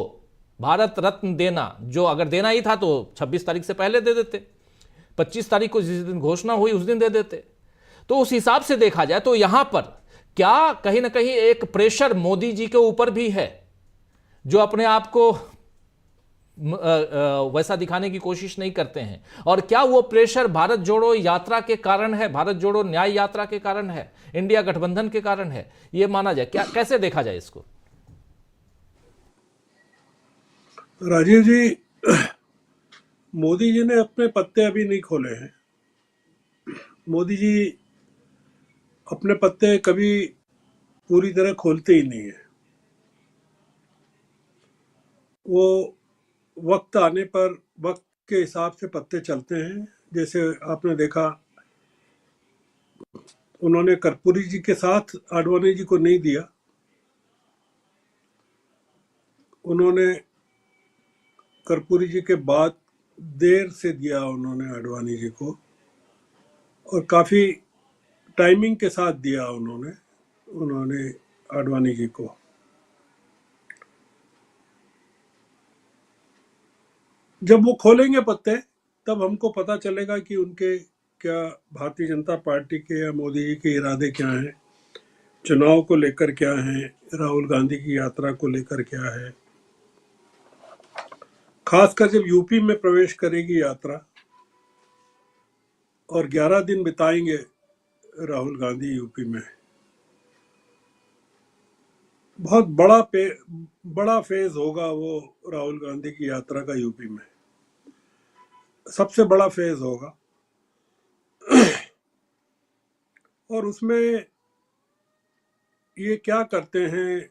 भारत रत्न देना, जो अगर देना ही था तो 26 तारीख से पहले दे देते, 25 तारीख को जिस दिन घोषणा हुई उस दिन दे देते। तो उस हिसाब से देखा जाए तो यहां पर क्या कहीं ना कहीं एक प्रेशर मोदी जी के ऊपर भी है, जो अपने आप को वैसा दिखाने की कोशिश नहीं करते हैं? और क्या वो प्रेशर भारत जोड़ो यात्रा के कारण है, भारत जोड़ो न्याय यात्रा के कारण है, इंडिया गठबंधन के कारण है? ये माना जाए, क्या कैसे देखा जाए इसको? राजीव जी, मोदी जी ने अपने पत्ते अभी नहीं खोले हैं। मोदी जी अपने पत्ते कभी पूरी तरह खोलते ही नहीं है। वो वक्त आने पर वक्त के हिसाब से पत्ते चलते हैं। जैसे आपने देखा, उन्होंने कर्पूरी जी के साथ आडवाणी जी को नहीं दिया, उन्होंने कर्पूरी जी के बाद देर से दिया उन्होंने आडवाणी जी को, और काफी टाइमिंग के साथ दिया उन्होंने आडवाणी जी को। जब वो खोलेंगे पत्ते तब हमको पता चलेगा कि उनके क्या, भारतीय जनता पार्टी के या मोदी जी के इरादे क्या हैं, चुनाव को लेकर क्या हैं, राहुल गांधी की यात्रा को लेकर क्या है। खासकर जब यूपी में प्रवेश करेगी यात्रा और 11 दिन बिताएंगे राहुल गांधी यूपी में, बहुत बड़ा फेज होगा वो राहुल गांधी की यात्रा का यूपी में, सबसे बड़ा फेज होगा। और उसमें ये क्या करते हैं,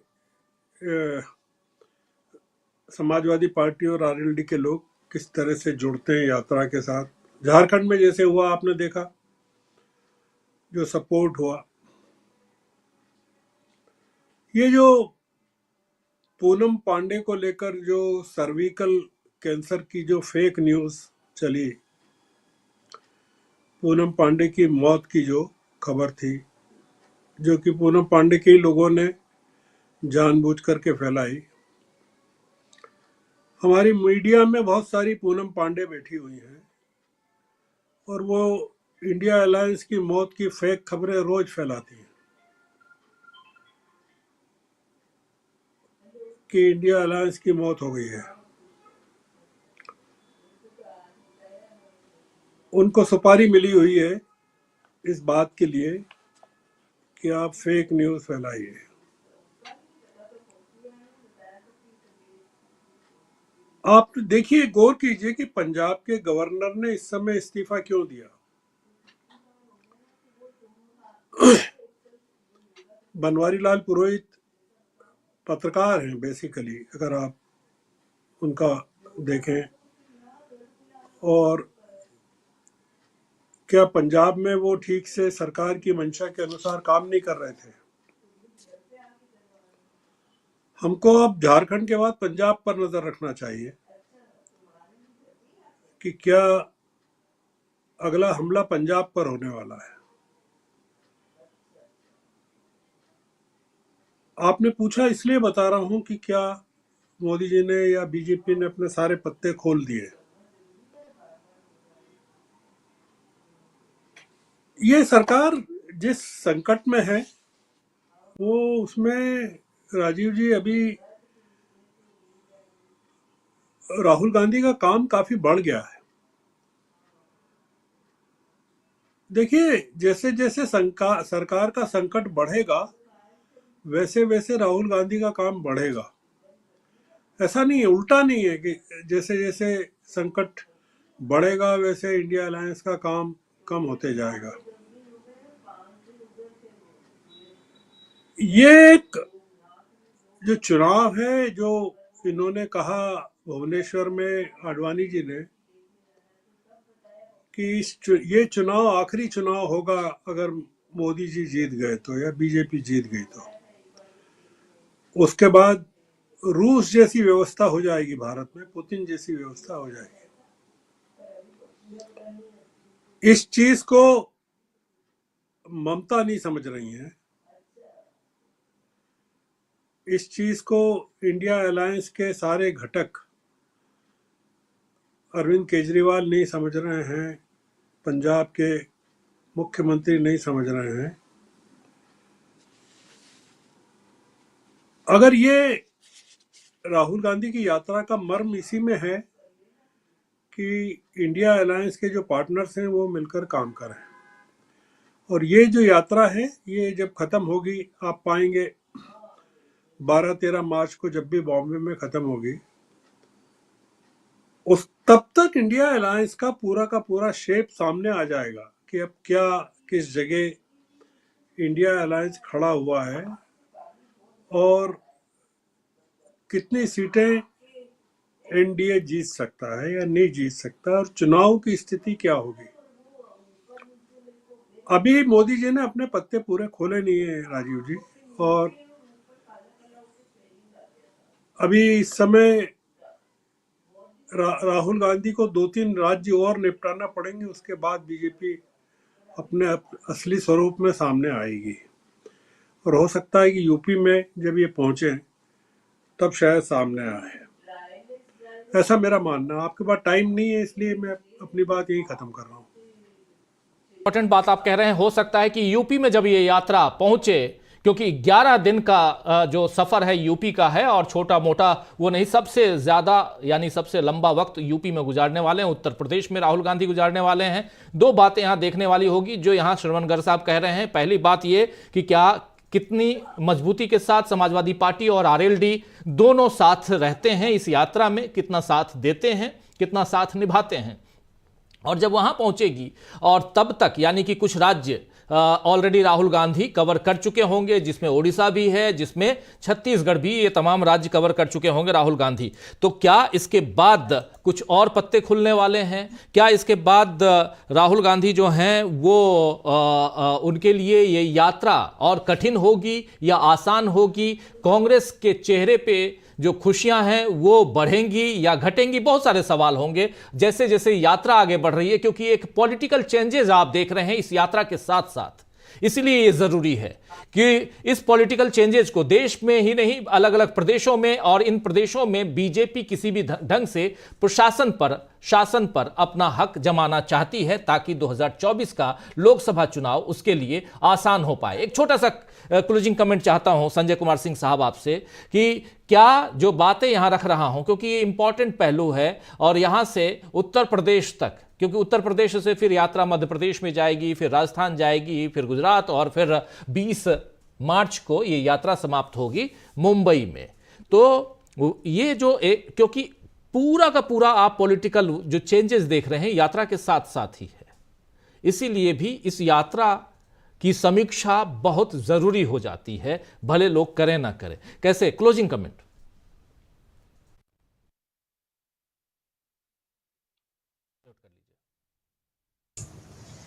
समाजवादी पार्टी और आरएलडी के लोग किस तरह से जुड़ते हैं यात्रा के साथ। झारखंड में जैसे हुआ, आपने देखा जो सपोर्ट हुआ, ये जो पूनम पांडे को लेकर जो सर्विकल कैंसर की जो फेक न्यूज चली, पूनम पांडे की मौत की जो खबर थी, जो कि पूनम पांडे के ही लोगों ने जानबूझ करके फैलाई। हमारी मीडिया में बहुत सारी पूनम पांडे बैठी हुई हैं और वो इंडिया अलायंस की मौत की फेक खबरें रोज फैलाती हैं कि इंडिया अलायंस की मौत हो गई है। उनको सुपारी मिली हुई है इस बात के लिए कि आप फेक न्यूज फैलाइए। आप देखिए, गौर कीजिए कि पंजाब के गवर्नर ने इस समय इस्तीफा क्यों दिया। बनवारी लाल पुरोहित पत्रकार हैं बेसिकली, अगर आप उनका देखें, और क्या पंजाब में वो ठीक से सरकार की मंशा के अनुसार काम नहीं कर रहे थे। हमको अब झारखंड के बाद पंजाब पर नजर रखना चाहिए कि क्या अगला हमला पंजाब पर होने वाला है। आपने पूछा, इसलिए बता रहा हूं कि क्या मोदी जी ने या बीजेपी ने अपने सारे पत्ते खोल दिए। ये सरकार जिस संकट में है वो, उसमें राजीव जी अभी राहुल गांधी का काम काफी बढ़ गया है। देखिए, जैसे जैसे सरकार का संकट बढ़ेगा वैसे वैसे राहुल गांधी का काम बढ़ेगा। ऐसा नहीं है, उल्टा नहीं है कि जैसे जैसे संकट बढ़ेगा वैसे इंडिया अलायंस का काम कम होते जाएगा। ये एक जो चुनाव है, जो इन्होंने कहा भुवनेश्वर में आडवाणी जी ने कि ये चुनाव आखिरी चुनाव होगा अगर मोदी जी जीत गए तो, या बीजेपी जीत गई तो, उसके बाद रूस जैसी व्यवस्था हो जाएगी भारत में, पुतिन जैसी व्यवस्था हो जाएगी। इस चीज को ममता नहीं समझ रही है, इस चीज को इंडिया अलायंस के सारे घटक, अरविंद केजरीवाल नहीं समझ रहे हैं, पंजाब के मुख्यमंत्री नहीं समझ रहे हैं। अगर ये राहुल गांधी की यात्रा का मर्म इसी में है कि इंडिया अलायंस के जो पार्टनर्स हैं वो मिलकर काम करें, और ये जो यात्रा है ये जब खत्म होगी, आप पाएंगे 12-13 मार्च को जब भी बॉम्बे में खत्म होगी, उस तब तक इंडिया अलायंस का पूरा शेप सामने आ जाएगा कि अब क्या, किस जगह इंडिया अलायंस खड़ा हुआ है और कितनी सीटें एनडीए जीत सकता है या नहीं जीत सकता और चुनाव की स्थिति क्या होगी। अभी मोदी जी ने अपने पत्ते पूरे खोले नहीं है राजीव जी, और अभी इस समय राहुल गांधी को 2-3 राज्य और निपटाना पड़ेंगे, उसके बाद बीजेपी अपने असली स्वरूप में सामने आएगी। और हो सकता है कि यूपी में जब ये पहुंचे तब शायद सामने आए, ऐसा मेरा मानना। आपके पास टाइम नहीं है, इसलिए मैं अपनी बात यही खत्म कर रहा हूँ। इंपॉर्टेंट बात आप कह रहे हैं, हो सकता है कि यूपी में जब ये यात्रा पहुंचे, क्योंकि 11 दिन का जो सफर है यूपी का है और छोटा मोटा वो नहीं, सबसे ज्यादा यानी सबसे लंबा वक्त यूपी में गुजारने वाले हैं, उत्तर प्रदेश में राहुल गांधी गुजारने वाले हैं। दो बातें यहां देखने वाली होगी जो यहां श्रवण गर्ग साहब कह रहे हैं। पहली बात ये कि क्या कितनी मजबूती के साथ समाजवादी पार्टी और आरएलडी दोनों साथ रहते हैं इस यात्रा में, कितना साथ देते हैं, कितना साथ निभाते हैं। और जब वहां पहुंचेगी और तब तक यानी कि कुछ राज्य ऑलरेडी राहुल गांधी कवर कर चुके होंगे, जिसमें ओडिशा भी है, जिसमें छत्तीसगढ़ भी, ये तमाम राज्य कवर कर चुके होंगे राहुल गांधी। तो क्या इसके बाद कुछ और पत्ते खुलने वाले हैं? क्या इसके बाद राहुल गांधी जो हैं वो उनके लिए ये यात्रा और कठिन होगी या आसान होगी? कांग्रेस के चेहरे पे जो खुशियां हैं वो बढ़ेंगी या घटेंगी? बहुत सारे सवाल होंगे जैसे जैसे यात्रा आगे बढ़ रही है, क्योंकि एक पॉलिटिकल चेंजेस आप देख रहे हैं इस यात्रा के साथ साथ। इसलिए ये जरूरी है कि इस पॉलिटिकल चेंजेस को देश में ही नहीं, अलग अलग प्रदेशों में, और इन प्रदेशों में बीजेपी किसी भी ढंग से प्रशासन पर, शासन पर अपना हक जमाना चाहती है ताकि 2024 का लोकसभा चुनाव उसके लिए आसान हो पाए। एक छोटा सा क्लोजिंग कमेंट चाहता हूं संजय कुमार सिंह साहब आपसे कि क्या जो बातें यहां रख रहा हूं, क्योंकि ये इंपॉर्टेंट पहलू है, और यहां से उत्तर प्रदेश तक, क्योंकि उत्तर प्रदेश से फिर यात्रा मध्य प्रदेश में जाएगी, फिर राजस्थान जाएगी, फिर गुजरात, और फिर 20 मार्च को ये यात्रा समाप्त होगी मुंबई में। तो ये जो क्योंकि पूरा का पूरा आप पॉलिटिकल जो चेंजेस देख रहे हैं यात्रा के साथ साथ ही है, इसीलिए भी इस यात्रा की समीक्षा बहुत जरूरी हो जाती है, भले लोग करें ना करें। कैसे क्लोजिंग कमेंट?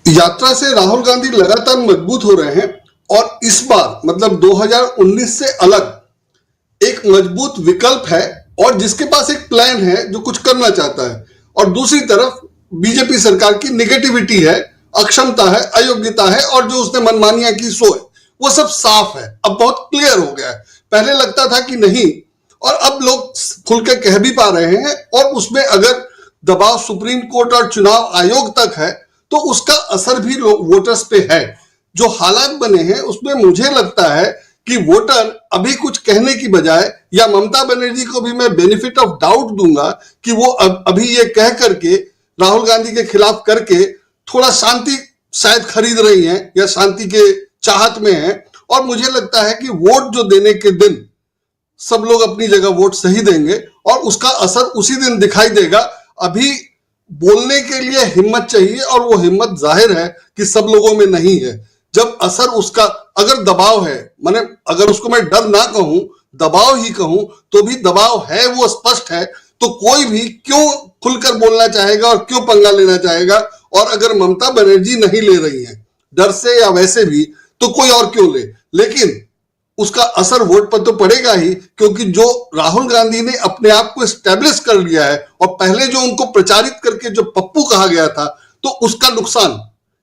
यात्रा से राहुल गांधी लगातार मजबूत हो रहे हैं और इस बार मतलब 2019 से अलग एक मजबूत विकल्प है और जिसके पास एक प्लान है, जो कुछ करना चाहता है। और दूसरी तरफ बीजेपी सरकार की नेगेटिविटी है, अक्षमता है, अयोग्यता है और जो उसने मनमानियां की सो है, वो सब साफ है, अब बहुत क्लियर हो गया है। पहले लगता था कि नहीं, और अब लोग खुल के कह भी पा रहे हैं। और उसमें अगर दबाव सुप्रीम कोर्ट और चुनाव आयोग तक है तो उसका असर भी वोटर्स पे है। जो हालात बने हैं उसमें मुझे लगता है कि वोटर अभी कुछ कहने की बजाय, या ममता बनर्जी को भी मैं बेनिफिट ऑफ डाउट दूंगा कि वो अभी ये कह करके राहुल गांधी के खिलाफ करके थोड़ा शांति शायद खरीद रही हैं या शांति के चाहत में हैं। और मुझे लगता है कि वोट जो देने के दिन सब लोग अपनी जगह वोट सही देंगे और उसका असर उसी दिन दिखाई देगा। अभी बोलने के लिए हिम्मत चाहिए और वो हिम्मत जाहिर है कि सब लोगों में नहीं है। जब असर उसका, अगर दबाव है, माने अगर उसको मैं डर ना कहूं, दबाव ही कहूं, तो भी दबाव है, वो स्पष्ट है। तो कोई भी क्यों खुलकर बोलना चाहेगा और क्यों पंगा लेना चाहेगा? और अगर ममता बनर्जी नहीं ले रही है डर से या वैसे भी, तो कोई और क्यों ले? लेकिन उसका असर वोट पर तो पड़ेगा ही, क्योंकि जो राहुल गांधी ने अपने आप को एस्टेब्लिश कर लिया है और पहले जो उनको प्रचारित करके जो पप्पू कहा गया था, तो उसका नुकसान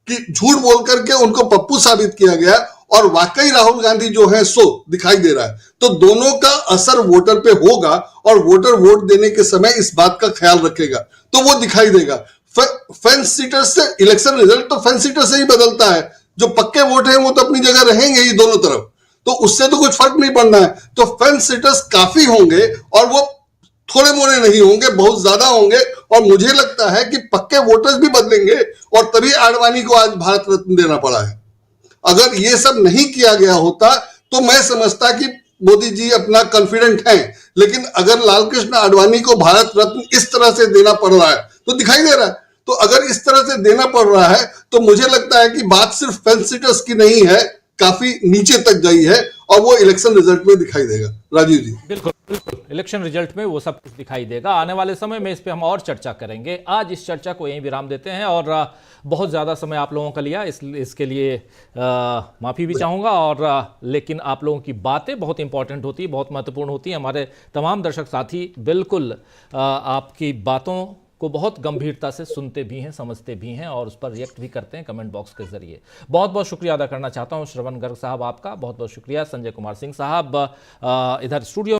कि झूठ बोल करके उनको पप्पू साबित किया गया और वाकई राहुल गांधी जो है सो दिखाई दे रहा है। तो दोनों का असर वोटर पे होगा और वोटर वोट देने के समय इस बात का ख्याल रखेगा, तो वो दिखाई देगा। फेंस सीटर से इलेक्शन रिजल्ट तो फेंस सीटर से ही बदलता है। जो पक्के वोट हैं वो तो अपनी जगह रहेंगे ही दोनों तरफ, तो उससे तो कुछ फर्क नहीं पड़ना है। तो फेंस सीटर्स काफी होंगे और वो थोड़े मोड़े नहीं होंगे, बहुत ज्यादा होंगे। और मुझे लगता है कि पक्के वोटर्स भी बदलेंगे और तभी आडवाणी को आज भारत रत्न देना पड़ा है। अगर ये सब नहीं किया गया होता तो मैं समझता कि मोदी जी अपना कॉन्फिडेंट हैं, लेकिन अगर लालकृष्ण आडवाणी को भारत रत्न इस तरह से देना पड़ रहा है तो दिखाई दे रहा है। तो अगर इस तरह से देना पड़ रहा है तो मुझे लगता है कि बात सिर्फ फेंस सीटर्स की नहीं है, काफी नीचे तक गई है और वो इलेक्शन रिजल्ट में दिखाई देगा। राजीव जी। बिल्कुल। बिल्कुल, इलेक्शन रिजल्ट में वो सब कुछ दिखाई देगा। आने वाले समय में इस पे हम और चर्चा करेंगे। आज इस चर्चा को यहीं विराम देते हैं और बहुत ज़्यादा समय आप लोगों का लिया, इसके लिए माफ़ी भी चाहूँगा। और लेकिन आप लोगों की बातें बहुत इंपॉर्टेंट होती, बहुत महत्वपूर्ण होती हैं। हमारे तमाम दर्शक साथी बिल्कुल आपकी बातों को बहुत गंभीरता से सुनते भी हैं, समझते भी हैं और उस पर रिएक्ट भी करते हैं कमेंट बॉक्स के जरिए। बहुत बहुत शुक्रिया अदा करना चाहता हूं श्रवण गर्ग साहब आपका, बहुत बहुत शुक्रिया। संजय कुमार सिंह साहब इधर स्टूडियो